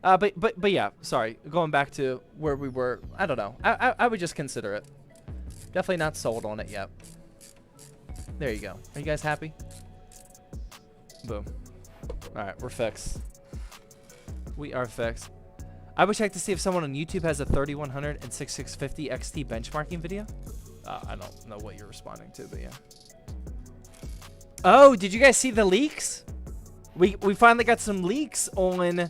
But yeah, sorry. Going back to where we were, I don't know. I would just consider it. Definitely not sold on it yet. There you go. Are you guys happy? Boom. All right, we're fixed. We are fixed. I would check to see if someone on YouTube has a 3100 and 6650 XT benchmarking video. I don't know what you're responding to, but yeah. Oh, did you guys see the leaks? We finally got some leaks on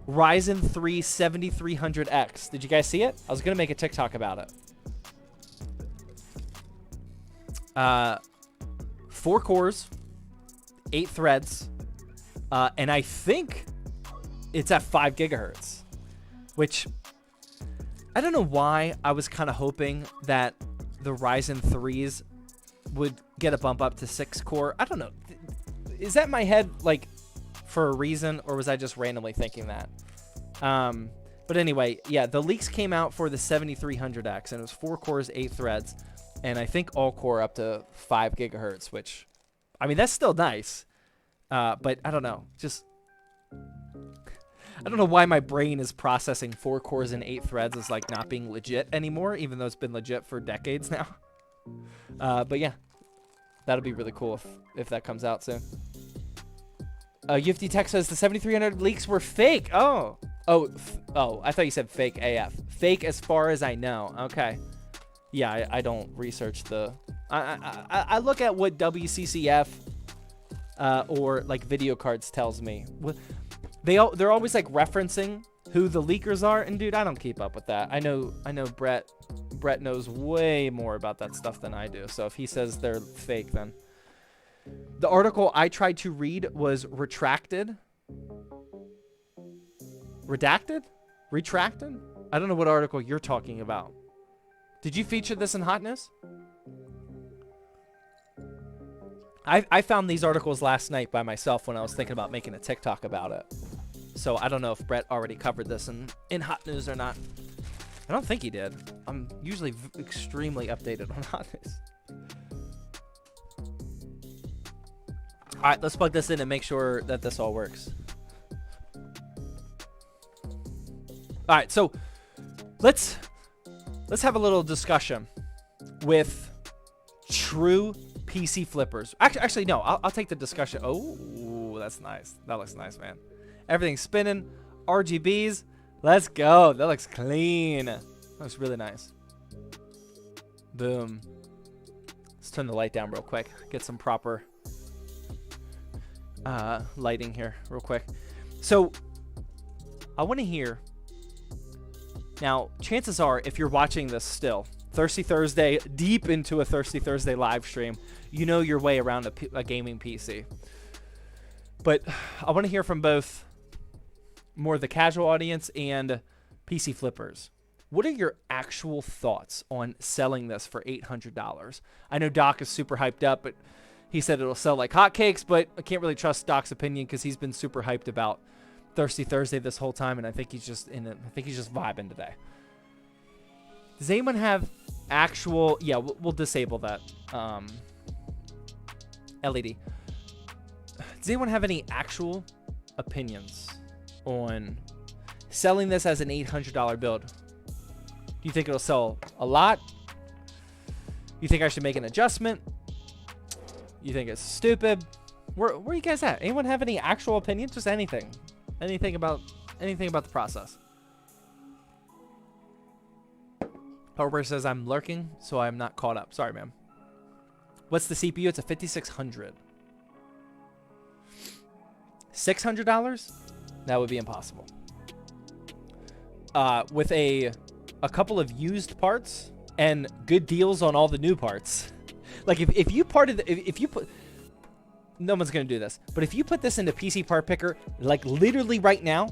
Ryzen 3 7300X. Did you guys see it? I was going to make a TikTok about it. 4 cores, 8 threads, and I think it's at 5 gigahertz, which I don't know why I was kind of hoping that the Ryzen 3s would get a bump up to 6 core. I don't know. Is that in my head like for a reason, or was I just randomly thinking that? But anyway, yeah, the leaks came out for the 7300X, and it was 4 cores, 8 threads, and I think all core up to 5 gigahertz, which, I mean, that's still nice. But I don't know, just, I don't know why my brain is processing 4 cores and 8 threads as like not being legit anymore, even though it's been legit for decades now. But yeah, that'll be really cool if that comes out soon. Yifty Tech says the 7300 leaks were fake. Oh, I thought you said fake AF. Fake as far as I know. Okay. Yeah, I don't research the... I look at what WCCF or like video cards tells me. They're always like referencing who the leakers are, and dude, I don't keep up with that. I know Brett knows way more about that stuff than I do. So if he says they're fake, then the article I tried to read was retracted. Redacted? Retracted? I don't know what article you're talking about. Did you feature this in Hot News? I found these articles last night by myself when I was thinking about making a TikTok about it. So I don't know if Brett already covered this in Hot News or not. I don't think he did. I'm usually extremely updated on Hot News. All right, let's plug this in and make sure that this all works. All right, so let's have a little discussion with true PC flippers. Actually, no, I'll take the discussion. Oh, that's nice. That looks nice, man. Everything's spinning. RGBs. Let's go. That looks clean. That looks really nice. Boom. Let's turn the light down real quick. Get some proper lighting here real quick. So I want to hear. Now, chances are, if you're watching this still, Thirsty Thursday, deep into a Thirsty Thursday live stream, you know your way around a gaming PC. But I want to hear from both more the casual audience and PC flippers. What are your actual thoughts on selling this for $800? I know Doc is super hyped up, but he said it'll sell like hotcakes, but I can't really trust Doc's opinion because he's been super hyped about Thirsty Thursday this whole time, and I think he's just vibing today. Does anyone have actual? Yeah, we'll disable that LED. Does anyone have any actual opinions on selling this as an $800 build? Do you think it'll sell a lot? You think I should make an adjustment? You think it's stupid? Where are you guys at? Anyone have any actual opinions? Just anything. Anything about the process. Hardware says I'm lurking, so I'm not caught up. Sorry, ma'am. What's the CPU? It's a 5600. $600? That would be impossible. With a couple of used parts and good deals on all the new parts. Like if you put, no one's gonna do this, but if you put this into PC Part Picker, like literally right now,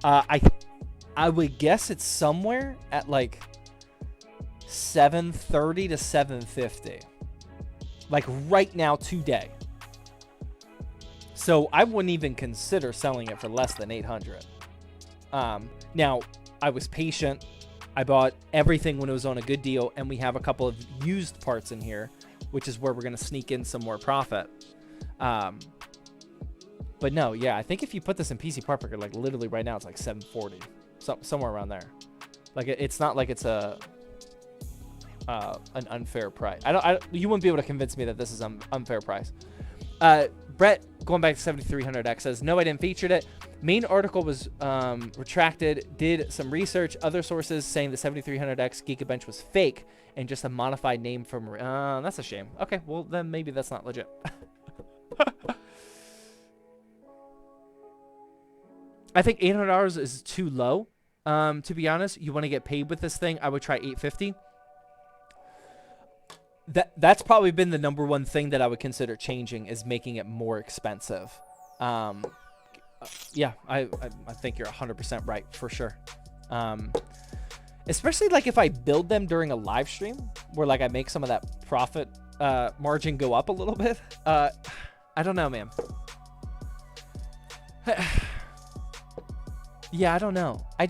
I would guess it's somewhere at like $730 to $750. Like right now today. So I wouldn't even consider selling it for less than $800. Now I was patient. I bought everything when it was on a good deal, and we have a couple of used parts in here, which is where we're going to sneak in some more profit. But no, yeah, I think if you put this in PC Part Picker, like literally right now, it's like $740, somewhere around there. Like it's not like it's an unfair price. You wouldn't be able to convince me that this is an unfair price. Brett, going back to 7300X, says, no, I didn't feature it. Main article was retracted, did some research. Other sources saying the 7300X Geekabench was fake and just a modified name from... that's a shame. Okay, well, then maybe that's not legit. I think $800 is too low, to be honest. You want to get paid with this thing, I would try $850. That's probably been the number one thing that I would consider changing, is making it more expensive. Yeah, I think you're 100% right, for sure. Especially like if I build them during a live stream where like I make some of that profit margin go up a little bit. I don't know, man. Yeah, I don't know. I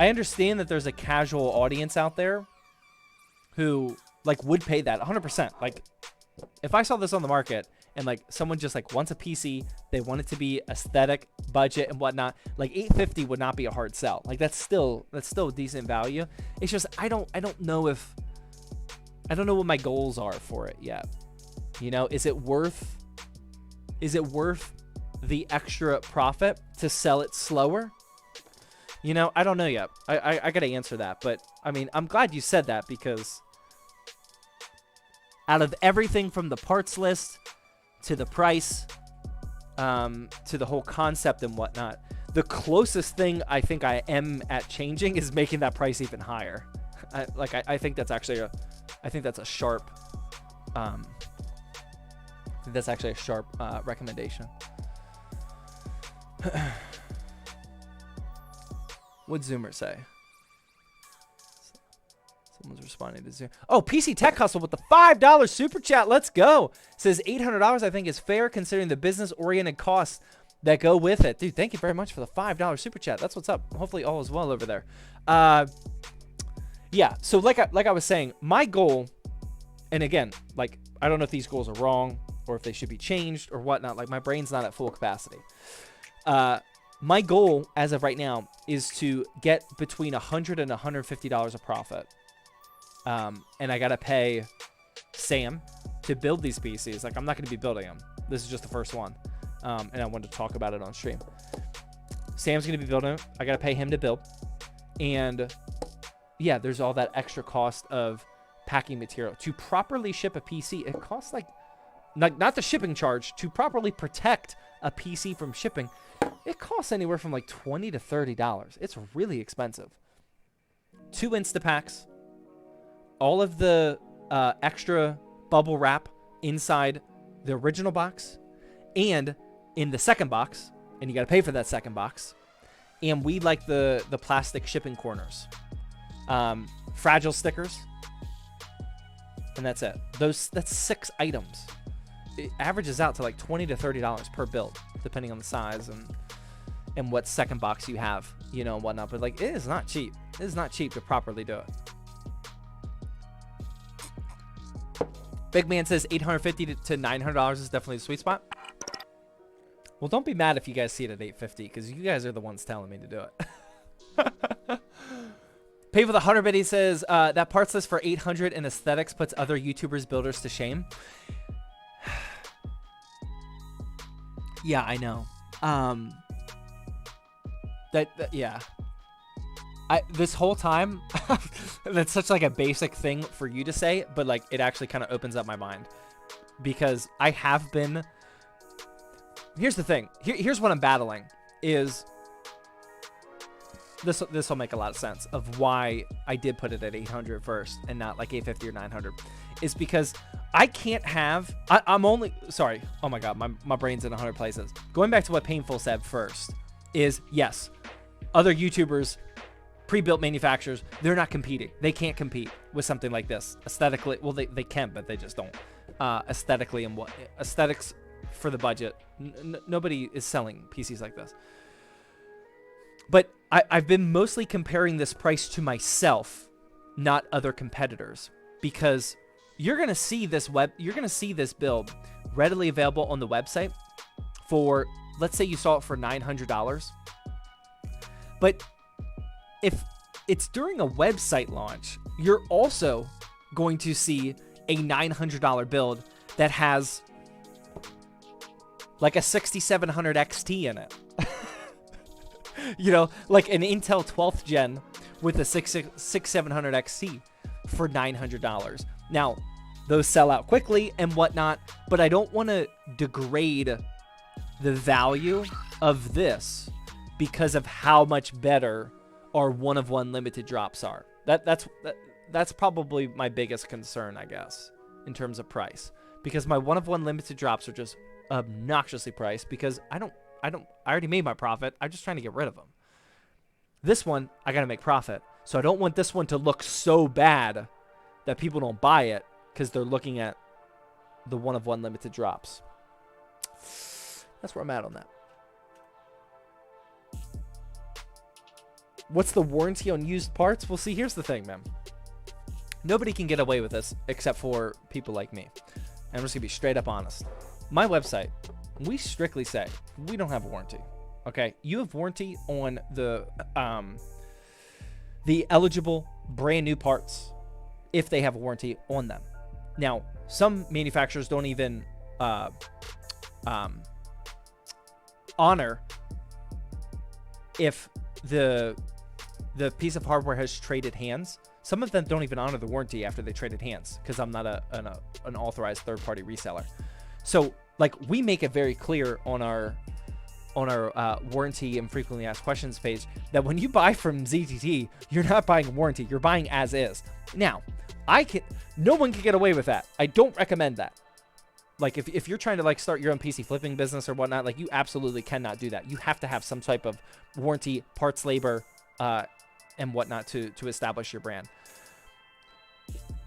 understand that there's a casual audience out there who like would pay that 100%. Like if I saw this on the market and like someone just like wants a PC, they want it to be aesthetic, budget and whatnot, like $850 would not be a hard sell. Like that's still a decent value. It's just I don't know what my goals are for it yet. You know, is it worth the extra profit to sell it slower? You know, I don't know yet. I gotta answer that, but I mean, I'm glad you said that, because out of everything from the parts list to the price, to the whole concept and whatnot, the closest thing I think I am at changing is making that price even higher. I think that's actually a sharp, recommendation. What'd Zoomer say? Someone's responding to Zoom. Oh, PC Tech Hustle with the $5 super chat. Let's go. Says $800 I think is fair considering the business-oriented costs that go with it. Dude, thank you very much for the $5 super chat. That's what's up. Hopefully all is well over there. Yeah, so like I was saying, my goal, and again, like, I don't know if these goals are wrong or if they should be changed or whatnot. Like, my brain's not at full capacity. My goal, as of right now, is to get between $100 and $150 of profit. And I got to pay Sam to build these PCs. Like, I'm not going to be building them. This is just the first one. And I wanted to talk about it on stream. Sam's going to be building it. I got to pay him to build. And yeah, there's all that extra cost of packing material. To properly ship a PC, it costs like not the shipping charge. To properly protect a PC from shipping, it costs anywhere from like $20 to $30. It's really expensive. 2 Instapacks. All of the extra bubble wrap inside the original box and in the second box, and you got to pay for that second box. And we like the plastic shipping corners, fragile stickers, and that's it. That's 6 items. It averages out to like $20 to $30 per build, depending on the size and what second box you have, you know, and whatnot. But like, it is not cheap. It is not cheap to properly do it. Big Man says $850 to $900 is definitely the sweet spot. Well, don't be mad if you guys see it at $850 because you guys are the ones telling me to do it. Pay for the 100 bit. He says that parts list for $800 in aesthetics puts other YouTubers builders to shame. Yeah, I know. Yeah. This whole time, that's such like a basic thing for you to say, but like it actually kind of opens up my mind because I have been. Here's the thing. Here's what I'm battling is this will make a lot of sense of why I did put it at 800 first and not like 850 or 900 is because I can't have, I'm only, sorry. Oh my God, my brain's in 100 places. Going back to what Painful said first is yes, other YouTubers, pre-built manufacturers, they're not competing. They can't compete with something like this aesthetically. Well, they can, but they just don't. Aesthetically and what aesthetics for the budget. Nobody is selling PCs like this. But I've been mostly comparing this price to myself, not other competitors, because you're gonna see this build readily available on the website for, let's say you saw it for $900, but if it's during a website launch, you're also going to see a $900 build that has like a 6700 XT in it. You know, like an Intel 12th gen with a 6700 XT for $900. Now, those sell out quickly and whatnot, but I don't want to degrade the value of this because of how much better our one-of-one limited drops are. That's probably my biggest concern, I guess, in terms of price, because my one-of-one limited drops are just obnoxiously priced because I already made my profit. I'm just trying to get rid of them. This one, I got to make profit. So I don't want this one to look so bad that people don't buy it because they're looking at the one-of-one limited drops. That's where I'm at on that. What's the warranty on used parts? Well, see, here's the thing, man. Nobody can get away with this except for people like me. And I'm just going to be straight up honest. My website, we strictly say we don't have a warranty. Okay, you have warranty on the eligible brand new parts if they have a warranty on them. Now, some manufacturers don't even honor if the piece of hardware has traded hands. Some of them don't even honor the warranty after they traded hands because I'm not an authorized third-party reseller. So, like, we make it very clear on our warranty and frequently asked questions page that when you buy from ZTT, you're not buying a warranty, you're buying as is. Now, no one can get away with that. I don't recommend that. Like, if you're trying to like start your own PC flipping business or whatnot, like, you absolutely cannot do that. You have to have some type of warranty, parts labor, and whatnot to establish your brand.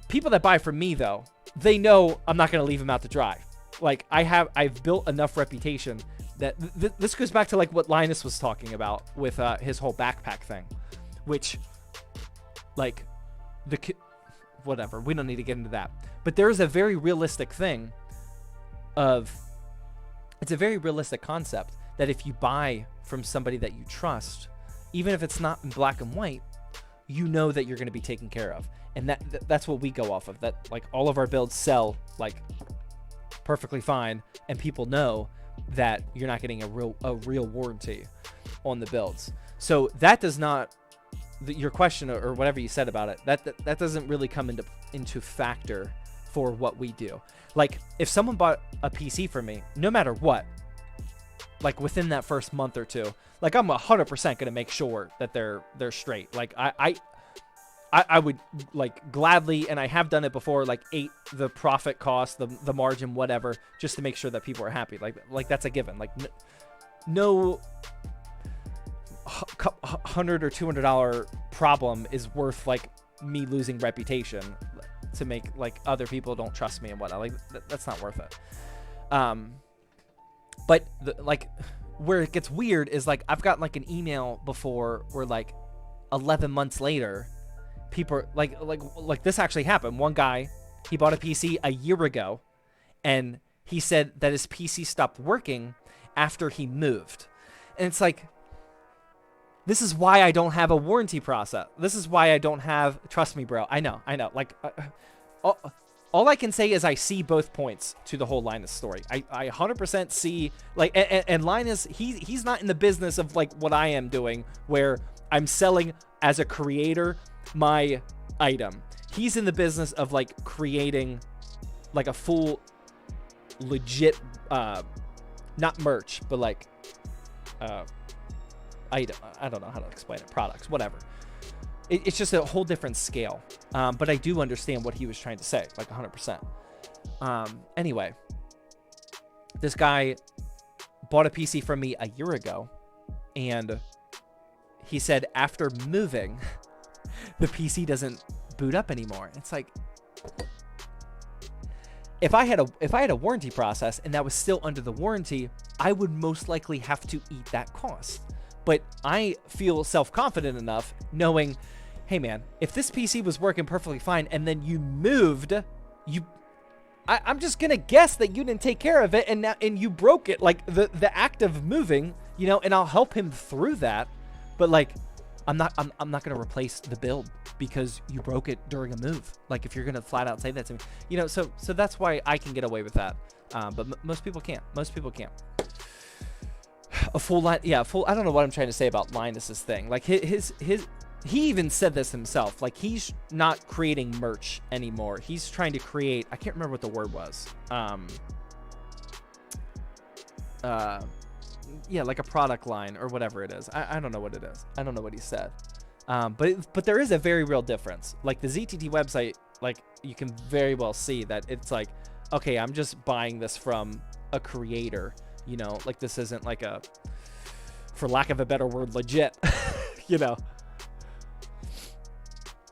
People that buy from me, though, they know I'm not going to leave them out to dry. Like, I've built enough reputation that this goes back to like what Linus was talking about with his whole backpack thing, which, like, whatever, we don't need to get into that. But there is a very realistic thing it's a very realistic concept that if you buy from somebody that you trust, even if it's not in black and white, you know that you're going to be taken care of. And that's what we go off of, that like all of our builds sell like perfectly fine, and people know that you're not getting a real warranty on the builds. So that does not, your question or whatever you said about it, that doesn't really come into factor for what we do. Like, if someone bought a PC from me, no matter what, like within that first month or two, like I'm 100% going to make sure that they're straight. Like I would like gladly, and I have done it before, like ate the profit cost, the margin, whatever, just to make sure that people are happy. Like that's a given. Like no $100 or $200 problem is worth like me losing reputation to make like other people don't trust me and whatnot. Like that's not worth it. But like where it gets weird is like I've gotten like an email before where like 11 months later, people are, like this actually happened. One guy, he bought a PC a year ago, and he said that his PC stopped working after he moved. And it's like, this is why I don't have a warranty process. This is why I don't have, trust me, bro. I know. Like, all I can say is I see both points to the whole Linus story. I 100% see, like, and Linus, he's not in the business of like what I am doing, where I'm selling as a creator my item. He's in the business of like creating like a full legit, not merch, but like, item. I don't know how to explain it. Products, whatever. It's just a whole different scale. But I do understand what he was trying to say, like 100%. Anyway, this guy bought a PC from me a year ago, and he said after moving, the PC doesn't boot up anymore. It's like, if I had a warranty process and that was still under the warranty, I would most likely have to eat that cost. But I feel self-confident enough knowing, hey man, if this PC was working perfectly fine and then you moved, I'm just gonna guess that you didn't take care of it and you broke it, like the act of moving, you know, and I'll help him through that. But like, I'm not gonna replace the build because you broke it during a move. Like, if you're gonna flat out say that to me, you know, so that's why I can get away with that. But most people can't. Most people can't. A full line, yeah, I don't know what I'm trying to say about Linus's thing. Like he even said this himself. Like, he's not creating merch anymore. He's trying to create, I can't remember what the word was. Yeah, like a product line or whatever it is. I don't know what it is. I don't know what he said. But there is a very real difference. Like the ZTT website, like you can very well see that it's like, okay, I'm just buying this from a creator. You know, like this isn't like a, for lack of a better word, legit, you know.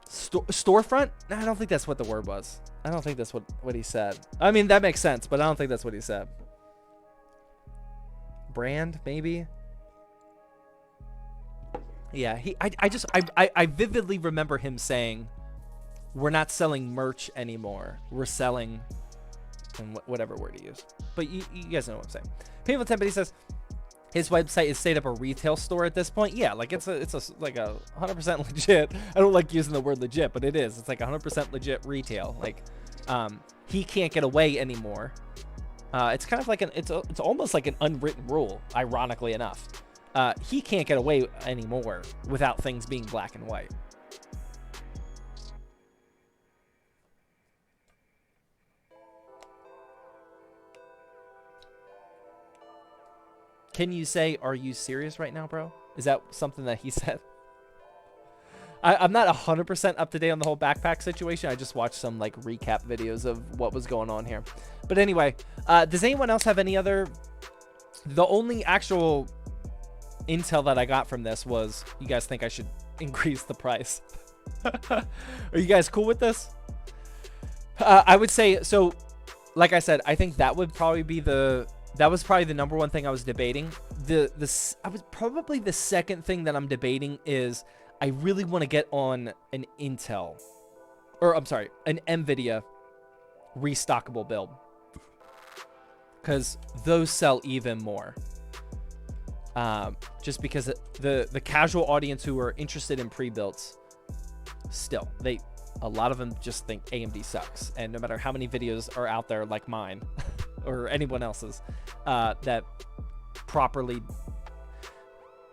Storefront? No, I don't think that's what the word was. I don't think that's what he said. I mean, that makes sense, but I don't think that's what he said. Brand, maybe? Yeah, I vividly remember him saying, we're not selling merch anymore. We're selling, and whatever word he used. But you guys know what I'm saying. Painful Tempany says his website is straight up a retail store at this point. Yeah, like it's like a 100% legit. I don't like using the word legit, but it is. It's like 100% legit retail. Like, he can't get away anymore. It's kind of like it's almost like an unwritten rule, ironically enough. He can't get away anymore without things being black and white. Can you say, are you serious right now, bro? Is that something that he said? I'm not 100% up to date on the whole backpack situation. I just watched some like recap videos of what was going on here. But anyway, does anyone else have any other? The only actual intel that I got from this was, you guys think I should increase the price. Are you guys cool with this? I would say, so like I said, I think that would probably be that was probably the number one thing I was debating. Probably the second thing that I'm debating is I really want to get on an Intel, or I'm sorry, an NVIDIA restockable build, because those sell even more. Just because the casual audience who are interested in pre-builts, still, a lot of them just think AMD sucks. And no matter how many videos are out there like mine or anyone else's that properly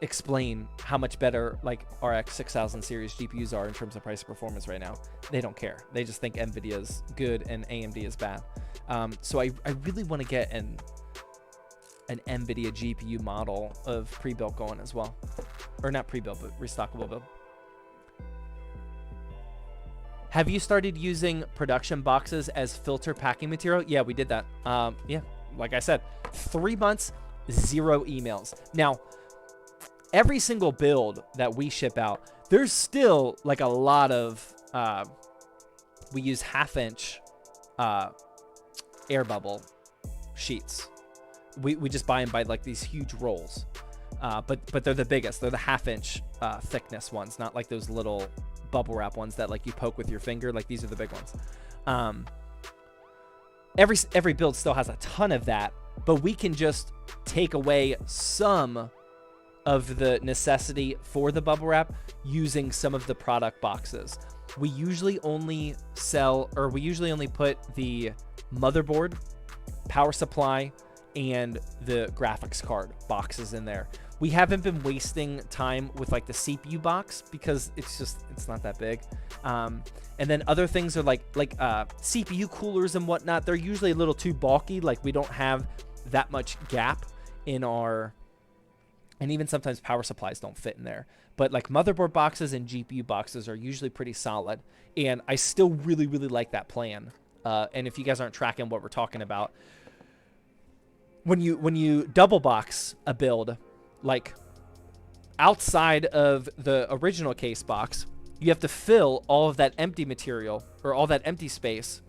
explain how much better like RX 6000 series GPUs are in terms of price and performance right now, they don't care. They just think NVIDIA is good and AMD is bad. So I really want to get an NVIDIA GPU model of pre-built going as well. Or not pre-built, but restockable build. Have you started using production boxes as filter packing material? Yeah, we did that. Yeah, like I said, 3 months, 0 emails. Now, every single build that we ship out, there's still like a lot of, we use 1/2-inch air bubble sheets. We just buy them by like these huge rolls. But they're the biggest. They're the 1/2-inch thickness ones, not like those little bubble wrap ones that like you poke with your finger. Like these are the big ones. Every build still has a ton of that, but we can just take away some of the necessity for the bubble wrap using some of the product boxes. We usually only put the motherboard, power supply, and the graphics card boxes in there. We haven't been wasting time with like the CPU box because it's not that big. And then other things are like CPU coolers and whatnot. They're usually a little too bulky. Like we don't have that much gap in our, and even sometimes power supplies don't fit in there. But like motherboard boxes and GPU boxes are usually pretty solid. And I still really, really like that plan. And if you guys aren't tracking what we're talking about, when you double box a build, like outside of the original case box, you have to fill all of that empty material or all that empty space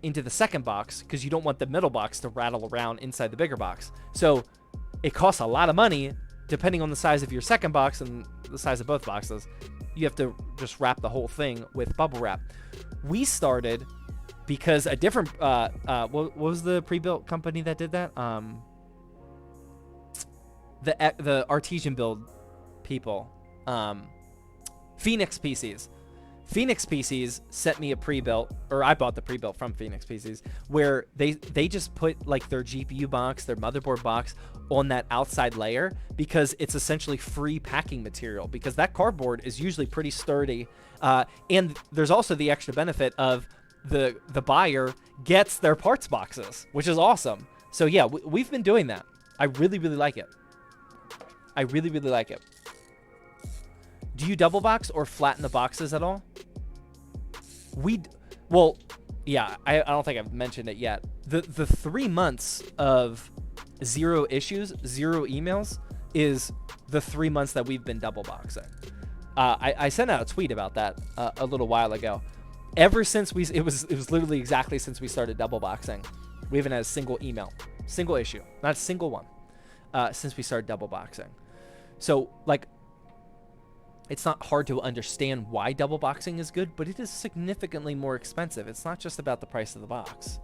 into the second box because you don't want the middle box to rattle around inside the bigger box. So it costs a lot of money depending on the size of your second box and the size of both boxes. You have to just wrap the whole thing with bubble wrap. We started because a different what was the pre-built company that did that? The Artesian build people, Phoenix PCs. Phoenix PCs sent me a pre-built, or I bought the pre-built from Phoenix PCs, where they just put like their GPU box, their motherboard box on that outside layer because it's essentially free packing material because that cardboard is usually pretty sturdy. And there's also the extra benefit of the buyer gets their parts boxes, which is awesome. So yeah, we've been doing that. I really, really like it. I really, really like it. Do you double box or flatten the boxes at all? Well, yeah, I don't think I've mentioned it yet. The 3 months of 0 issues, 0 emails is the 3 months that we've been double boxing. I sent out a tweet about that a little while ago. Ever since it was literally exactly since we started double boxing, we haven't had a single email, single issue, not a single one, since we started double boxing. So like, it's not hard to understand why double boxing is good, but it is significantly more expensive. It's not just about the price of the box.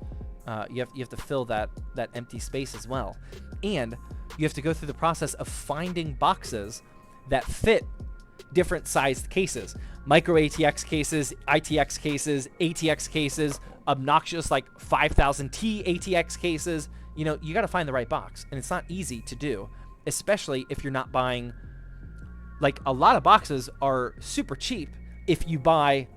You have to fill that empty space as well, and you have to go through the process of finding boxes that fit different sized cases, micro ATX cases, ITX cases, ATX cases, obnoxious like 5000T ATX cases. You know, you got to find the right box, and it's not easy to do, especially if you're not buying. Like, a lot of boxes are super cheap if you buy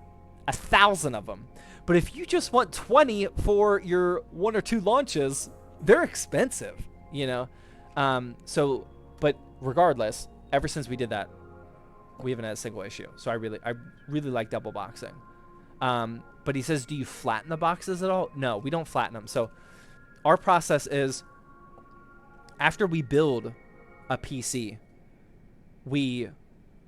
1,000 of them. But if you just want 20 for your 1 or 2 launches, they're expensive, you know? But regardless, ever since we did that, we haven't had a single issue. So I really like double boxing. But he says, do you flatten the boxes at all? No, we don't flatten them. So our process is, after we build a PC, we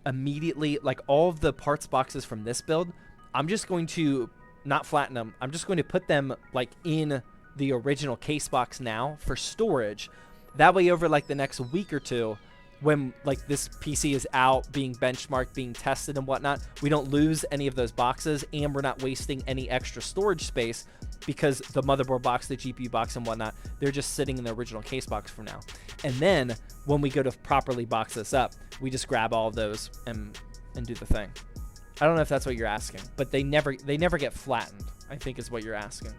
immediately, like all of the parts boxes from this build, I'm just going to not flatten them. I'm just going to put them like in the original case box now for storage. That way over like the next week or two, when like this PC is out being benchmarked, being tested and whatnot, we don't lose any of those boxes, and we're not wasting any extra storage space because the motherboard box, the GPU box and whatnot, they're just sitting in the original case box for now. And then when we go to properly box this up, we just grab all of those and do the thing. I don't know if that's what you're asking, but they never get flattened, I think is what you're asking.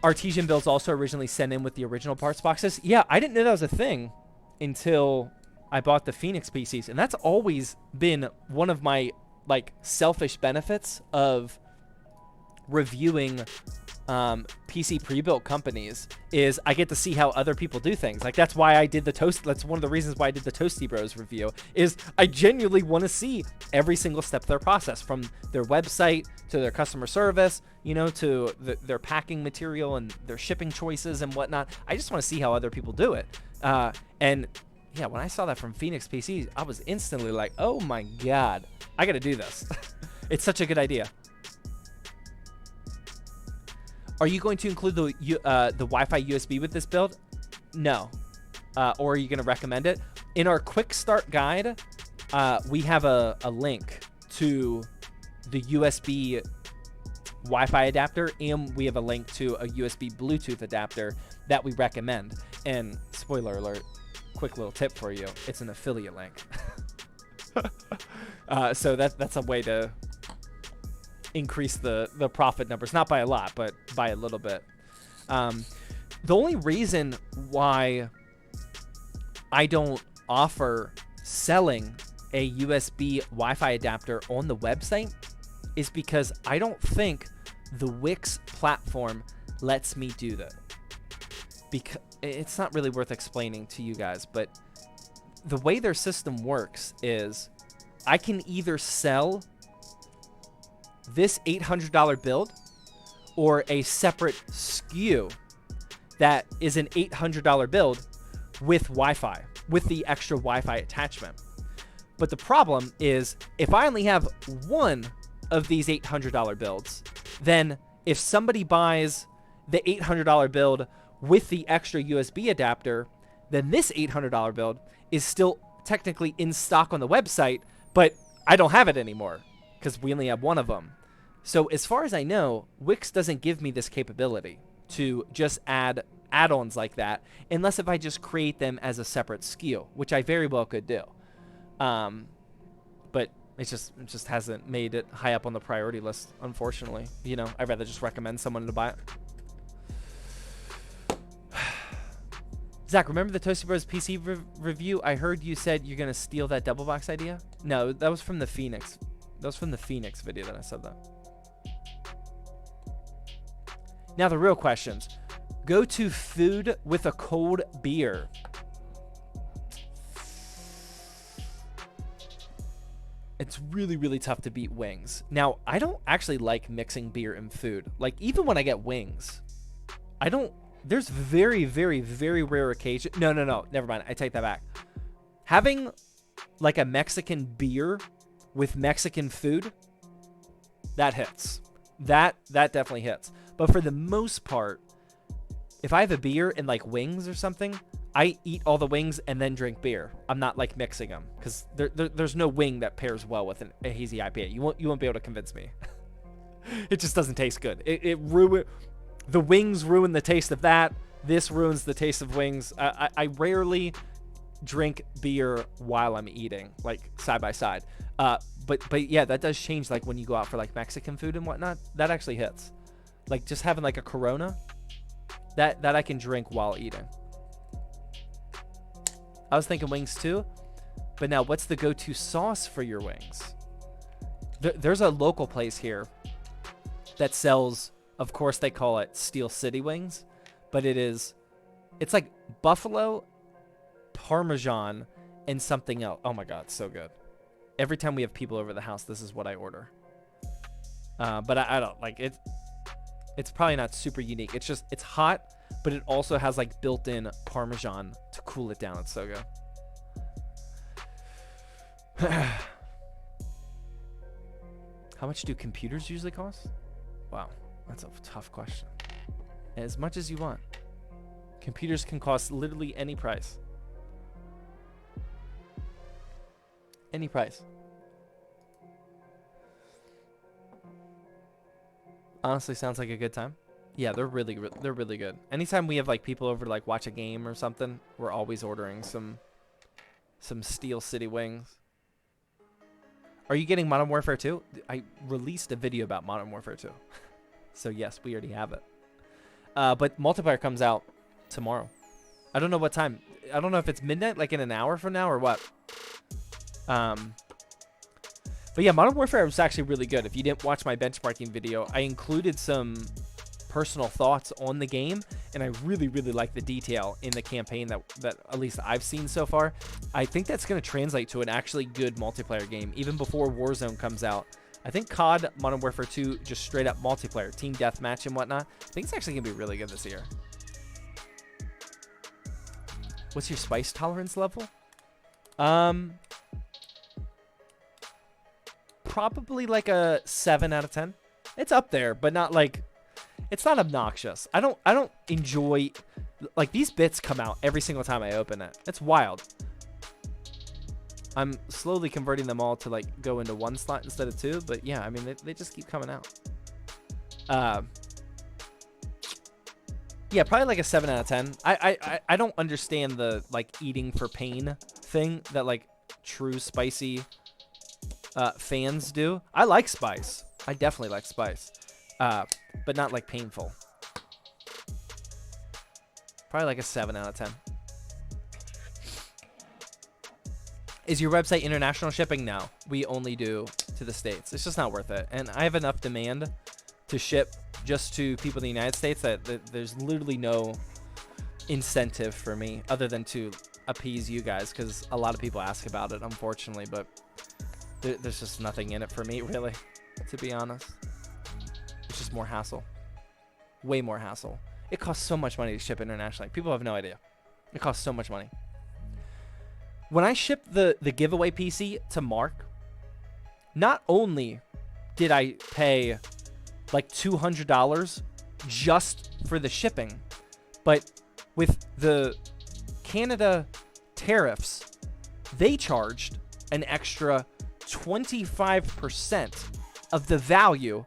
Artesian builds also originally sent in with the original parts boxes. Yeah, I didn't know that was a thing until I bought the Phoenix PCs, and that's always been one of my like selfish benefits of reviewing PC pre-built companies is I get to see how other people do things. Like that's why I did the Toast. That's one of the reasons why I did the Toasty Bros review, is I genuinely want to see every single step of their process, from their website to their customer service, you know, to their packing material and their shipping choices and whatnot. I just want to see how other people do it. And yeah, when I saw that from Phoenix PCs, I was instantly like, oh my God, I got to do this. It's such a good idea. Are you going to include the Wi-Fi USB with this build? No. Or are you going to recommend it? In our quick start guide, we have a link to the USB Wi-Fi adapter, and we have a link to a USB Bluetooth adapter that we recommend. And spoiler alert, quick little tip for you, it's an affiliate link. So that's a way to increase the profit numbers, not by a lot, but by a little bit. The only reason why I don't offer selling a USB Wi-Fi adapter on the website is because I don't think the Wix platform lets me do that. Because it's not really worth explaining to you guys, but the way their system works is I can either sell this $800 build or a separate SKU that is an $800 build with Wi-Fi, with the extra Wi-Fi attachment. But the problem is if I only have one of these $800 builds, then if somebody buys the $800 build with the extra USB adapter, then this $800 build is still technically in stock on the website, but I don't have it anymore because we only have one of them. So as far as I know, Wix doesn't give me this capability to just add add-ons like that, unless if I just create them as a separate SKU, which I very well could do. But it just hasn't made it high up on the priority list, unfortunately. You know, I'd rather just recommend someone to buy it. Zach, remember the Toasty Bros PC review? I heard you said you're gonna steal that double box idea. No, that was from the Phoenix. That was from the Phoenix video that I said that. Now the real questions. Go to food with a cold beer. It's really, really tough to beat wings. Now, I don't actually like mixing beer and food. Like, even when I get wings, I don't... There's very, very, very rare occasion... No, never mind. I take that back. Having, like, a Mexican beer with Mexican food, that hits. That definitely hits. But for the most part, if I have a beer and, like, wings or something... I eat all the wings and then drink beer. I'm not like mixing them because there's no wing that pairs well with a hazy IPA. You won't be able to convince me. It just doesn't taste good. The wings ruin the taste of that. This ruins the taste of wings. I rarely drink beer while I'm eating, like side by side. But yeah, that does change. Like when you go out for like Mexican food and whatnot, that actually hits. Like just having like a Corona, that I can drink while eating. I was thinking wings too, but now what's the go-to sauce for your wings? There's a local place here that sells, of course they call it Steel City wings, but it's like buffalo, Parmesan, and something else. Oh my God, so good. Every time we have people over the house, this is what I order. But I don't like it. It's probably not super unique. It's hot, but it also has like built-in Parmesan to cool it down. It's so good. How much do computers usually cost? Wow, that's a tough question. As much as you want. Computers can cost literally any price. Any price. Honestly, sounds like a good time. Yeah, they're really good. Anytime we have like people over to like watch a game or something, we're always ordering some Steel City wings. Are you getting Modern Warfare 2? I released a video about Modern Warfare 2. So yes, we already have it. But multiplayer comes out tomorrow. I don't know what time. I don't know if it's midnight, like in an hour from now, or what. But yeah, Modern Warfare was actually really good. If you didn't watch my benchmarking video, I included some personal thoughts on the game, and I really like the detail in the campaign that at least I've seen so far. I think that's going to translate to an actually good multiplayer game, even before Warzone comes out. I think COD, Modern Warfare 2, just straight up multiplayer, team deathmatch and whatnot, I think it's actually going to be really good this year. What's your spice tolerance level? Probably like a 7 out of 10. It's up there, but not like, it's not obnoxious. I don't enjoy, like, these bits come out every single time I open it. It's wild. I'm slowly converting them all to like go into one slot instead of two, but yeah, I mean, they just keep coming out. Yeah, probably like a 7 out of 10. I don't understand the like eating for pain thing that like true spicy fans do. I like spice. I definitely like spice. But not like painful. Probably like a 7 out of 10. Is your website international shipping? No, we only do to the States. It's just not worth it. And I have enough demand to ship just to people in the United States that there's literally no incentive for me other than to appease you guys, because a lot of people ask about it, unfortunately, but there's just nothing in it for me, really, to be honest. It's just more hassle. Way more hassle. It costs so much money to ship internationally. People have no idea. It costs so much money. When I shipped the giveaway PC to Mark, not only did I pay like $200 just for the shipping, but with the Canada tariffs, they charged an extra 25% of the value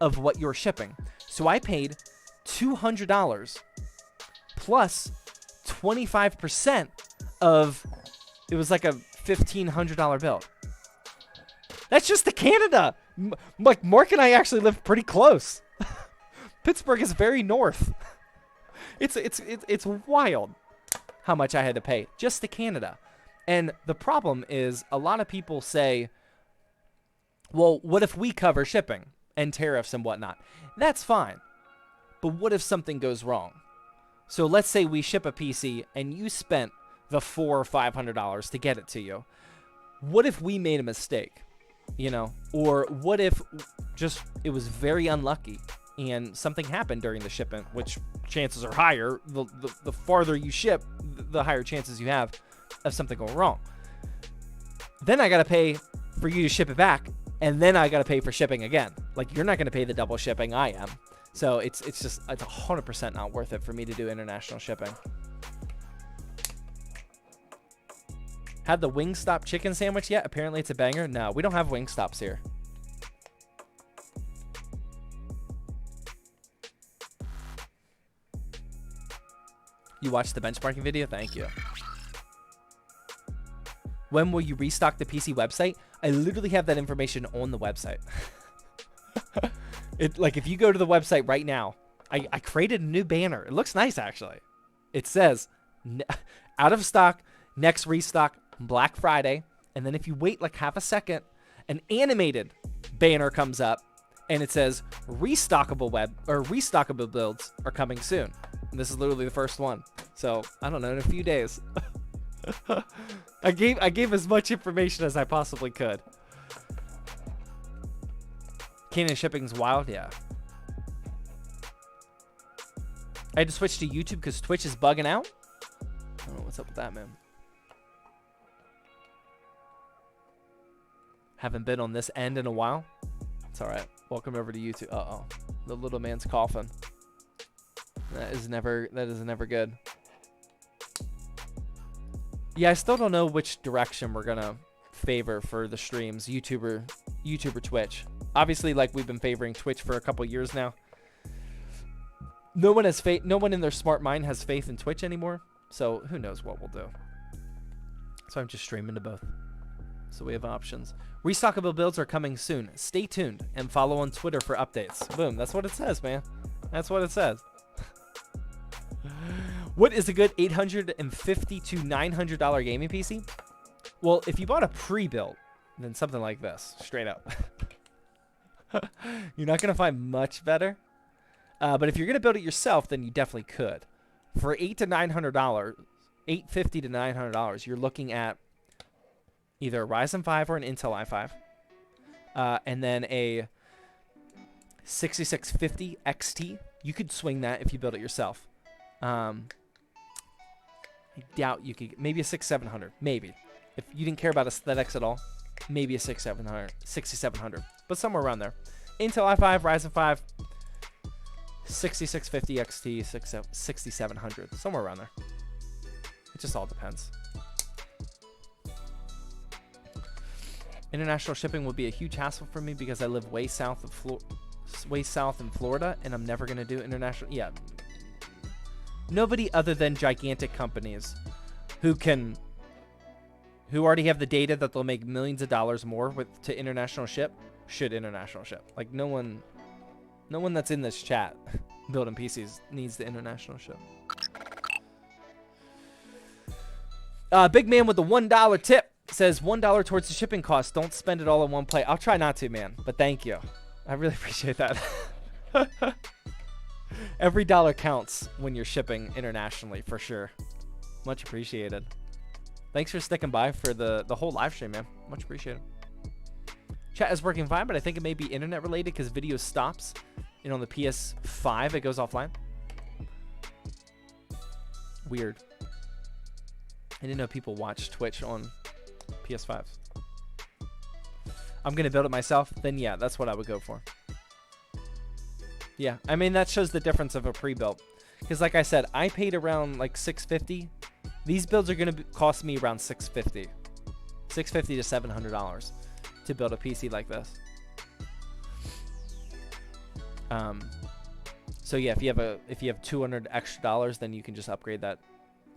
of what you're shipping. So I paid $200 plus 25% of, it was like a $1,500 bill. That's just the Canada. Like, Mark and I actually live pretty close. Pittsburgh is very north. It's wild how much I had to pay just to Canada. And the problem is a lot of people say, well, what if we cover shipping and tariffs and whatnot? That's fine. But what if something goes wrong? So let's say we ship a PC and you spent the $400 or $500 to get it to you. What if we made a mistake? You know, or what if just it was very unlucky and something happened during the shipment, which chances are higher. The farther you ship, the higher chances you have of something going wrong. Then I got to pay for you to ship it back, and then I got to pay for shipping again. Like, you're not going to pay the double shipping, I am. So it's 100% not worth it for me to do international shipping. Had the Wingstop chicken sandwich yet? Apparently it's a banger. No, we don't have Wingstops here. You watched the benchmarking video? Thank you. When will you restock the PC website? I literally have that information on the website. Like, if you go to the website right now, I created a new banner. It looks nice, actually. It says, out of stock, next restock, Black Friday. And then if you wait like half a second, an animated banner comes up and it says restockable builds are coming soon. And this is literally the first one. So I don't know, in a few days. I gave as much information as I possibly could. Canada shipping's wild, yeah. I had to switch to YouTube because Twitch is bugging out. Oh, what's up with that, man? Haven't been on this end in a while. It's all right. Welcome over to YouTube. Uh-oh. The little man's coughing. That is never good. Yeah, I still don't know which direction we're going to favor for the streams, YouTube or Twitch. Obviously, like, we've been favoring Twitch for a couple years now. No one in their smart mind has faith in Twitch anymore. So who knows what we'll do. So I'm just streaming to both. So we have options. Restockable builds are coming soon. Stay tuned and follow on Twitter for updates. Boom. That's what it says, man. That's what it says. What is a good $850 to $900 gaming PC? Well, if you bought a pre-built, then something like this, straight up. You're not going to find much better. But if you're going to build it yourself, then you definitely could. For $800 to $900, $850 to $900, you're looking at either a Ryzen 5 or an Intel i5. And then a 6650 XT. You could swing that if you build it yourself. I doubt you could. Maybe a 6700. Maybe. If you didn't care about aesthetics at all, maybe a 6700. But somewhere around there. Intel i5, Ryzen 5, 6650 XT, 6700. Somewhere around there. It just all depends. International shipping will be a huge hassle for me because I live way south in Florida, and I'm never going to do international. Yeah. Nobody other than gigantic companies who already have the data that they'll make millions of dollars more to international ship should international ship. Like, no one that's in this chat building PCs needs the international ship. Big man with the $1 tip says $1 towards the shipping cost. Don't spend it all in one play. I'll try not to, man, but thank you. I really appreciate that. Every dollar counts when you're shipping internationally, for sure. Much appreciated. Thanks for sticking by for the whole live stream, man. Much appreciated. Chat is working fine, but I think it may be internet related because video stops. And on the PS5, it goes offline. Weird. I didn't know people watch Twitch on PS5s. I'm going to build it myself. Then, yeah, that's what I would go for. Yeah, I mean, that shows the difference of a pre-built. Because, like I said, I paid around, like, $650. These builds are going to cost me around $650. $650 to $700 to build a PC like this. So yeah, if you have $200 extra, then you can just upgrade that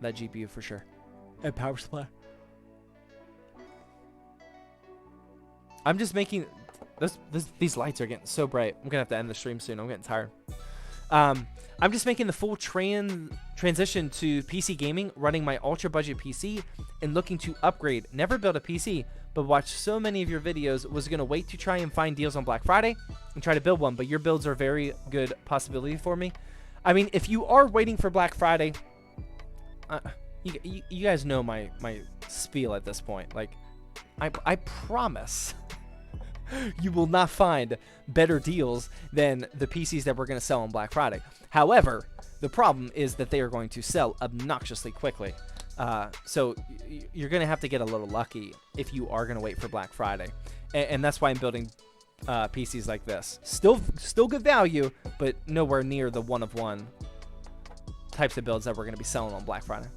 GPU for sure. And power supply. I'm just making these lights are getting so bright. I'm gonna have to end the stream soon. I'm getting tired. I'm just making the full transition to PC gaming, running my ultra budget PC and looking to upgrade. Never build a PC, but watch so many of your videos. Was gonna wait to try and find deals on Black Friday and try to build one, but your builds are a very good possibility for me. I mean, if you are waiting for Black Friday, you guys know my spiel at this point. Like, I promise you will not find better deals than the PCs that we're going to sell on Black Friday. However, the problem is that they are going to sell obnoxiously quickly. So you're going to have to get a little lucky if you are going to wait for Black Friday. And that's why I'm building PCs like this. Still good value, but nowhere near the one-of-one types of builds that we're going to be selling on Black Friday.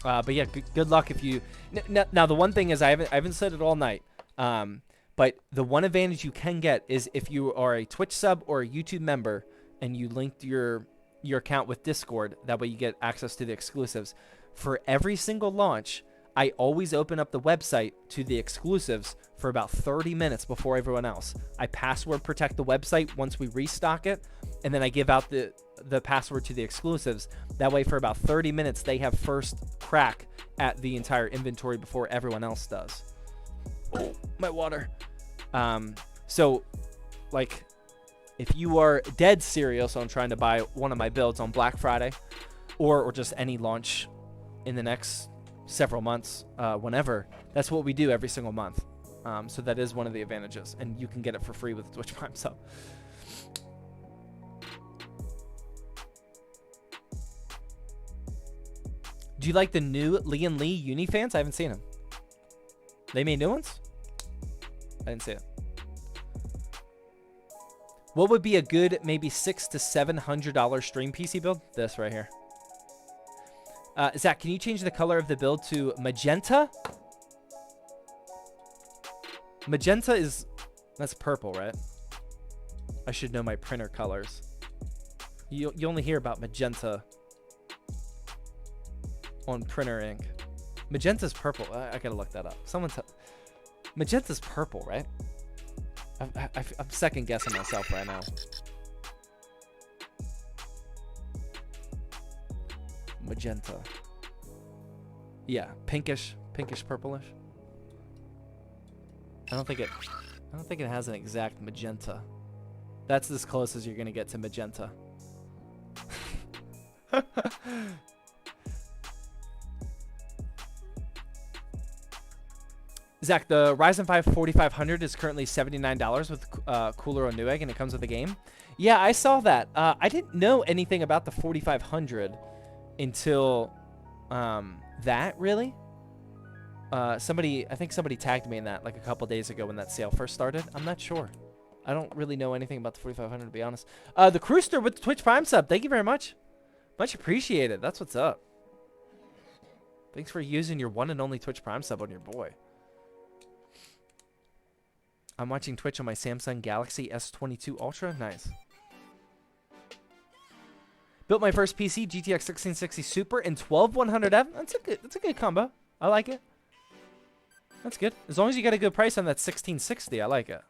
But yeah, good luck if you... Now, the one thing is, I haven't said it all night, but the one advantage you can get is if you are a Twitch sub or a YouTube member and you linked your account with Discord, that way you get access to the exclusives. For every single launch, I always open up the website to the exclusives for about 30 minutes before everyone else. I password protect the website once we restock it, and then I give out the password to the exclusives. That way for about 30 minutes, they have first crack at the entire inventory before everyone else does. Oh, my water. So, like, if you are dead serious on trying to buy one of my builds on Black Friday, or just any launch in the next several months, whenever, that's what we do every single month. So that is one of the advantages, and you can get it for free with Twitch Prime sub. Do you like the new Lian Lee Uni fans? I haven't seen him. They made new ones? I didn't see it. What would be a good maybe $600 to $700 stream PC build? This right here. Zach, can you change the color of the build to magenta? Magenta is... That's purple, right? I should know my printer colors. You only hear about magenta on printer ink. Magenta's purple. I gotta look that up. Magenta's purple, right? I'm second guessing myself right now. Magenta. Yeah, pinkish purplish. I don't think it has an exact magenta. That's as close as you're gonna get to magenta. Zach, the Ryzen 5 4500 is currently $79 with Cooler on Newegg, and it comes with a game. Yeah, I saw that. I didn't know anything about the 4500 until that, really. I think somebody tagged me in that like a couple days ago when that sale first started. I'm not sure. I don't really know anything about the 4500, to be honest. The Crewster with the Twitch Prime sub. Thank you very much. Much appreciated. That's what's up. Thanks for using your one and only Twitch Prime sub on your boy. I'm watching Twitch on my Samsung Galaxy S22 Ultra. Nice. Built my first PC, GTX 1660 Super and 12100F. That's a good combo. I like it. That's good. As long as you get a good price on that 1660, I like it.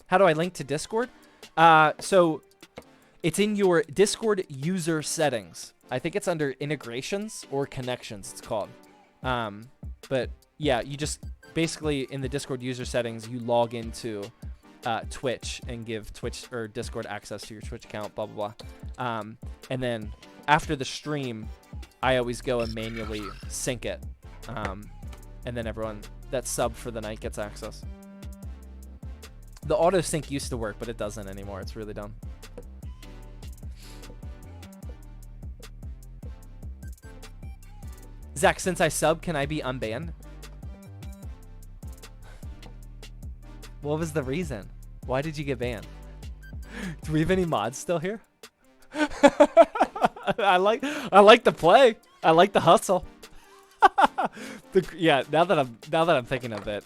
How do I link to Discord? So it's in your Discord user settings. I think it's under integrations or connections, it's called. But yeah, you just basically in the Discord user settings, you log into Twitch and give Twitch or Discord access to your Twitch account, blah, blah, blah. And then after the stream, I always go and manually sync it. And then everyone that's sub for the night gets access. The auto sync used to work, but it doesn't anymore. It's really dumb. Zach, since I sub, can I be unbanned? What was the reason? Why did you get banned? Do we have any mods still here? I like the play. I like the hustle. Yeah, now that I'm thinking of it,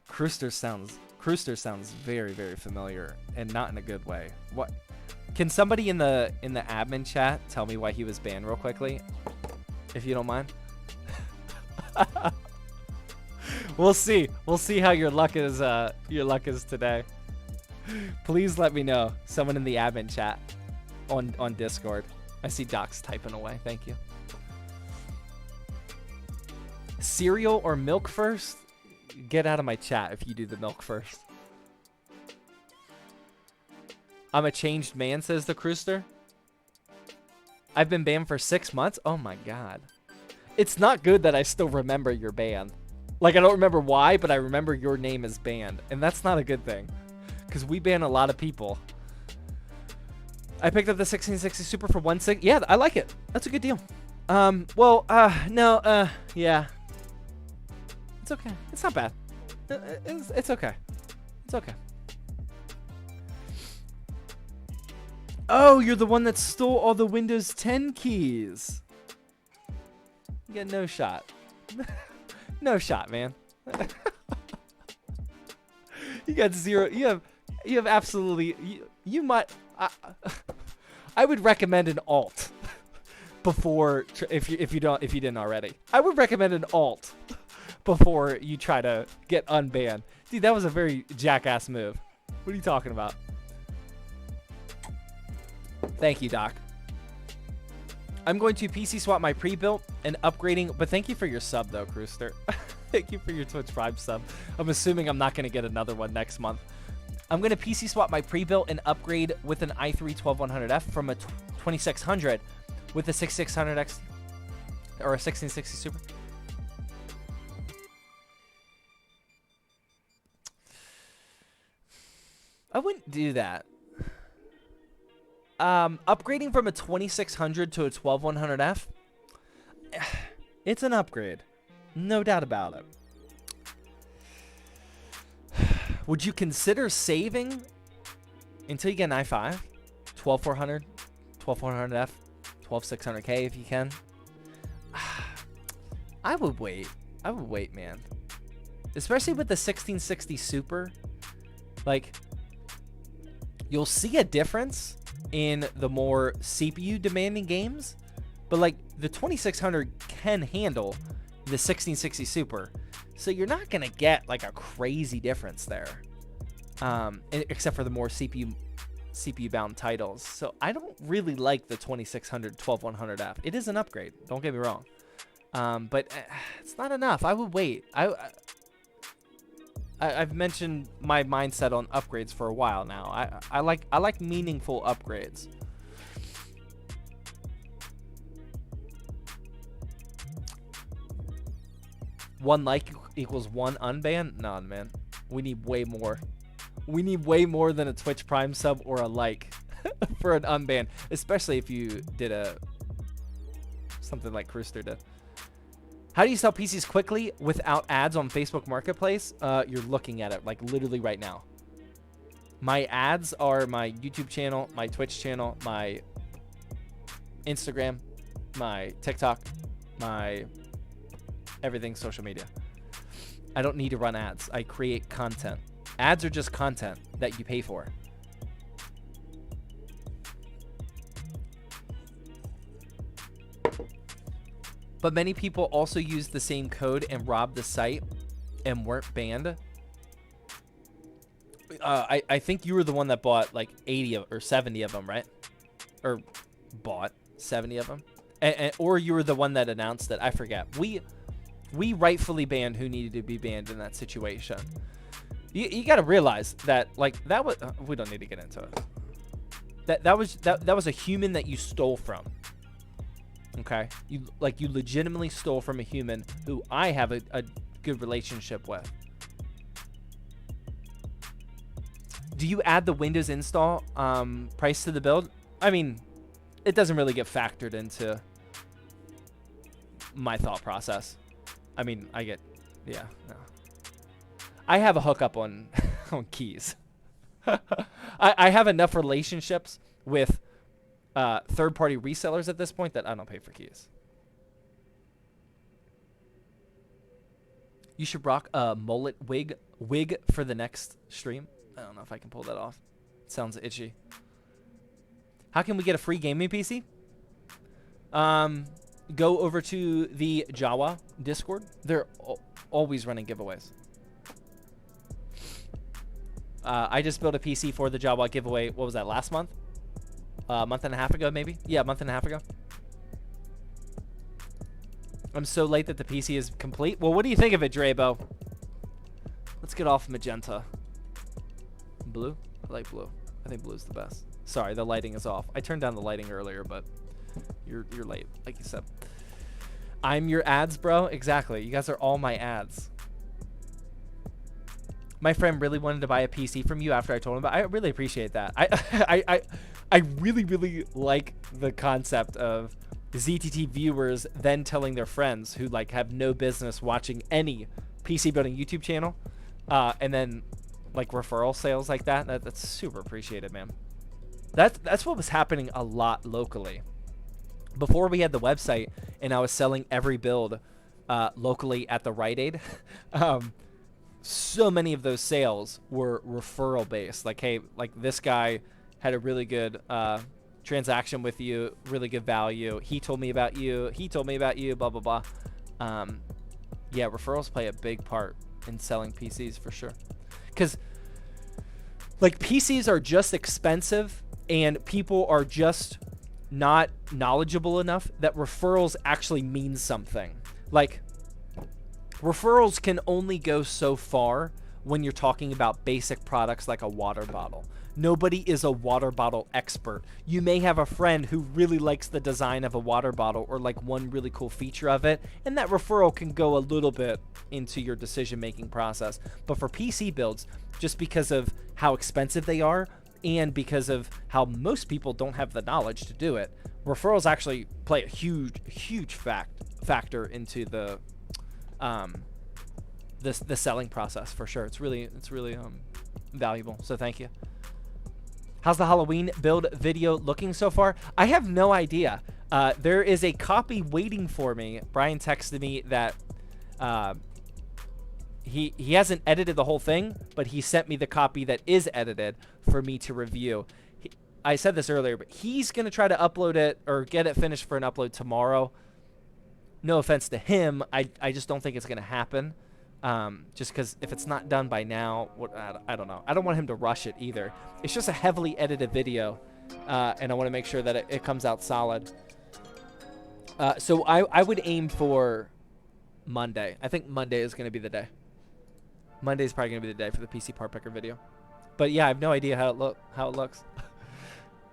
Crewster sounds very, very familiar and not in a good way. What? Can somebody in the admin chat tell me why he was banned real quickly, if you don't mind? We'll see. We'll see how your luck is today. Please let me know. Someone in the admin chat on Discord. I see Doc's typing away. Thank you. Cereal or milk first? Get out of my chat if you do the milk first. I'm a changed man, says the Crewster. I've been banned for 6 months? Oh my god. It's not good that I still remember your ban. Like, I don't remember why, but I remember your name is banned. And that's not a good thing. Because we ban a lot of people. I picked up the 1660 Super for $160. Yeah, I like it. That's a good deal. Yeah. It's okay. It's not bad. It's okay. It's okay. Oh, you're the one that stole all the Windows 10 keys. You get no shot. No shot, man. You got zero. You have absolutely. You might. I would recommend an alt before if you didn't already. I would recommend an alt before you try to get unbanned. Dude, that was a very jackass move. What are you talking about? Thank you, Doc. I'm going to PC swap my pre-built and upgrading, but thank you for your sub, though, Crewster. Thank you for your Twitch Prime sub. I'm assuming I'm not going to get another one next month. I'm going to PC swap my pre-built and upgrade with an i3 12100F from a 2600 with a 6600X or a 1660 Super. I wouldn't do that. Upgrading from a 2600 to a 12100F, it's an upgrade. No doubt about it. Would you consider saving until you get an i5? 12400, 12400F, 12600K if you can. I would wait. I would wait, man. Especially with the 1660 Super. Like, you'll see a difference in the more CPU demanding games, but like the 2600 can handle the 1660 Super. So you're not going to get like a crazy difference there. Except for the more CPU bound titles. So I don't really like the 2600 12100F. It is an upgrade, don't get me wrong. But it's not enough. I would wait. I've mentioned my mindset on upgrades for a while now. I like meaningful upgrades. One like equals one unban? Nah, man. We need way more. We need way more than a Twitch Prime sub or a like for an unban, especially if you did something like Crewster did. How do you sell PCs quickly without ads on Facebook Marketplace? You're looking at it like literally right now. My ads are my YouTube channel, my Twitch channel, my Instagram, my TikTok, my everything social media. I don't need to run ads. I create content. Ads are just content that you pay for. But many people also use the same code and robbed the site and weren't banned. I think you were the one that bought like 80 or 70 of them, right? Or bought 70 of them. Or you were the one that announced it. I forget. We rightfully banned who needed to be banned in that situation. You got to realize that like that was we don't need to get into it. That was a human that you stole from. Okay, you legitimately stole from a human who I have a good relationship with. Do you add the Windows install price to the build? I mean, it doesn't really get factored into my thought process. I mean, no. I have a hookup on on keys. I have enough relationships with third-party resellers at this point that I don't pay for keys. You should rock a mullet wig for the next stream. I don't know if I can pull that off. It sounds itchy. How can we get a free gaming PC? Go over to the Jawa Discord. They're always running giveaways. I just built a PC for the Jawa giveaway. What was that, last month? A month and a half ago, maybe? Yeah, a month and a half ago. I'm so late that the PC is complete. Well, what do you think of it, Drabo? Let's get off magenta. Blue? I like blue. I think blue's the best. Sorry, the lighting is off. I turned down the lighting earlier, but you're late, like you said. I'm your ads, bro. Exactly. You guys are all my ads. My friend really wanted to buy a PC from you after I told him about it. I really appreciate that. I really, really like the concept of ZTT viewers then telling their friends who like have no business watching any PC building YouTube channel, and then like referral sales like that. That's super appreciated, man. That's what was happening a lot locally. Before we had the website and I was selling every build locally at the Rite Aid, so many of those sales were referral based. Like, hey, like this guy had a really good transaction with you, really good value. He told me about you. He told me about you, blah, blah, blah. Yeah, referrals play a big part in selling PCs for sure. Because like PCs are just expensive and people are just not knowledgeable enough that referrals actually mean something. Like referrals can only go so far when you're talking about basic products like a water bottle. Nobody is a water bottle expert. You may have a friend who really likes the design of a water bottle or like one really cool feature of it, and that referral can go a little bit into your decision-making process. But for PC builds, just because of how expensive they are and because of how most people don't have the knowledge to do it, referrals actually play a huge factor into the the selling process for sure. It's really valuable. So thank you. How's the Halloween build video looking so far? I have no idea. There is a copy waiting for me. Brian texted me that he hasn't edited the whole thing, but he sent me the copy that is edited for me to review. I said this earlier, but he's going to try to upload it or get it finished for an upload tomorrow. No offense to him. I just don't think it's going to happen. Just because if it's not done by now, I don't know. I don't want him to rush it either. It's just a heavily edited video, and I want to make sure that it comes out solid. So I would aim for Monday. I think Monday is going to be the day. Monday is probably going to be the day for the PC part picker video. But yeah, I have no idea how it looks.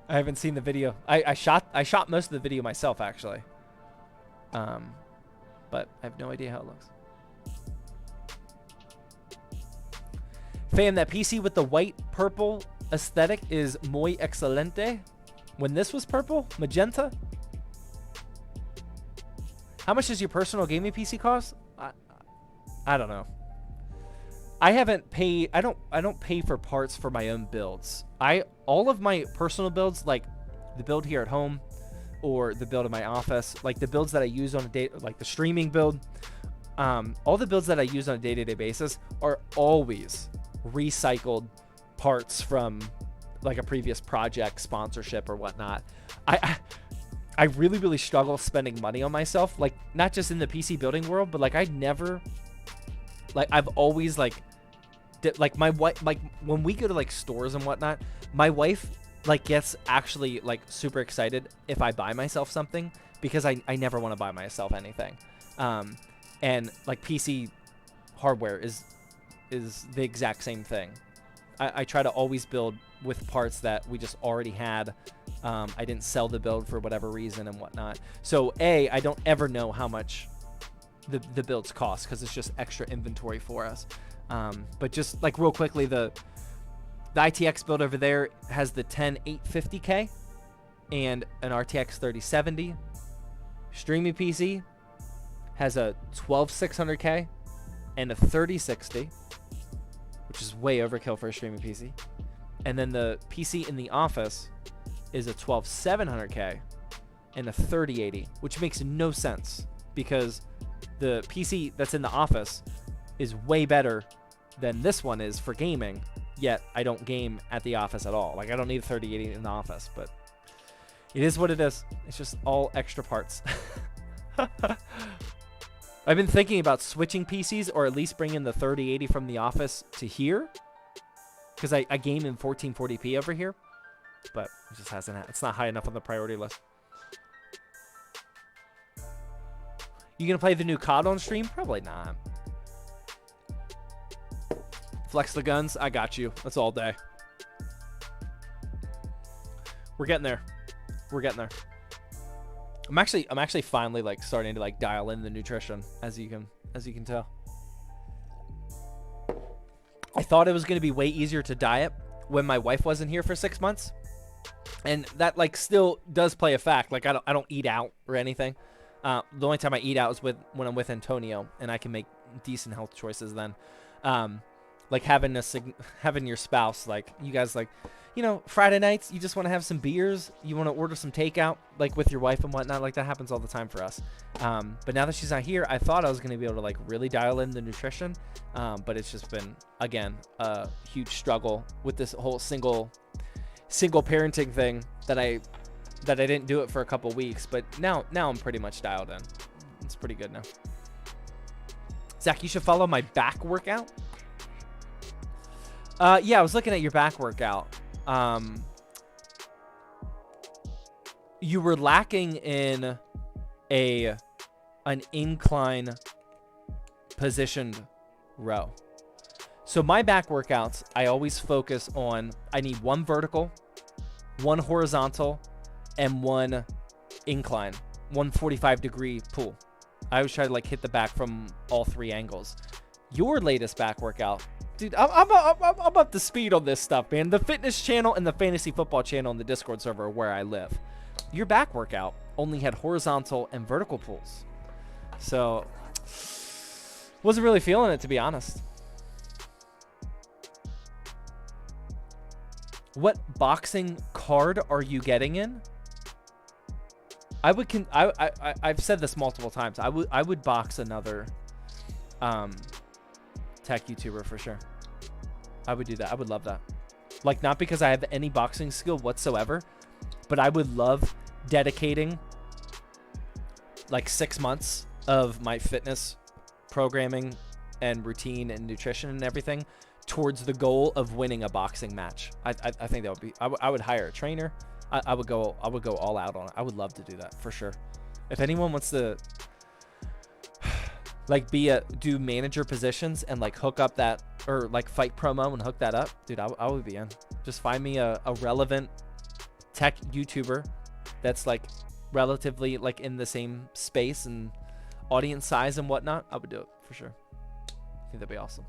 I haven't seen the video. I shot most of the video myself actually. But I have no idea how it looks. Fam, that PC with the white purple aesthetic is muy excelente. When this was purple, magenta. How much does your personal gaming PC cost? I don't know. I haven't paid. I don't pay for parts for my own builds. All of my personal builds, like the build here at home or the build in my office, like the builds that I use on a day, like the streaming build, all the builds that I use on a day-to-day basis are always recycled parts from like a previous project, sponsorship, or whatnot. I really struggle spending money on myself, like not just in the PC building world, but like I've always like my wife, like when we go to like stores and whatnot, my wife like gets actually like super excited if I buy myself something, because I never want to buy myself anything. And like PC hardware is the exact same thing. I try to always build with parts that we just already had. I didn't sell the build for whatever reason and whatnot. So I don't ever know how much the builds cost, because it's just extra inventory for us. But just like real quickly, the ITX build over there has the 10850K and an RTX 3070. Streaming PC has a 12600K and a 3060, which is way overkill for a streaming PC. And then the PC in the office is a 12700K and a 3080, which makes no sense because the PC that's in the office is way better than this one is for gaming, yet I don't game at the office at all. Like, I don't need a 3080 in the office, but it is what it is. It's just all extra parts. I've been thinking about switching PCs, or at least bringing the 3080 from the office to here, because I game in 1440p over here, but it just hasn't. It's not high enough on the priority list. You gonna play the new COD on stream? Probably not. Flex the guns. I got you. That's all day. We're getting there. We're getting there. I'm actually finally like starting to like dial in the nutrition, as you can tell. I thought it was going to be way easier to diet when my wife wasn't here for 6 months, and that like still does play a fact. Like I don't eat out or anything. The only time I eat out is when I'm with Antonio, and I can make decent health choices then. Like having your spouse, like you guys, like, you know, Friday nights, you just want to have some beers, you want to order some takeout, like with your wife and whatnot. Like that happens all the time for us. But now that she's not here, I thought I was going to be able to like really dial in the nutrition. But it's just been, again, a huge struggle with this whole single parenting thing that I didn't do it for a couple weeks. But now I'm pretty much dialed in. It's pretty good now. Zach, you should follow my back workout. Yeah, I was looking at your back workout. You were lacking in an incline positioned row. So my back workouts, I always focus on, I need one vertical, one horizontal, and one incline, 145-degree pull. I always try to like hit the back from all three angles. Your latest back workout, dude, I'm up to speed on this stuff, man. The fitness channel and the fantasy football channel in the Discord server are where I live. Your back workout only had horizontal and vertical pulls. So Wasn't really feeling it, to be honest. What boxing card are you getting in? I've said this multiple times. I would box another tech YouTuber for sure. I would do that. I would love that. Like, not because I have any boxing skill whatsoever, but I would love dedicating like 6 months of my fitness programming and routine and nutrition and everything towards the goal of winning a boxing match. I think that would be, I would hire a trainer. I would go all out on it. I would love to do that for sure. If anyone wants to like do manager positions and like hook up that, or like fight promo and hook that up, dude, I would be in. Just find me a relevant tech YouTuber that's like relatively like in the same space and audience size and whatnot. I would do it for sure. I think that'd be awesome.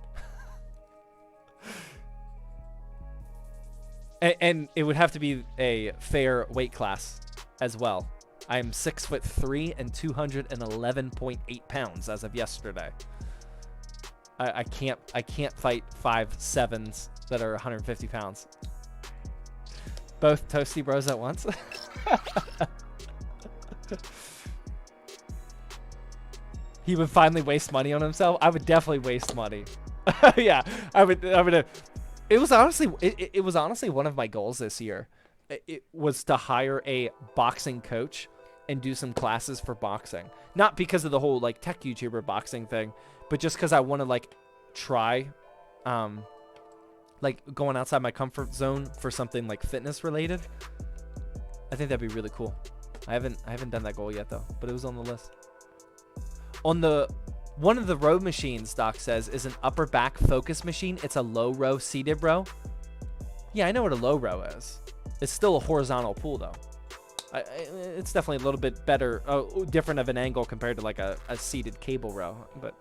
And it would have to be a fair weight class as well. I'm 6'3" and 211.8 pounds as of yesterday. I can't fight 5'7s that are 150 pounds. Both Toasty Bros at once. He would finally waste money on himself. I would definitely waste money. Yeah, I would. It was honestly one of my goals this year. It was to hire a boxing coach and do some classes for boxing. Not because of the whole like tech YouTuber boxing thing, but just because I want to like try, like going outside my comfort zone for something like fitness related. I think that'd be really cool. I haven't done that goal yet though, but it was on the list. One of the row machines, Doc says, is an upper back focus machine. It's a low row seated row. Yeah, I know what a low row is. It's still a horizontal pull though. It's definitely a little bit better, different of an angle compared to like a seated cable row. But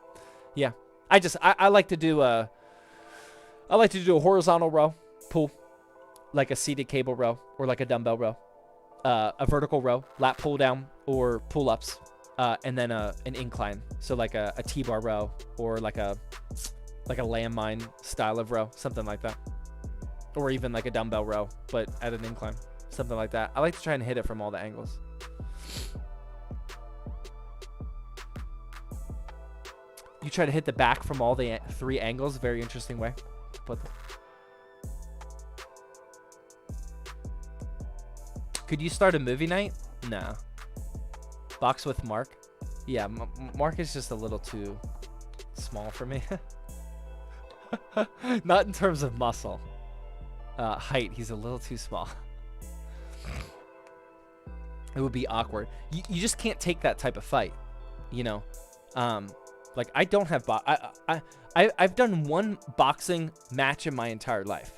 yeah, I like to do a horizontal row pull, like a seated cable row or like a dumbbell row, a vertical row, lat pull down or pull ups. And then an incline, so like a T-bar row or like a landmine style of row, something like that, or even like a dumbbell row but at an incline, something like that. I like to try and hit it from all the angles. You try to hit the back from all the 3 angles. Very interesting way to put them. Could you start a movie night? No. Box with Mark? Yeah, Mark is just a little too small for me. Not in terms of muscle. Height, he's a little too small. It would be awkward. You just can't take that type of fight, you know? Like, I don't have... I've done one boxing match in my entire life.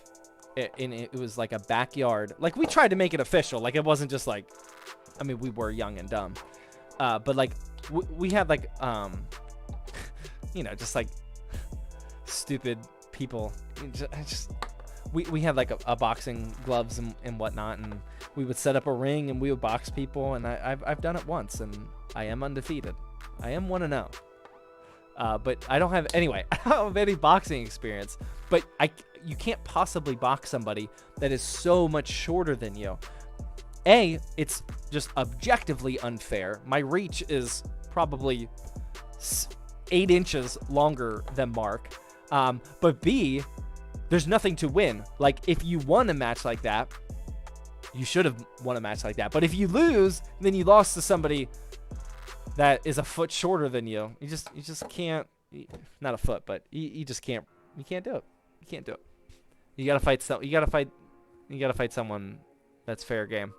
It was like a backyard. Like, we tried to make it official. Like, it wasn't just like... I mean, we were young and dumb. But like we had like you know, just like stupid people. We had like a boxing gloves and whatnot, and we would set up a ring and we would box people. And I've done it once, and I am undefeated. I am 1-0. But I don't have I don't have any boxing experience. But you can't possibly box somebody that is so much shorter than you. It's just objectively unfair. My reach is probably 8 inches longer than Mark. But B, there's nothing to win. Like, if you won a match like that, you should have won a match like that. But if you lose, then you lost to somebody that is a foot shorter than you. You just can't. Not a foot, but you just can't. You can't do it. You can't do it. You gotta fight. You gotta fight someone that's fair game.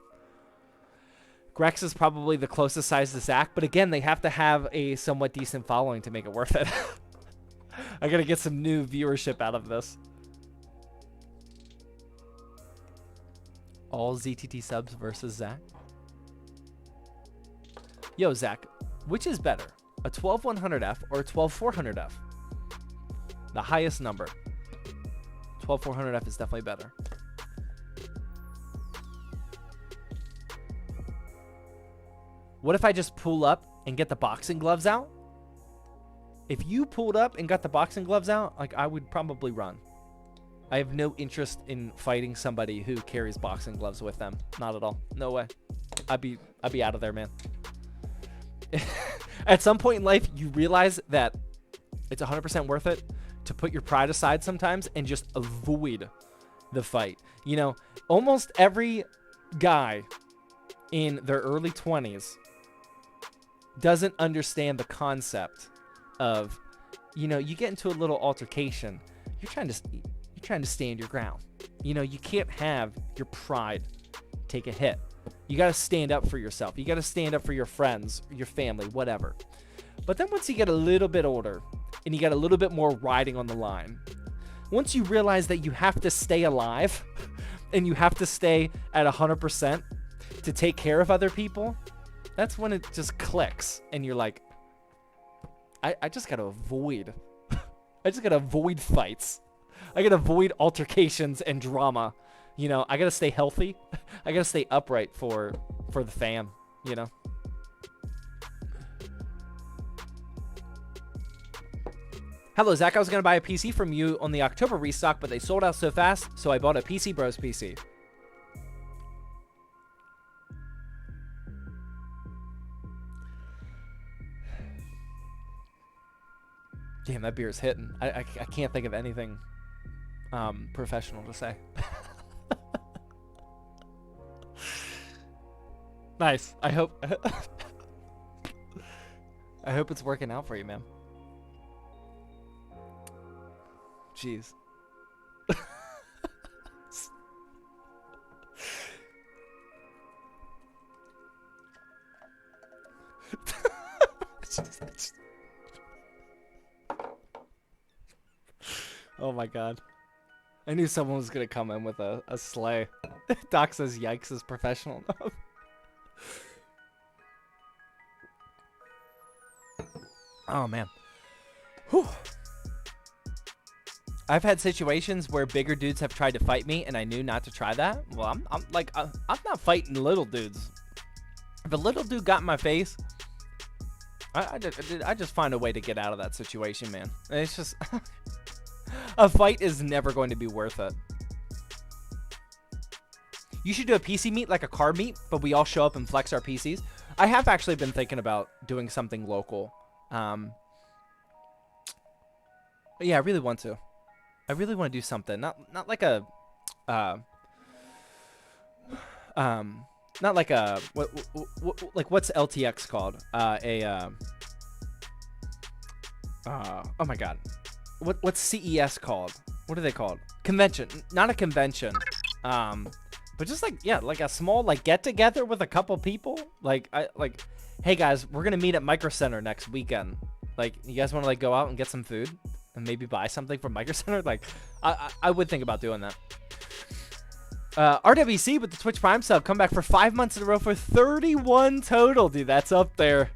Grex is probably the closest size to Zach, but again, they have to have a somewhat decent following to make it worth it. I gotta get some new viewership out of this. All ZTT subs versus Zach. Yo, Zach, which is better, a 12100F or a 12400F? The highest number. 12400F is definitely better. What if I just pull up and get the boxing gloves out? If you pulled up and got the boxing gloves out, like, I would probably run. I have no interest in fighting somebody who carries boxing gloves with them. Not at all. No way. I'd be out of there, man. At some point in life, you realize that it's 100% worth it to put your pride aside sometimes and just avoid the fight. You know, almost every guy in their early 20s doesn't understand the concept of, you know, you get into a little altercation, you're trying to stand your ground. You know, you can't have your pride take a hit. You got to stand up for yourself. You got to stand up for your friends, your family, whatever. But then once you get a little bit older and you got a little bit more riding on the line, once you realize that you have to stay alive and you have to stay at 100% to take care of other people, that's when it just clicks and you're like, I just got to avoid. I just got to avoid fights. I got to avoid altercations and drama. You know, I got to stay healthy. I got to stay upright for the fam, you know. Hello, Zach. I was going to buy a PC from you on the October restock, but they sold out so fast, so I bought a PC Bros PC. Damn, that beer is hitting. I can't think of anything professional to say. Nice. I hope it's working out for you, man. Jeez. Oh my god. I knew someone was gonna come in with a sleigh. Doc says yikes is professional enough. Oh man. Whew. I've had situations where bigger dudes have tried to fight me and I knew not to try that. Well, I'm not fighting little dudes. If a little dude got in my face, I just find a way to get out of that situation, man. And it's just a fight is never going to be worth it. You should do a PC meet like a car meet, but we all show up and flex our PCs. I have actually been thinking about doing something local. Yeah, I really want to. I really want to do something. Not like a not like a like what's LTX called? Oh my god. What's CES called? What are they called? Convention. Not a convention. But just like, yeah, like a small like get together with a couple people. Like hey guys, we're gonna meet at Micro Center next weekend. Like, you guys want to like go out and get some food and maybe buy something from Micro Center? Like, I would think about doing that. RWC with the Twitch Prime sub, come back for 5 months in a row for 31 total, dude. That's up there.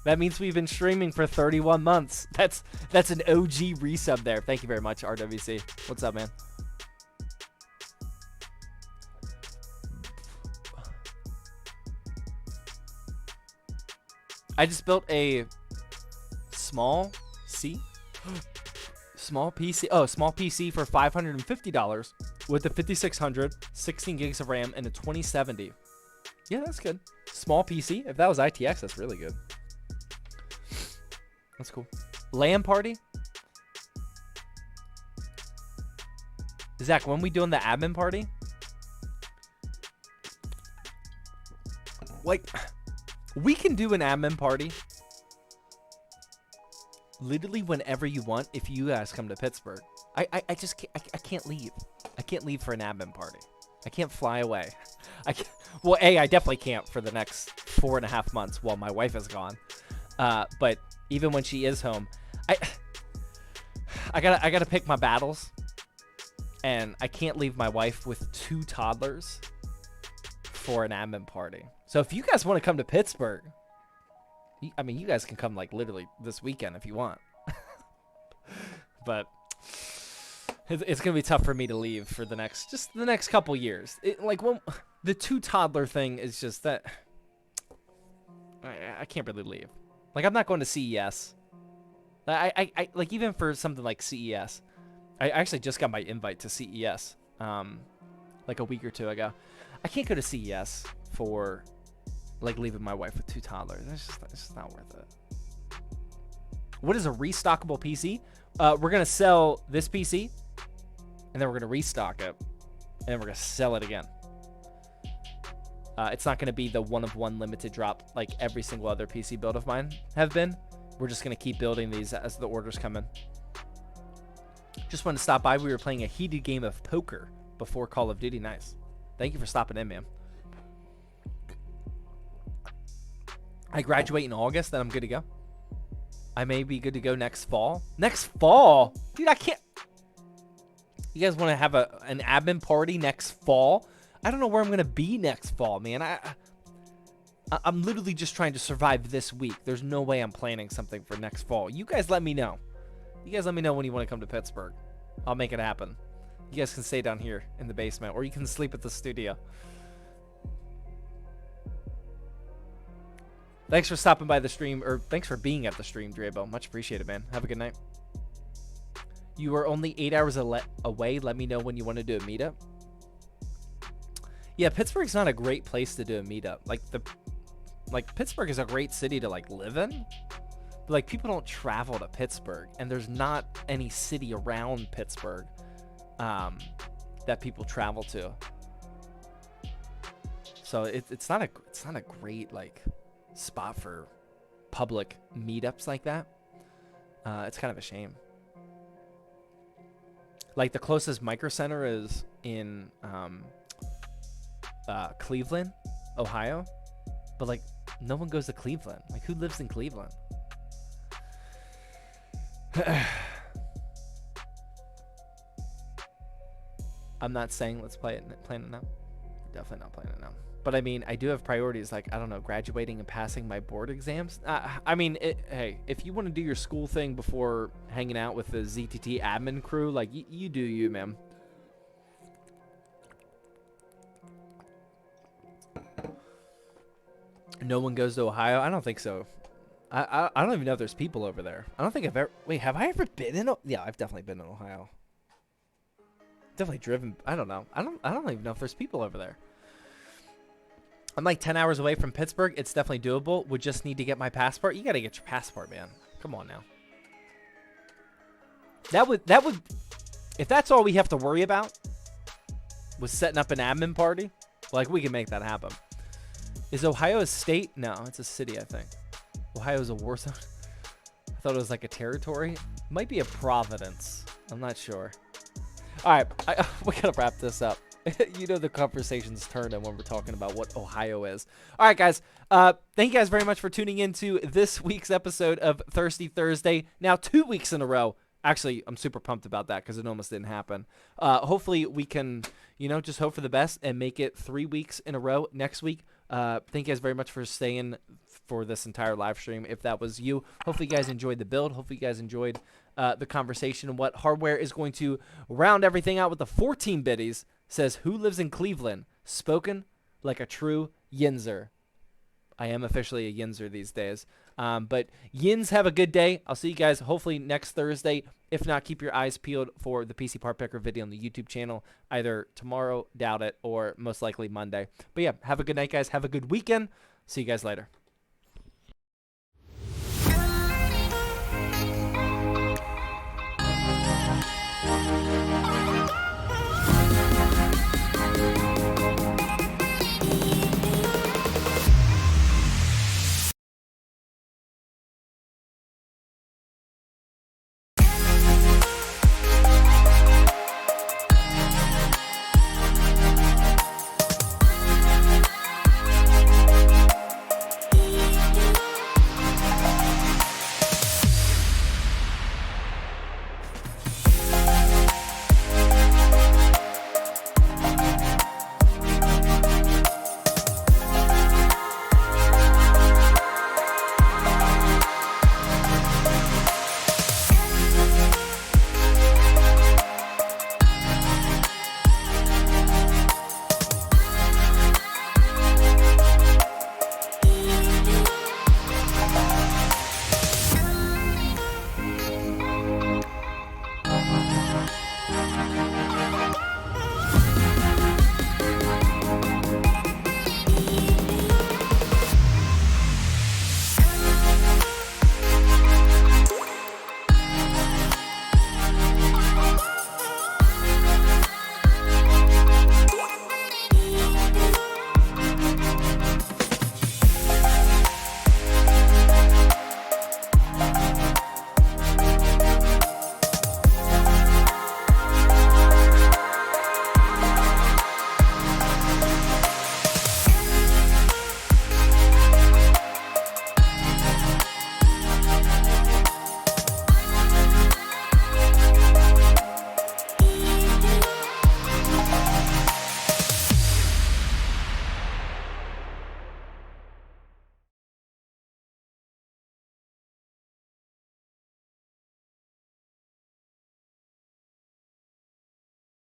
That means we've been streaming for 31 months. That's an OG resub there. Thank you very much, RWC. What's up, man? I just built a small PC for $550 with a 5600, 16 gigs of RAM, and a 2070. Yeah, that's good. Small PC. If that was ITX, that's really good. That's cool. LAN party. Zach, when we doing the admin party? Like, we can do an admin party literally whenever you want if you guys come to Pittsburgh. I just can't leave. I can't leave for an admin party. I can't fly away. Well, I definitely can't for the next 4.5 months while my wife is gone. But even when she is home, I gotta pick my battles, and I can't leave my wife with 2 toddlers for an admin party. So if you guys want to come to Pittsburgh, I mean, you guys can come like literally this weekend if you want. But it's gonna be tough for me to leave for the next couple years. The 2 toddler thing is just that I can't really leave. Like, I'm not going to CES. I like even for something like CES. I actually just got my invite to CES like a week or two ago. I can't go to CES for like leaving my wife with 2 toddlers. It's just not worth it. What is a restockable PC? We're gonna sell this PC, and then we're gonna restock it, and then we're gonna sell it again. It's not gonna be the one of one limited drop like every single other PC build of mine have been. We're just gonna keep building these as the orders come in. Just wanted to stop by. We were playing a heated game of poker before Call of Duty. Nice. Thank you for stopping in, man. I graduate in August, then I'm good to go. I may be good to go next fall. Next fall? Dude, I can't. You guys want to have an admin party next fall? I don't know where I'm going to be next fall, man. I'm literally just trying to survive this week. There's no way I'm planning something for next fall. You guys let me know. You guys let me know when you want to come to Pittsburgh. I'll make it happen. You guys can stay down here in the basement, or you can sleep at the studio. Thanks for stopping by the stream, or thanks for being at the stream, Drabo. Much appreciated, man. Have a good night. You are only 8 hours away. Let me know when you want to do a meetup. Yeah, Pittsburgh's not a great place to do a meetup. Like Pittsburgh is a great city to like live in. But like people don't travel to Pittsburgh, and there's not any city around Pittsburgh that people travel to. So it's not a great like spot for public meetups like that. It's kind of a shame. Like the closest micro center is in Cleveland, Ohio, but like no one goes to Cleveland. Like who lives in Cleveland? I'm not saying let's plan it now. Definitely not playing it now. But I mean, I do have priorities like, I don't know, graduating and passing my board exams. I mean, hey, if you want to do your school thing before hanging out with the ZTT admin crew, like you do you, man. No one goes to Ohio? I don't think so. I don't even know if there's people over there. I don't think I've ever... Wait, have I ever been in... Yeah, I've definitely been in Ohio. Definitely driven... I don't know. I don't even know if there's people over there. I'm like 10 hours away from Pittsburgh. It's definitely doable. Would just need to get my passport. You got to get your passport, man. Come on now. That would... If that's all we have to worry about was setting up an admin party, like we can make that happen. Is Ohio a state? No, it's a city, I think. Ohio is a war zone. I thought it was like a territory. Might be a province. I'm not sure. All right, we gotta wrap this up. You know the conversation's turned on when we're talking about what Ohio is. All right, guys. Thank you guys very much for tuning into this week's episode of Thirsty Thursday. Now 2 weeks in a row. Actually, I'm super pumped about that because it almost didn't happen. Hopefully we can, just hope for the best and make it 3 weeks in a row next week. Thank you guys very much for staying for this entire live stream. If that was you, hopefully you guys enjoyed the build. Hopefully you guys enjoyed the conversation and what hardware is going to round everything out with the 14 biddies. Says, who lives in Cleveland? Spoken like a true Yinzer. I am officially a Yinzer these days. But Yins, have a good day. I'll see you guys hopefully next Thursday. If not, keep your eyes peeled for the PC Part Picker video on the YouTube channel. Either tomorrow, doubt it, or most likely Monday. But yeah, have a good night, guys. Have a good weekend. See you guys later.